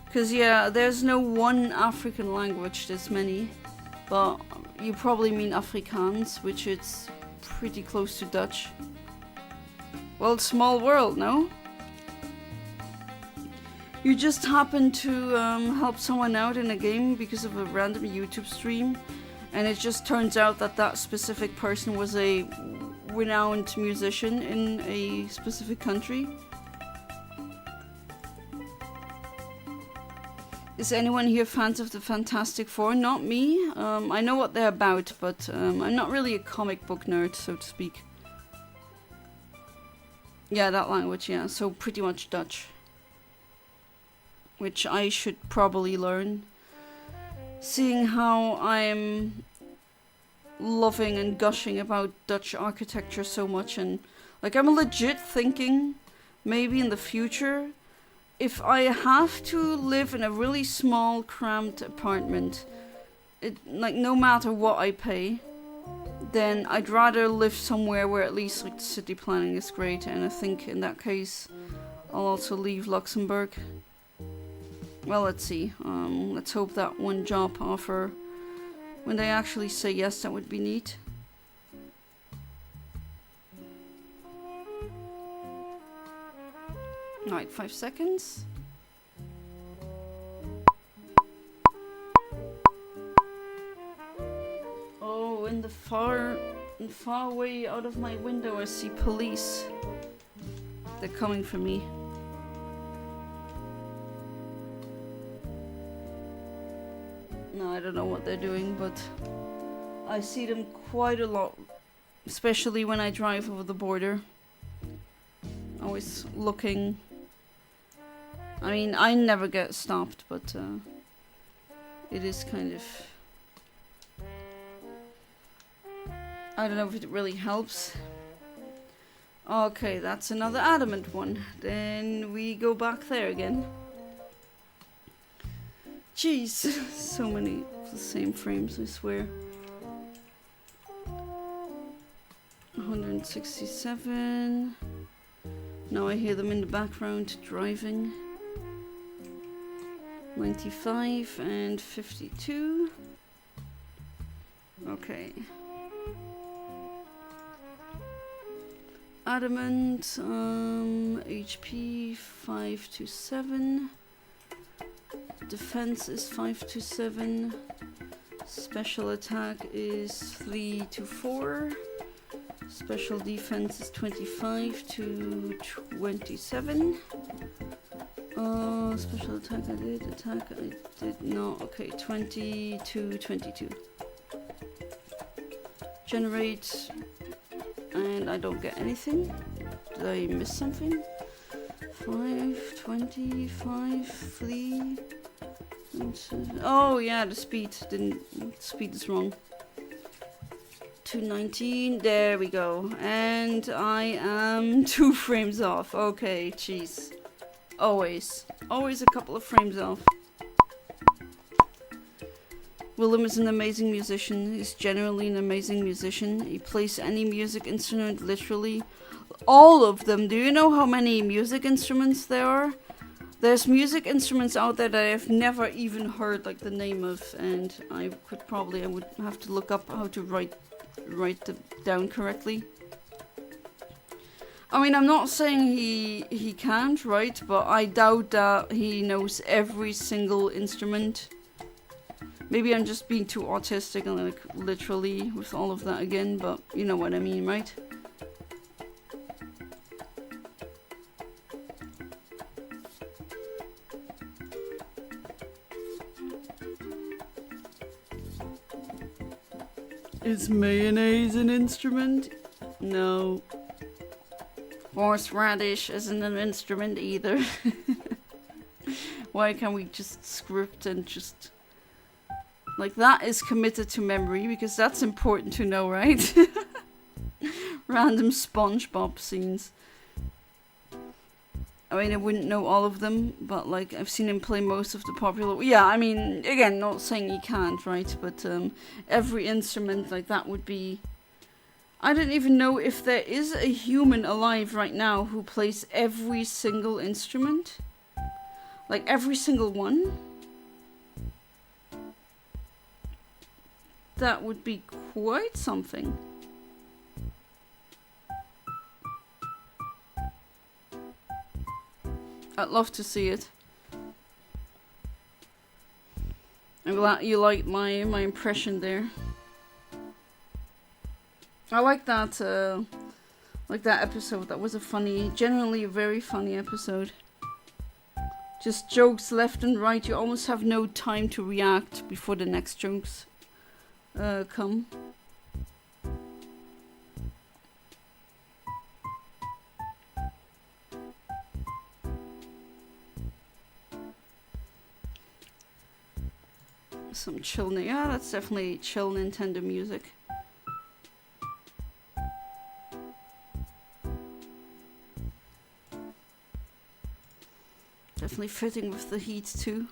[SPEAKER 1] Because yeah, there's no one African language, there's many. But you probably mean Afrikaans, which is pretty close to Dutch. Well, small world, no? You just happen to help someone out in a game because of a random YouTube stream, and it just turns out that that specific person was a renowned musician in a specific country. Is anyone here fans of the Fantastic Four? Not me. I know what they're about, but I'm not really a comic book nerd, so to speak. Yeah, that language, yeah. So pretty much Dutch. Which I should probably learn. Seeing how I'm loving and gushing about Dutch architecture so much, and like I'm legit thinking maybe in the future, if I have to live in a really small cramped apartment, it like no matter what I pay, then I'd rather live somewhere where at least like the city planning is great, and I think in that case I'll also leave Luxembourg. Well, let's see. Let's hope that one job offer, when they actually say yes, that would be neat. Alright, 5 seconds. far away out of my window I see police. They're coming for me. No, I don't know what they're doing, but I see them quite a lot, especially when I drive over the border. Always looking. I mean, I never get stopped, but it is kind of... I don't know if it really helps. Okay, that's another adamant one. Then we go back there again. Jeez, so many of the same frames, I swear. 167. Now I hear them in the background driving. 95 and 52. Okay. Adamant, HP 5 to 7. Defense is 5 to 7. Special attack is 3 to 4. Special defense is 25 to 27. Special attack I did, attack I did not. Okay, 20 to 22. Generate, and I don't get anything. Did I miss something? 5, 25, 3. Oh yeah, the speed speed is wrong. 219, there we go. And I am 2 frames off. Okay, jeez. Always a couple of frames off. Willem is an amazing musician. He's generally an amazing musician. He plays any music instrument, literally. All of them. Do you know how many music instruments there are? There's music instruments out there that I've never even heard like the name of, and I would have to look up how to write them down correctly. I mean, I'm not saying he can't, right? But I doubt that he knows every single instrument. Maybe I'm just being too autistic and like literally with all of that again, but you know what I mean, right? Is mayonnaise an instrument? No. Horseradish isn't an instrument either. Why can't we just script and just... Like, that is committed to memory, because that's important to know, right? Random SpongeBob scenes. I mean, I wouldn't know all of them, but, like, I've seen him play most of the popular... Yeah, I mean, again, not saying he can't, right? But, every instrument, like, that would be... I don't even know if there is a human alive right now who plays every single instrument. Like, every single one. That would be quite something. I'd love to see it. I'm glad you liked my impression there. I like that episode. That was a funny, genuinely a very funny episode. Just jokes left and right. You almost have no time to react before the next jokes come. Some chill, yeah, that's definitely chill Nintendo music. Definitely fitting with the heat too.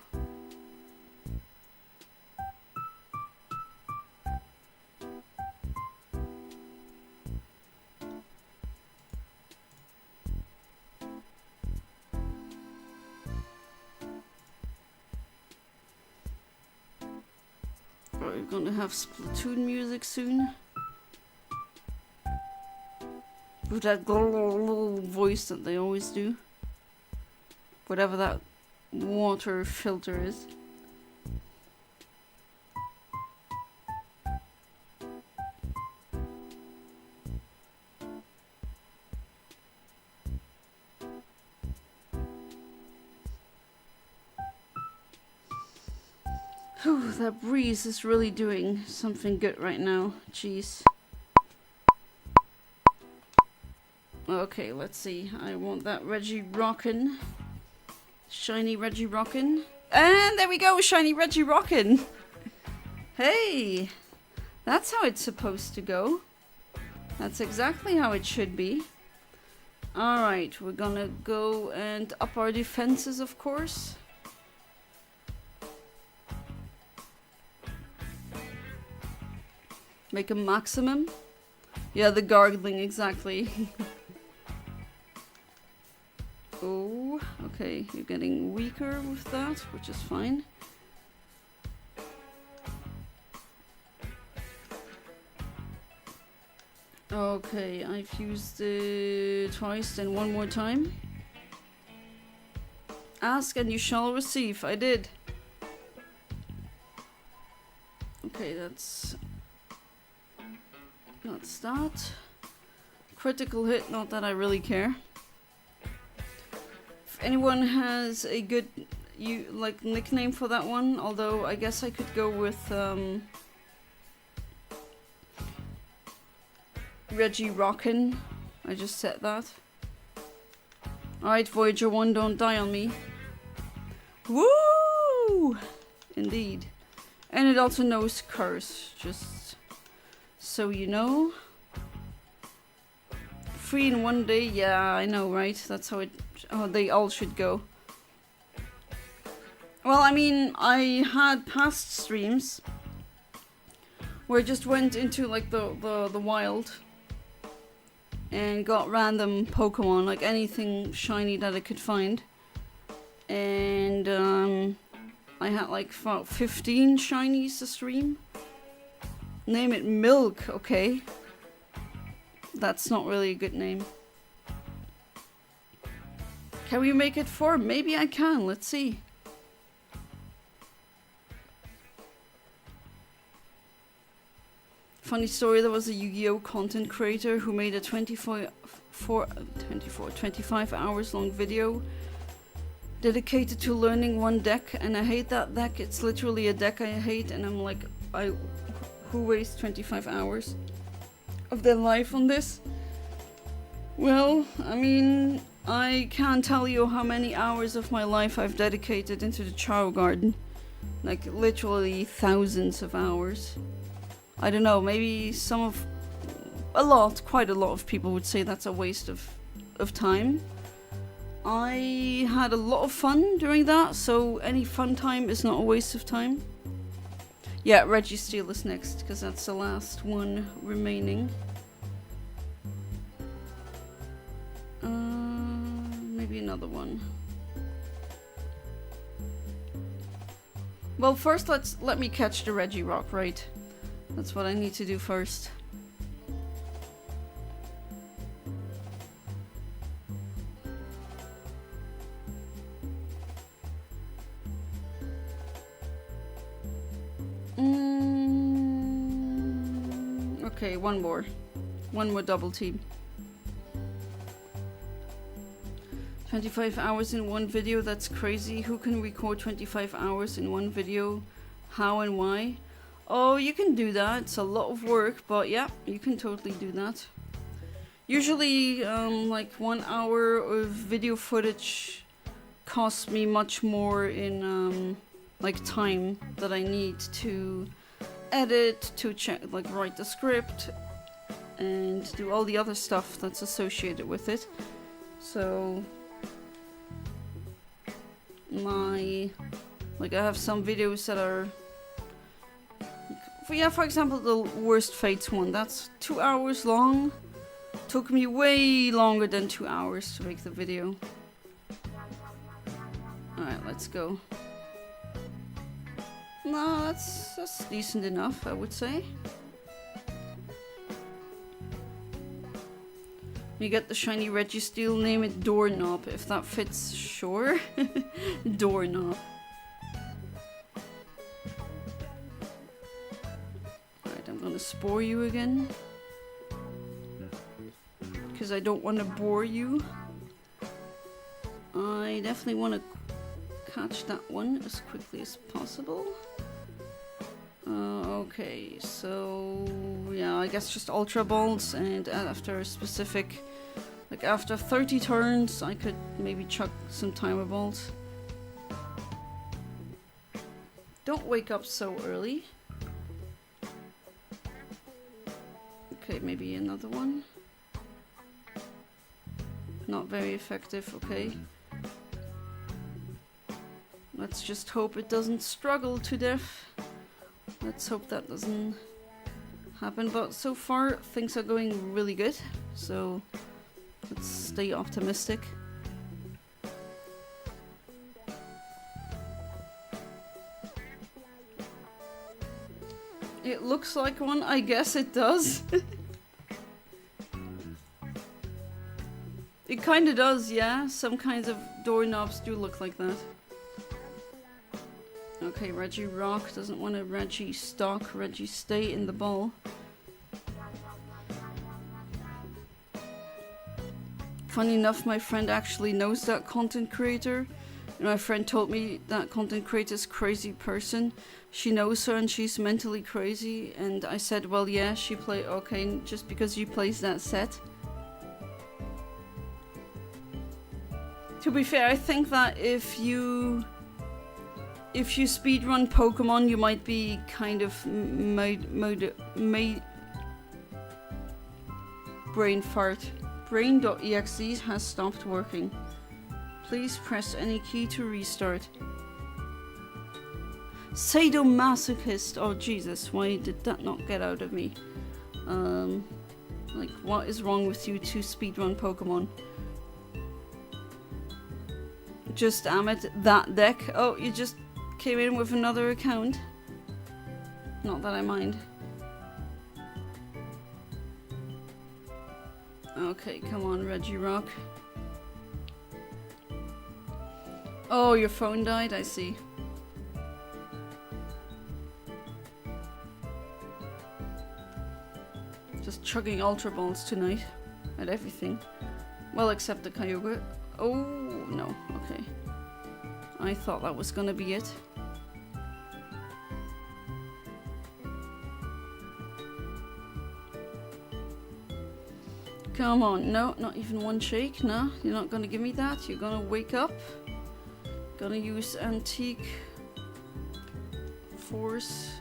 [SPEAKER 1] We're gonna have Splatoon music soon. With that voice that they always do. Whatever that water filter is. Whew, that breeze is really doing something good right now. Jeez. Okay, let's see. I want that Reggie Rockin'. Shiny Reggie Rockin'. And there we go, Shiny Reggie Rockin'. Hey! That's how it's supposed to go. That's exactly how it should be. Alright, we're gonna go and up our defenses, of course. Make a maximum. Yeah, the gargling, exactly. Oh, okay, you're getting weaker with that, which is fine. Okay, I've used it twice, then one more time. Ask and you shall receive. I did. Okay, that's that. Critical hit, not that I really care. If anyone has a good nickname for that one, although I guess I could go with Reggie Rockin'. I just said that. Alright, Voyager 1, don't die on me. Woo! Indeed. And it also knows curse, just so you know. 3 in 1 day, yeah, I know, right? That's how they all should go. Well, I mean, I had past streams where I just went into like the wild and got random Pokemon, like anything shiny that I could find. And I had like about 15 shinies to stream. Name it Milk, okay. That's not really a good name. Can we make it 4? Maybe I can, let's see. Funny story, there was a Yu-Gi-Oh! Content creator who made a 25 hours long video dedicated to learning one deck, and I hate that deck. It's literally a deck I hate, and I'm like, who wastes 25 hours of their life on this? Well, I mean, I can't tell you how many hours of my life I've dedicated into the Charo Garden. Like, literally thousands of hours. I don't know, maybe quite a lot of people would say that's a waste of time. I had a lot of fun during that, so any fun time is not a waste of time. Yeah, Registeel is next, because that's the last one remaining. Maybe another one. Well, first let me catch the Regirock, right? That's what I need to do first. Okay, one more double team. 25 hours in one video, that's crazy. Who can record 25 hours in one video? How and why? Oh, you can do that. It's a lot of work, but yeah, you can totally do that. Usually, like 1 hour of video footage costs me much more in like time that I need to edit, to check, like write the script, and do all the other stuff that's associated with it. So I have some videos that are, for example, the Worst Fates one, that's 2 hours long. Took me way longer than 2 hours to make the video. Alright, let's go. No, that's decent enough, I would say. You get the shiny Registeel, name it Doorknob. If that fits, sure. Doorknob. Alright, I'm gonna spore you again. Because I don't want to bore you. I definitely want to catch that one as quickly as possible. Okay, so yeah, I guess just Ultra Balls, and after a specific, like after 30 turns, I could maybe chuck some Timer Balls. Don't wake up so early. Okay, maybe another one. Not very effective, okay. Let's just hope it doesn't struggle to death. Let's hope that doesn't happen, but so far things are going really good, so let's stay optimistic. It looks like one, I guess it does. It kinda does, yeah. Some kinds of doorknobs do look like that. Okay, Reggie Rock doesn't want to Reggie Stock. Reggie stay in the ball. Funny enough, my friend actually knows that content creator. And my friend told me that content creator's crazy person. She knows her and she's mentally crazy. And I said, well, yeah, she play okay just because she plays that set. To be fair, I think that if you speedrun Pokemon, you might be kind of brain fart. Brain.exe has stopped working. Please press any key to restart. Sadomasochist. Oh Jesus, why did that not get out of me? Like, what is wrong with you to speedrun Pokemon? Just Amit that deck. Oh, you just came in with another account. Not that I mind. Okay, come on, Reggie Rock. Oh, your phone died, I see. Just chugging Ultra Balls tonight. At everything. Well, except the Kyogre. Oh, no, okay. I thought that was gonna be it. Come on, no, not even one shake, no, you're not gonna give me that, you're gonna wake up. Gonna use Antique Force.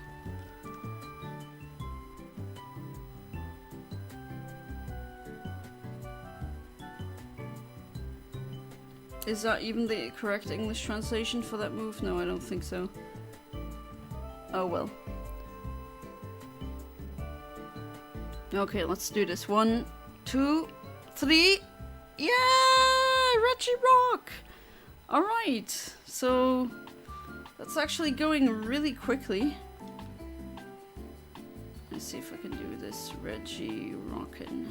[SPEAKER 1] Is that even the correct English translation for that move? No, I don't think so. Oh well. Okay, let's do this. 1, 2, 3. Yeah! Reggie Rock! Alright, so that's actually going really quickly. Let's see if I can do this. Reggie Rockin'.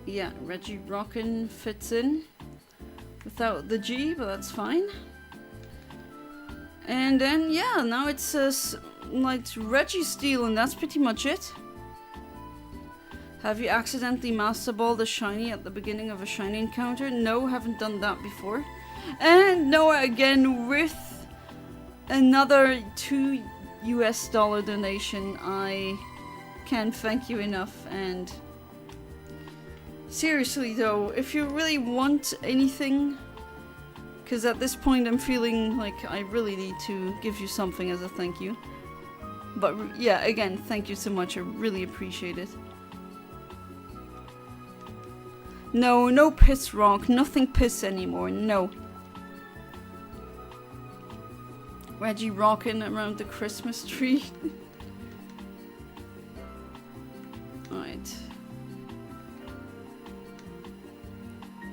[SPEAKER 1] Yeah, Reggie Rockin' fits in without the G, but that's fine. And then, yeah, now it says like Reggie Steel, and that's pretty much it. Have you accidentally Master Balled a shiny at the beginning of a shiny encounter? No, haven't done that before. And Noah again with another $2 donation. I can't thank you enough. And seriously though, if you really want anything, because at this point I'm feeling like I really need to give you something as a thank you. But yeah, again, thank you so much, I really appreciate it. No, no piss rock, nothing piss anymore, no. Reggie rocking around the Christmas tree. Alright.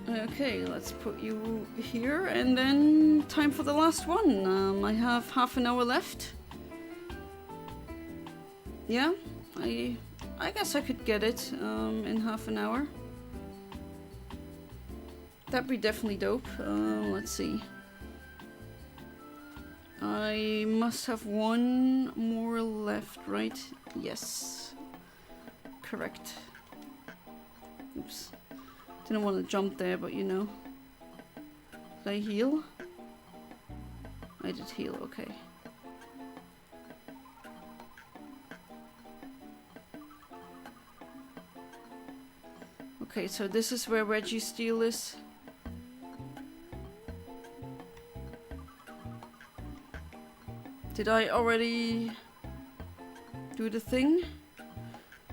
[SPEAKER 1] Okay, let's put you here, and then time for the last one. I have half an hour left. Yeah, I guess I could get it in half an hour. That'd be definitely dope. Let's see. I must have one more left, right? Yes. Correct. Oops. Didn't want to jump there, but you know. Did I heal? I did heal, okay. Okay, so this is where Registeel is. Did I already do the thing?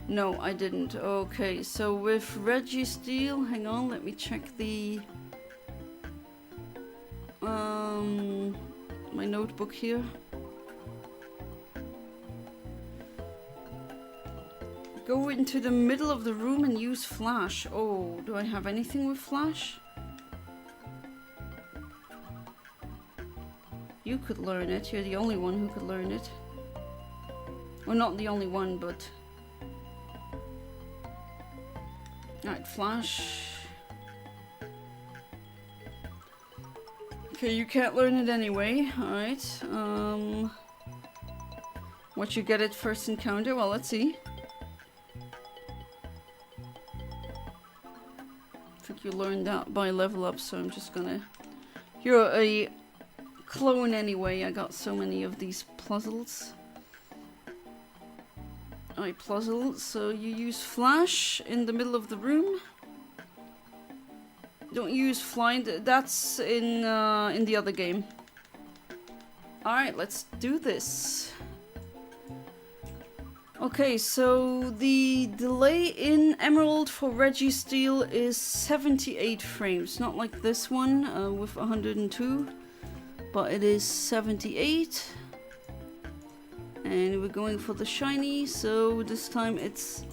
[SPEAKER 1] No, I didn't. Okay, so with Registeel, hang on, let me check the my notebook here. Go into the middle of the room and use flash. Oh, do I have anything with flash? You could learn it. You're the only one who could learn it. Well, not the only one, but... Alright, flash. Okay, you can't learn it anyway. Alright. What you get at first encounter? Well, let's see. I think you learned that by level up, so I'm just gonna... You're a clone anyway. I got so many of these puzzles. Alright, puzzle. So you use flash in the middle of the room. Don't use flying. That's in the other game. Alright, let's do this. Okay, so the delay in Emerald for Registeel is 78 frames. Not like this one with 102, but it is 78. And we're going for the shiny, so this time it's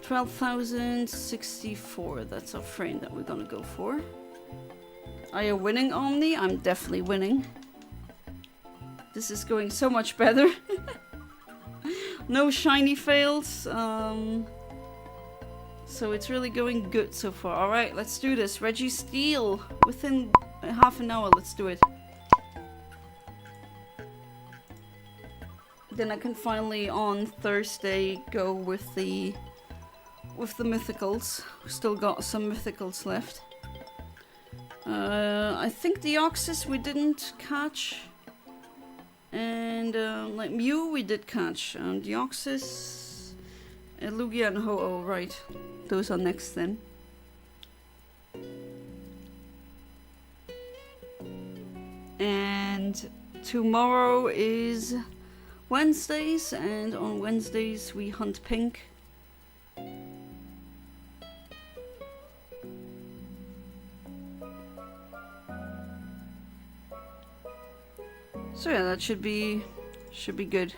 [SPEAKER 1] 12,064. That's our frame that we're gonna go for. Are you winning, Omni? I'm definitely winning. This is going so much better. No shiny fails. So it's really going good so far. Alright, let's do this. Registeel. Within half an hour, let's do it. Then I can finally on Thursday go with the mythicals. We still got some mythicals left. I think the Oxys we didn't catch, and like Mew we did catch. The Oxys, Lugia and Ho-Oh, right? Those are next then. And tomorrow is Wednesdays, and on Wednesdays we hunt pink. So yeah, that should be good.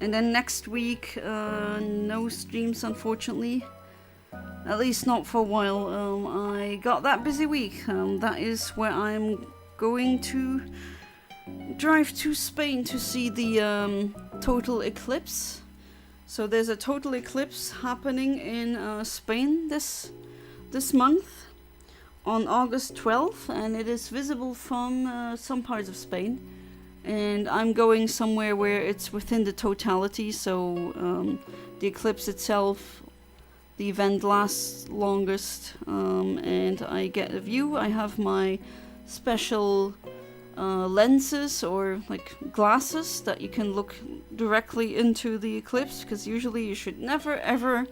[SPEAKER 1] And then next week, no streams unfortunately. At least not for a while. I got that busy week. That is where I'm going to drive to Spain to see the total eclipse. So there's a total eclipse happening in Spain this month on August 12th, and it is visible from some parts of Spain. And I'm going somewhere where it's within the totality, so the eclipse itself, the event lasts longest, and I get a view. I have my special lenses or like glasses that you can look directly into the eclipse, because usually you should never ever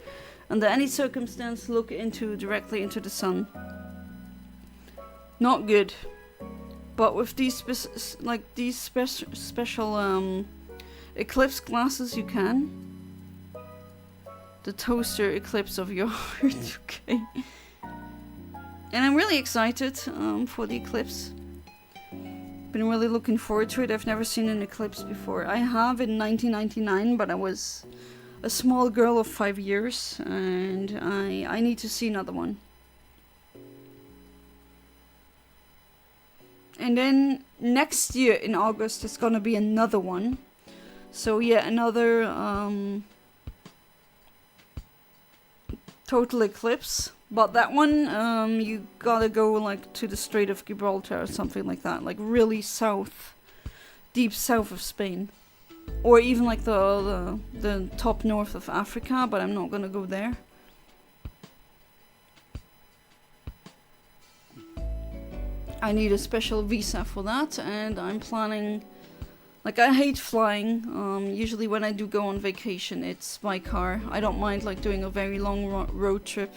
[SPEAKER 1] under any circumstance look directly into the sun. Not good. But with these special eclipse glasses you can. The toaster eclipse of your heart. Okay. And I'm really excited for the eclipse. Been really looking forward to it. I've never seen an eclipse before. I have in 1999, but I was a small girl of 5 years, and I need to see another one. And then next year in August is gonna be another one. So yeah, another total eclipse. But that one, you gotta go like to the Strait of Gibraltar or something like that. Like really south, deep south of Spain. Or even like the top north of Africa, but I'm not gonna go there. I need a special visa for that, and I'm planning... Like, I hate flying. Usually when I do go on vacation, it's by car. I don't mind, like, doing a very long road trip.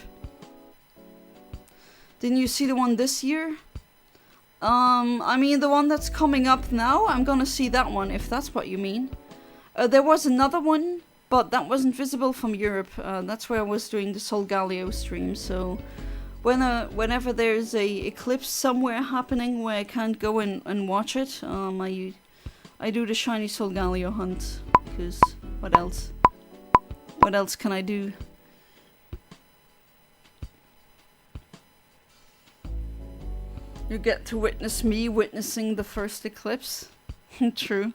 [SPEAKER 1] Didn't you see the one this year? I mean, the one that's coming up now, I'm gonna see that one, if that's what you mean. There was another one, but that wasn't visible from Europe. That's where I was doing the Solgaleo stream, so... whenever there's a eclipse somewhere happening where I can't go and watch it, I do the shiny Solgaleo hunt, because what else? What else can I do? You get to witness me witnessing the first eclipse. True.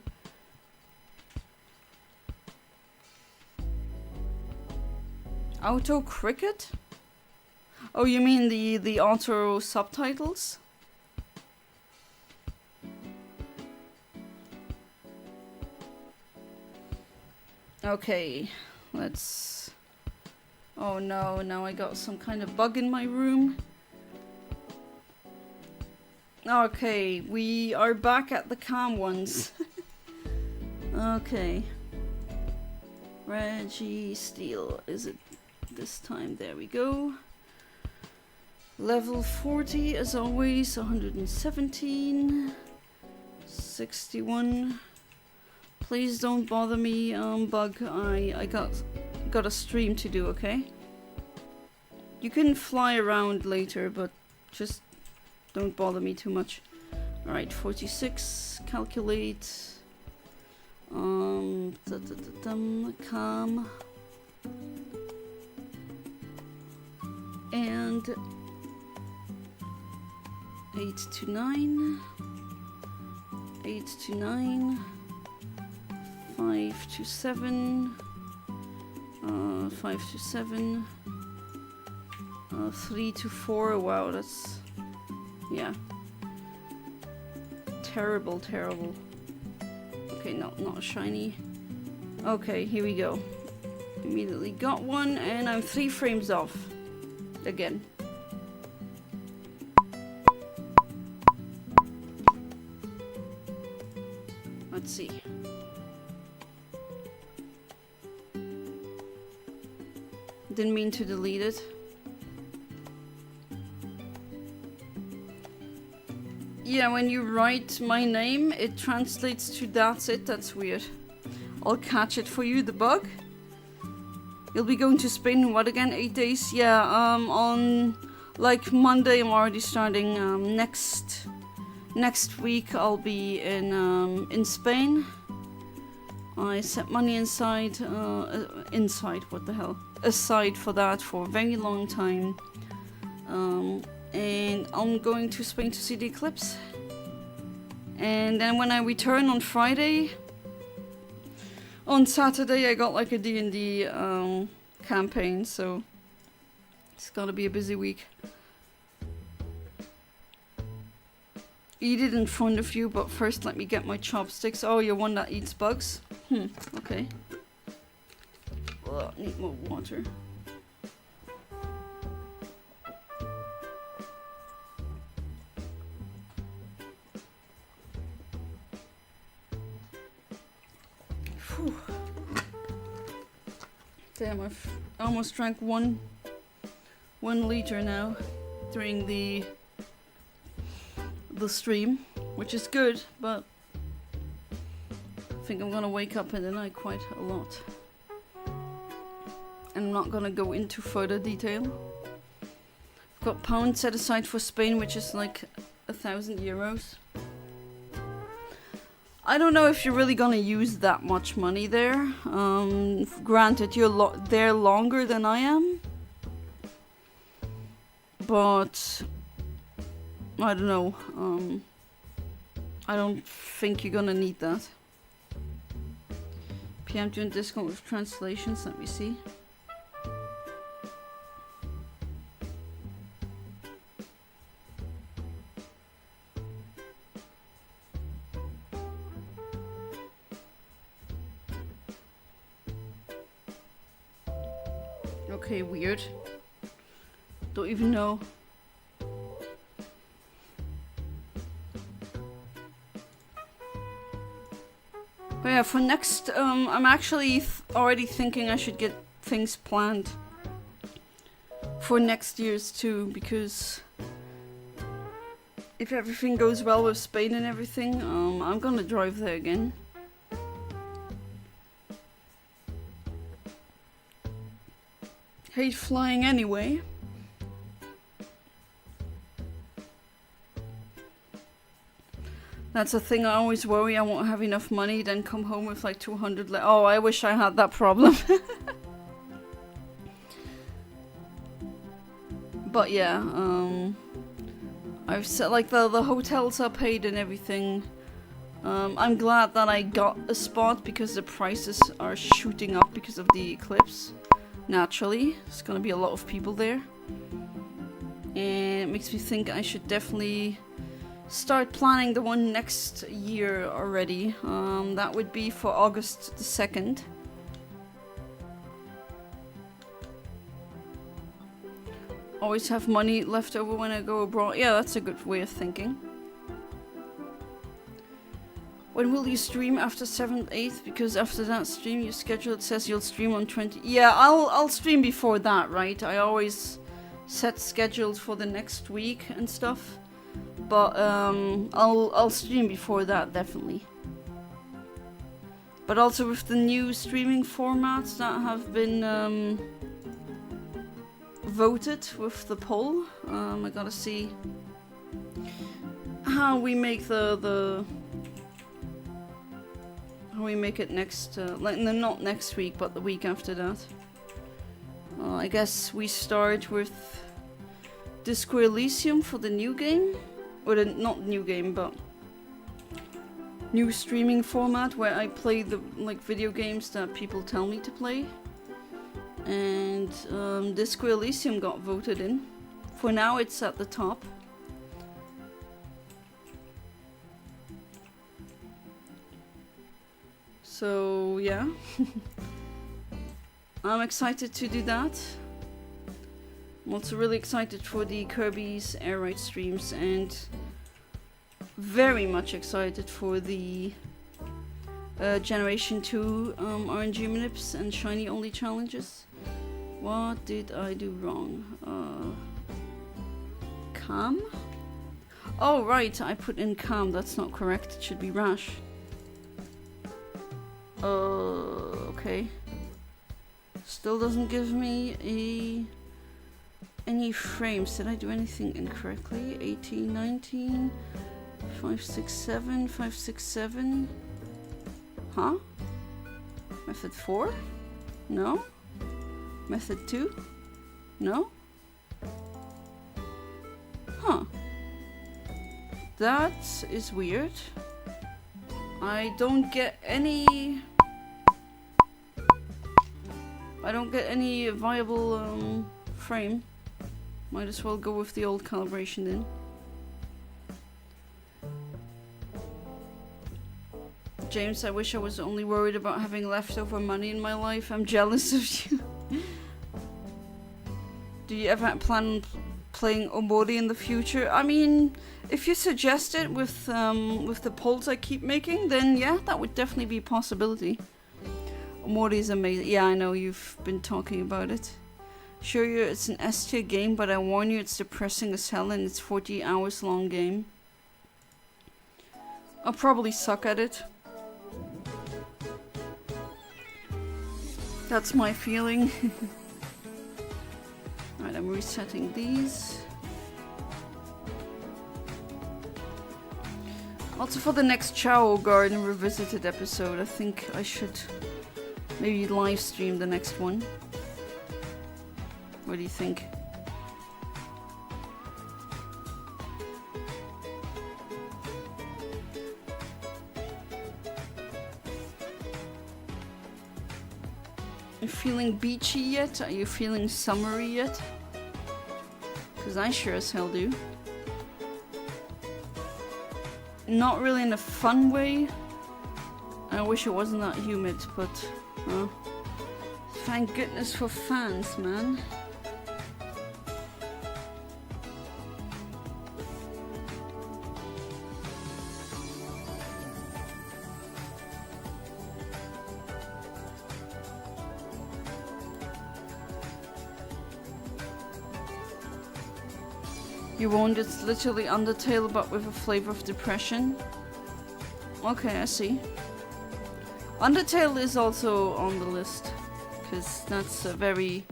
[SPEAKER 1] Auto cricket? Oh, you mean the auto subtitles? Okay, let's... Oh no, now I got some kind of bug in my room. Okay, we are back at the calm ones. Okay. Reggie Steel, is it this time? There we go. Level 40 as always, 117. 61. Please don't bother me, bug. I got a stream to do, okay? You can fly around later, but just don't bother me too much. Alright, 46, calculate. Calm. 8 to 9. 8 to 9. 5 to 7. 5 to 7. 3 to 4. Wow, that's... Yeah. Terrible, terrible. Okay, no, not shiny. Okay, here we go. Immediately got one, and I'm 3 frames off. Again. Let's see. Didn't mean to delete it. Yeah, when you write my name, it translates to that's it. That's weird. I'll catch it for you, the bug. You'll be going to Spain in what again? 8 days? Yeah, on like Monday I'm already starting. Next week I'll be in Spain. I set money inside, what the hell? Aside for that for a very long time. And I'm going to Spain to see the eclipse. And then when I return on Friday, on Saturday I got like a D&D campaign, so it's gonna be a busy week. Eat it in front of you, but first let me get my chopsticks. Oh, you're one that eats bugs? Okay. Well, I need more water. Whew. Damn, I've almost drank one liter now during the stream, which is good, but I think I'm gonna wake up in the night quite a lot. And I'm not gonna go into further detail. I've got pounds set aside for Spain, which is like 1,000 euros. I don't know if you're really gonna use that much money there. Granted, you're there longer than I am. But I don't know. I don't think you're gonna need that. PM doing discount with translations. Let me see. Okay, weird. Don't even know. yeah, for next, I'm actually already thinking I should get things planned for next year's too, because if everything goes well with Spain and everything, I'm gonna drive there again. Hate flying anyway. That's a thing I always worry I won't have enough money, then come home with like 200 oh, I wish I had that problem. But yeah, I've said like the hotels are paid and everything. I'm glad that I got a spot because the prices are shooting up because of the eclipse. Naturally, there's gonna be a lot of people there. And it makes me think I should definitely start planning the one next year already. That would be for August the 2nd. Always have money left over when I go abroad. Yeah, that's a good way of thinking. When will you stream after 7th, 8th? Because after that stream you schedule, it says you'll stream on 20. Yeah, I'll stream before that, right? I always set schedules for the next week and stuff. But I'll stream before that, definitely. But also with the new streaming formats that have been voted with the poll, I gotta see how we make how we make it next, like not next week, but the week after that. I guess we start with Disco Elysium for the new game, or the not new game, but new streaming format where I play the like video games that people tell me to play. And Disco Elysium got voted in. For now, it's at the top. So yeah, I'm excited to do that. I'm also really excited for the Kirby's Air Ride streams and very much excited for the Generation 2 RNG Manips and Shiny Only challenges. What did I do wrong? Calm? Oh right, I put in Calm, that's not correct, it should be Rash. Okay. Still doesn't give me any frames. Did I do anything incorrectly? 18, 19, 567, 567. Huh? Method 4? No? Method 2? No? Huh. That is weird. I don't get any viable frame. Might as well go with the old calibration then. James, I wish I was only worried about having leftover money in my life. I'm jealous of you. Do you ever plan on playing Omori in the future? I mean, if you suggest it with the polls I keep making, then yeah, that would definitely be a possibility. Omori is amazing. Yeah, I know you've been talking about it. Sure, it's an S tier game, but I warn you, it's depressing as hell, and it's 40 hours long game. I'll probably suck at it. That's my feeling. Alright, I'm resetting these. Also for the next Chao Garden Revisited episode, I think I should maybe live stream the next one. What do you think? You feeling beachy yet? Are you feeling summery yet? Because I sure as hell do. Not really in a fun way. I wish it wasn't that humid, but thank goodness for fans, man. You won't, it's literally Undertale but with a flavor of depression. Okay, I see. Undertale is also on the list, because that's a very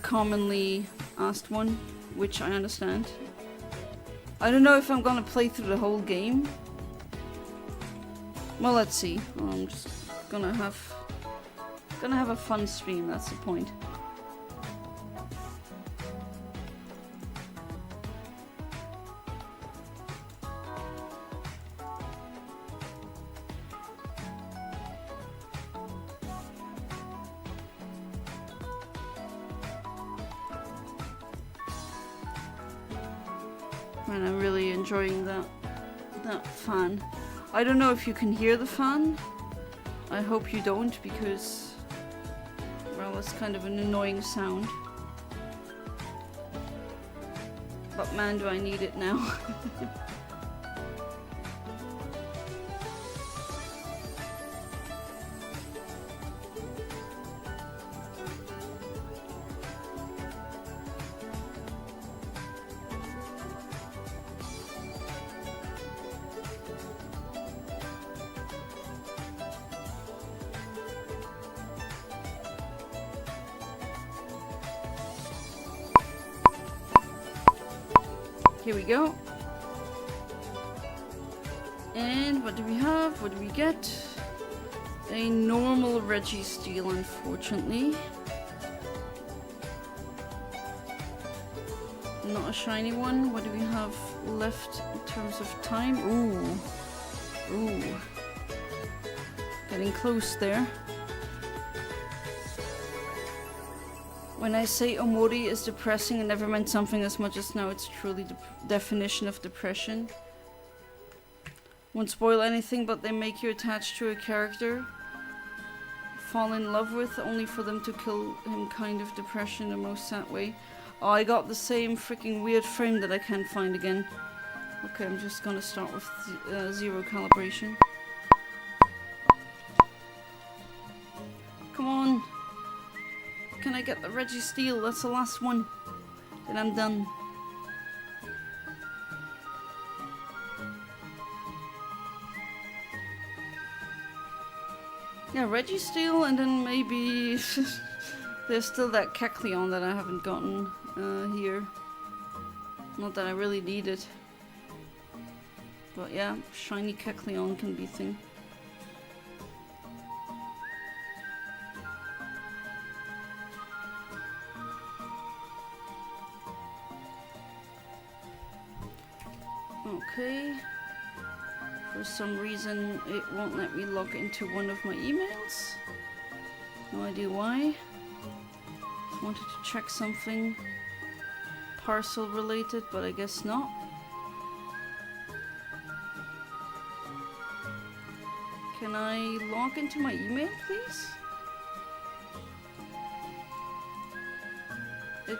[SPEAKER 1] commonly asked one, which I understand. I don't know if I'm gonna play through the whole game. Well, let's see. I'm just gonna have a fun stream, that's the point. And I'm really enjoying that fan. I don't know if you can hear the fan. I hope you don't, because, well, it's kind of an annoying sound. But man, do I need it now. Here we go. And what do we have? What do we get? A normal Registeel, unfortunately. Not a shiny one. What do we have left in terms of time? Ooh. Ooh. Getting close there. When I say Omori is depressing, I never meant something as much as now it's truly the definition of depression. Won't spoil anything, but they make you attached to a character, fall in love with, only for them to kill him. Kind of depression in the most sad way. Oh, I got the same freaking weird frame that I can't find again. Okay, I'm just gonna start with zero calibration. Come on! Can I get the Registeel? That's the last one. Then I'm done. Yeah, Registeel, and then maybe there's still that Kecleon that I haven't gotten here. Not that I really need it. But yeah, shiny Kecleon can be thing. Okay. For some reason it won't let me log into one of my emails. No idea why. Just wanted to check something parcel related, but I guess not. Can I log into my email, please? It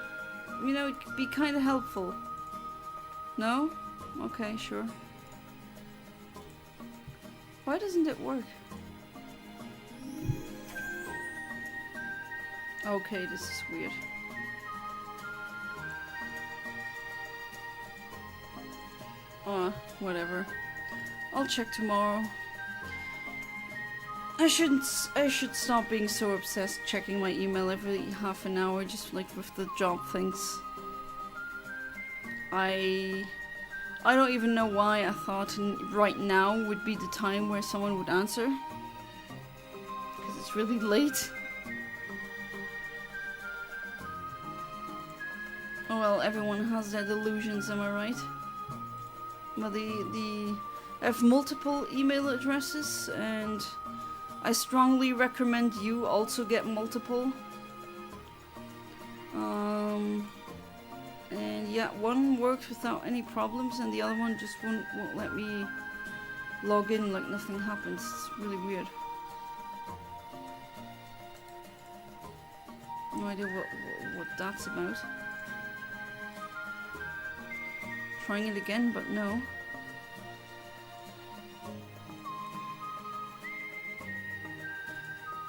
[SPEAKER 1] could be kind of helpful. No? Okay, sure. Why doesn't it work? Okay, this is weird. Whatever. I'll check tomorrow. I should stop being so obsessed checking my email every half an hour, just like with the job things. I don't even know why I thought right now would be the time where someone would answer. Because it's really late. Oh well, everyone has their delusions, am I right? Well, I have multiple email addresses, and I strongly recommend you also get multiple. And yeah, one works without any problems, and the other one just won't let me log in like nothing happens. It's really weird. No idea what that's about. Trying it again, but no.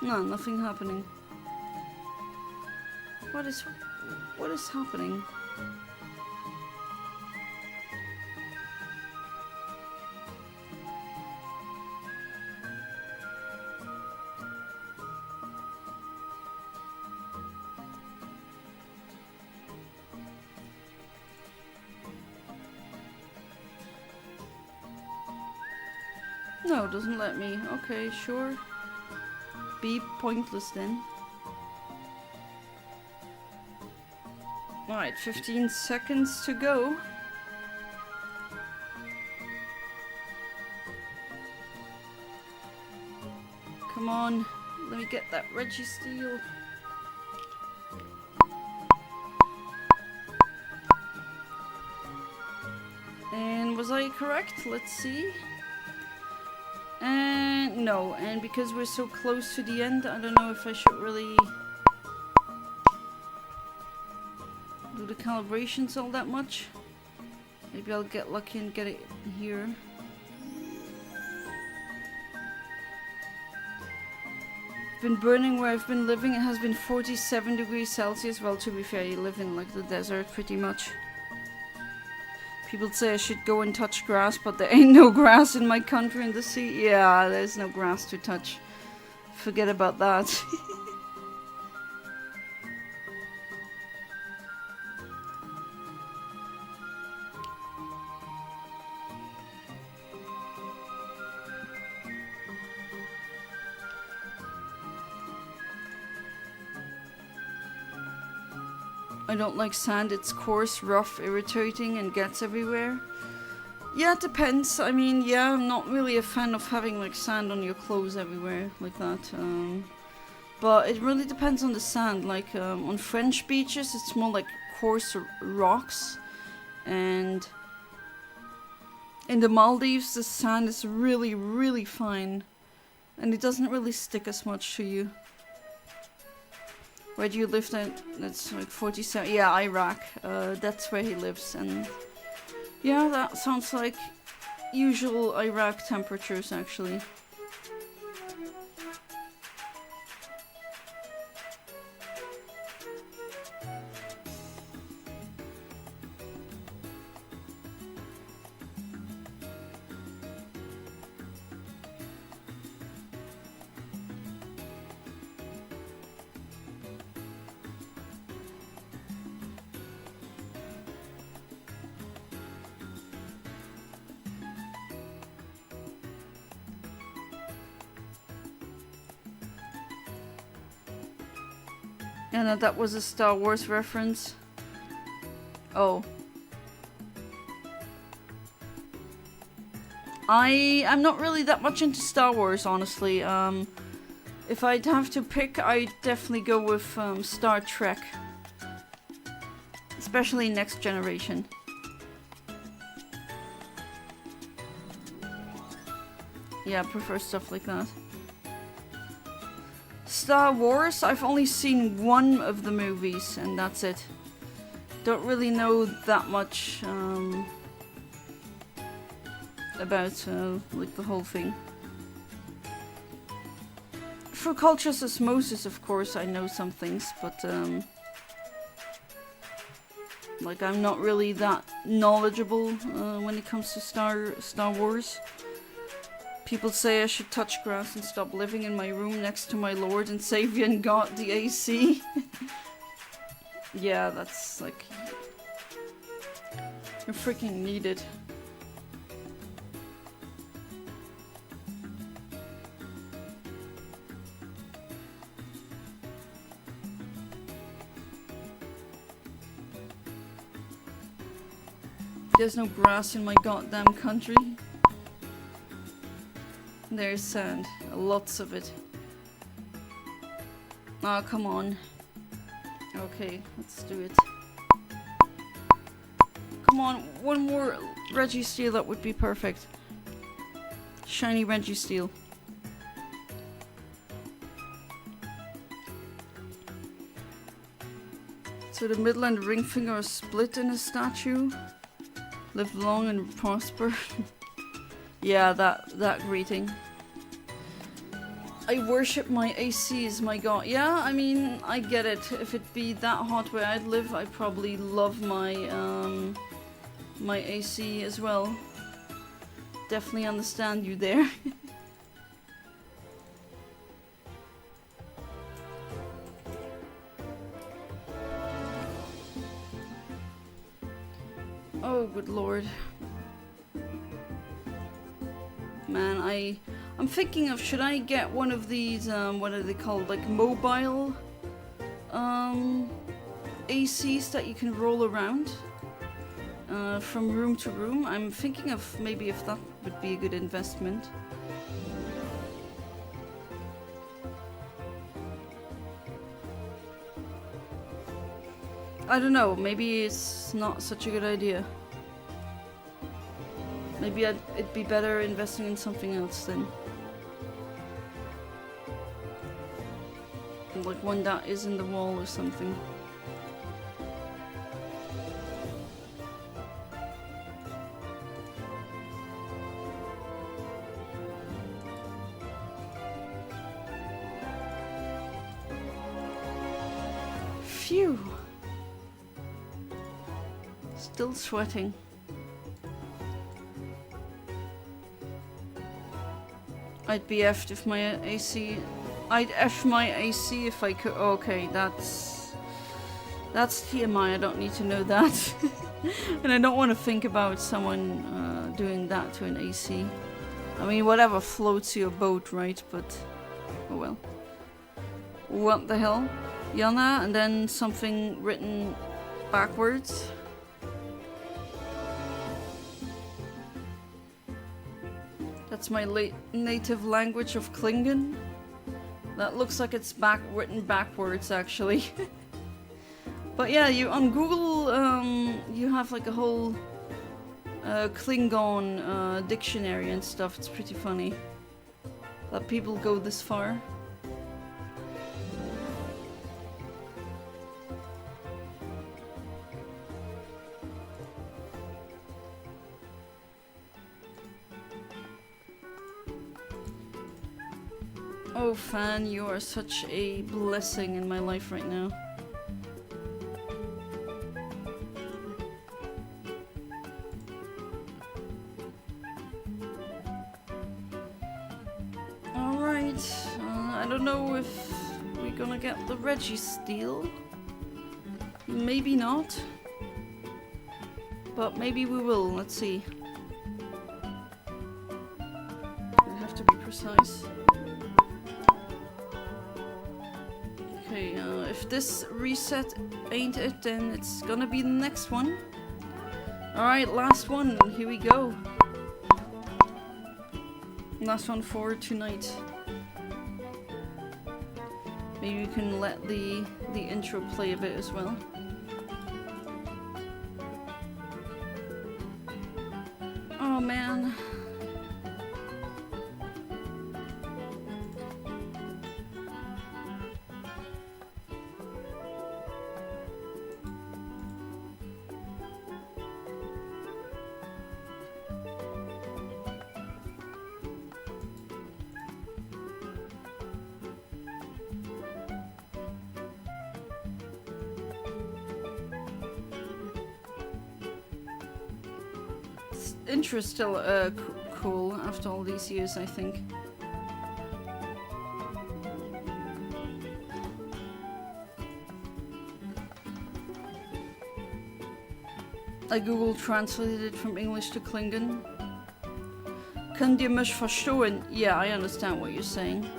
[SPEAKER 1] No, nothing happening. What is happening? No, it doesn't let me. Okay, sure. Be pointless then. Alright, 15 seconds to go. Come on, let me get that Registeel. And was I correct? Let's see. And no, and because we're so close to the end, I don't know if I should really do the calibrations all that much. Maybe I'll get lucky and get it here. Been burning where I've been living. It has been 47 degrees Celsius. Well, to be fair, you live in like the desert pretty much. People say I should go and touch grass, but there ain't no grass in my country in the sea. Yeah, there's no grass to touch. Forget about that. I don't like sand. It's coarse, rough, irritating, and gets everywhere. Yeah, it depends. I mean, yeah, I'm not really a fan of having like sand on your clothes everywhere like that. But it really depends on the sand. Like on French beaches, it's more like coarse rocks, and in the Maldives, the sand is really, really fine, and it doesn't really stick as much to you. Where do you live then? That's like 47. Yeah, Iraq. That's where he lives, and yeah, that sounds like usual Iraq temperatures actually. Yeah, no, that was a Star Wars reference. Oh. I'm not really that much into Star Wars, honestly. If I'd have to pick, I'd definitely go with Star Trek. Especially Next Generation. Yeah, I prefer stuff like that. Star Wars, I've only seen one of the movies, and that's it. Don't really know that much about like the whole thing. For culture's osmosis, of course, I know some things, but like I'm not really that knowledgeable when it comes to Star Wars. People say I should touch grass and stop living in my room next to my Lord and Savior and God, the AC. Yeah, that's like... You're freaking needed. There's no grass in my goddamn country. There's sand. Lots of it. Ah, come on. Okay, let's do it. Come on, one more Registeel, that would be perfect. Shiny Registeel. So the middle and ring finger are split in a statue. Live long and prosper. Yeah, that greeting. I worship my AC as my god. Yeah, I mean, I get it. If it be that hot where I'd live, I'd probably love my my AC as well. Definitely understand you there. Oh, good lord. Man, I'm thinking of, should I get one of these, what are they called, like mobile ACs that you can roll around from room to room? I'm thinking of maybe if that would be a good investment. I don't know, maybe it's not such a good idea. Maybe it'd be better investing in something else then. Like one that is in the wall or something. Phew. Still sweating. I'd be effed if my AC... I'd F my AC if I could... Okay, that's TMI, I don't need to know that. And I don't want to think about someone doing that to an AC. I mean, whatever floats your boat, right? But... oh well. What the hell? Yana, and then something written backwards. That's my native language of Klingon. That looks like it's written backwards, actually. But yeah, you on Google, you have like a whole Klingon dictionary and stuff. It's pretty funny that people go this far. Oh, Fan, you are such a blessing in my life right now. Alright, I don't know if we're gonna get the Registeel. Maybe not. But maybe we will, let's see. I have to be precise. Okay, if this reset ain't it, then it's gonna be the next one. Alright, last one, here we go. Last one for tonight. Maybe we can let the intro play a bit as well. Oh man. Intro's still cool after all these years, I think. I Google translated it from English to Klingon. Kan je mich verstehen? Yeah, I understand what you're saying.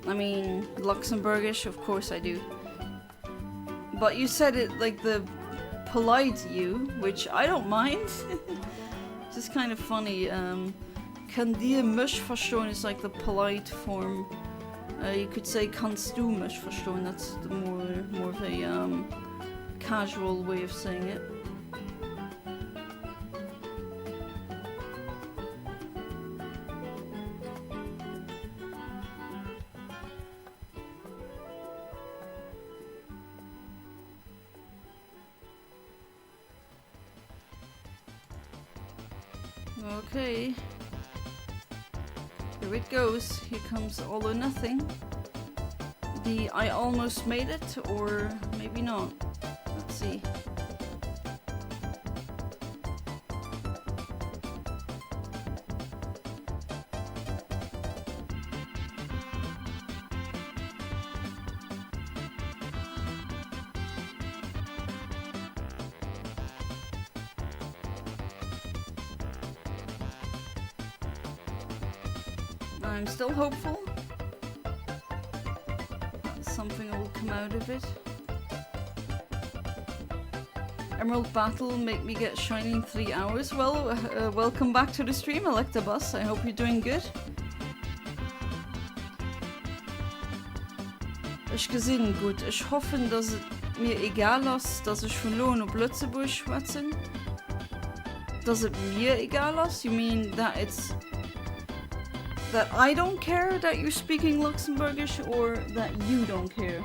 [SPEAKER 1] I mean, Luxembourgish, of course I do. But you said it like the polite you, which I don't mind. It's just kind of funny. Kan die mich verstehen is like the polite form. You could say kannst du mich verstehen. That's the more of a casual way of saying it. Okay, here it goes. Here comes All or Nothing. The I almost made it, or maybe not. Let's see. I'm still hopeful that something will come out of it. Emerald Battle make me get shiny in 3 hours. Well, welcome back to the stream, Electabuzz. I hope you're doing good. Ich gesehen gut. Ich hoffe, dass es mir egal ist, dass ich von Lohn und Blötzeburg schwätze. Does it mir egal ist? You mean that it's... that I don't care that you're speaking Luxembourgish, or that you don't care?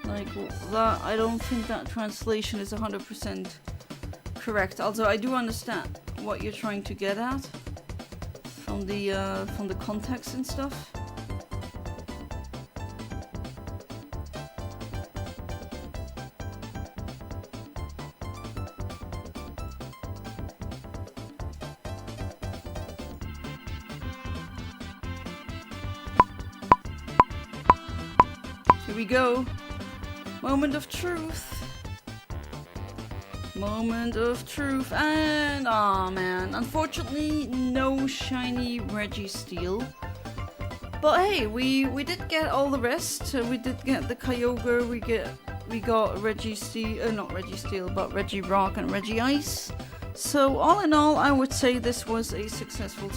[SPEAKER 1] Like, that, I don't think that translation is 100% correct. Although I do understand what you're trying to get at from the context and stuff. Here we go. Moment of truth. Moment of truth. And aw, man, unfortunately no shiny Registeel. But hey, we did get all the rest. We did get the Kyogre, we got Registeel, not Registeel, but Regirock and Regice. So all in all, I would say this was a successful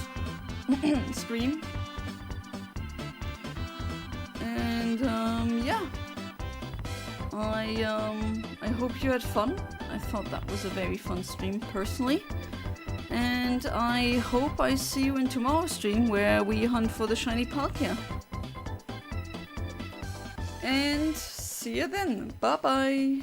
[SPEAKER 1] stream. And yeah. I hope you had fun. I thought that was a very fun stream, personally. And I hope I see you in tomorrow's stream, where we hunt for the shiny Palkia. And see you then. Bye bye.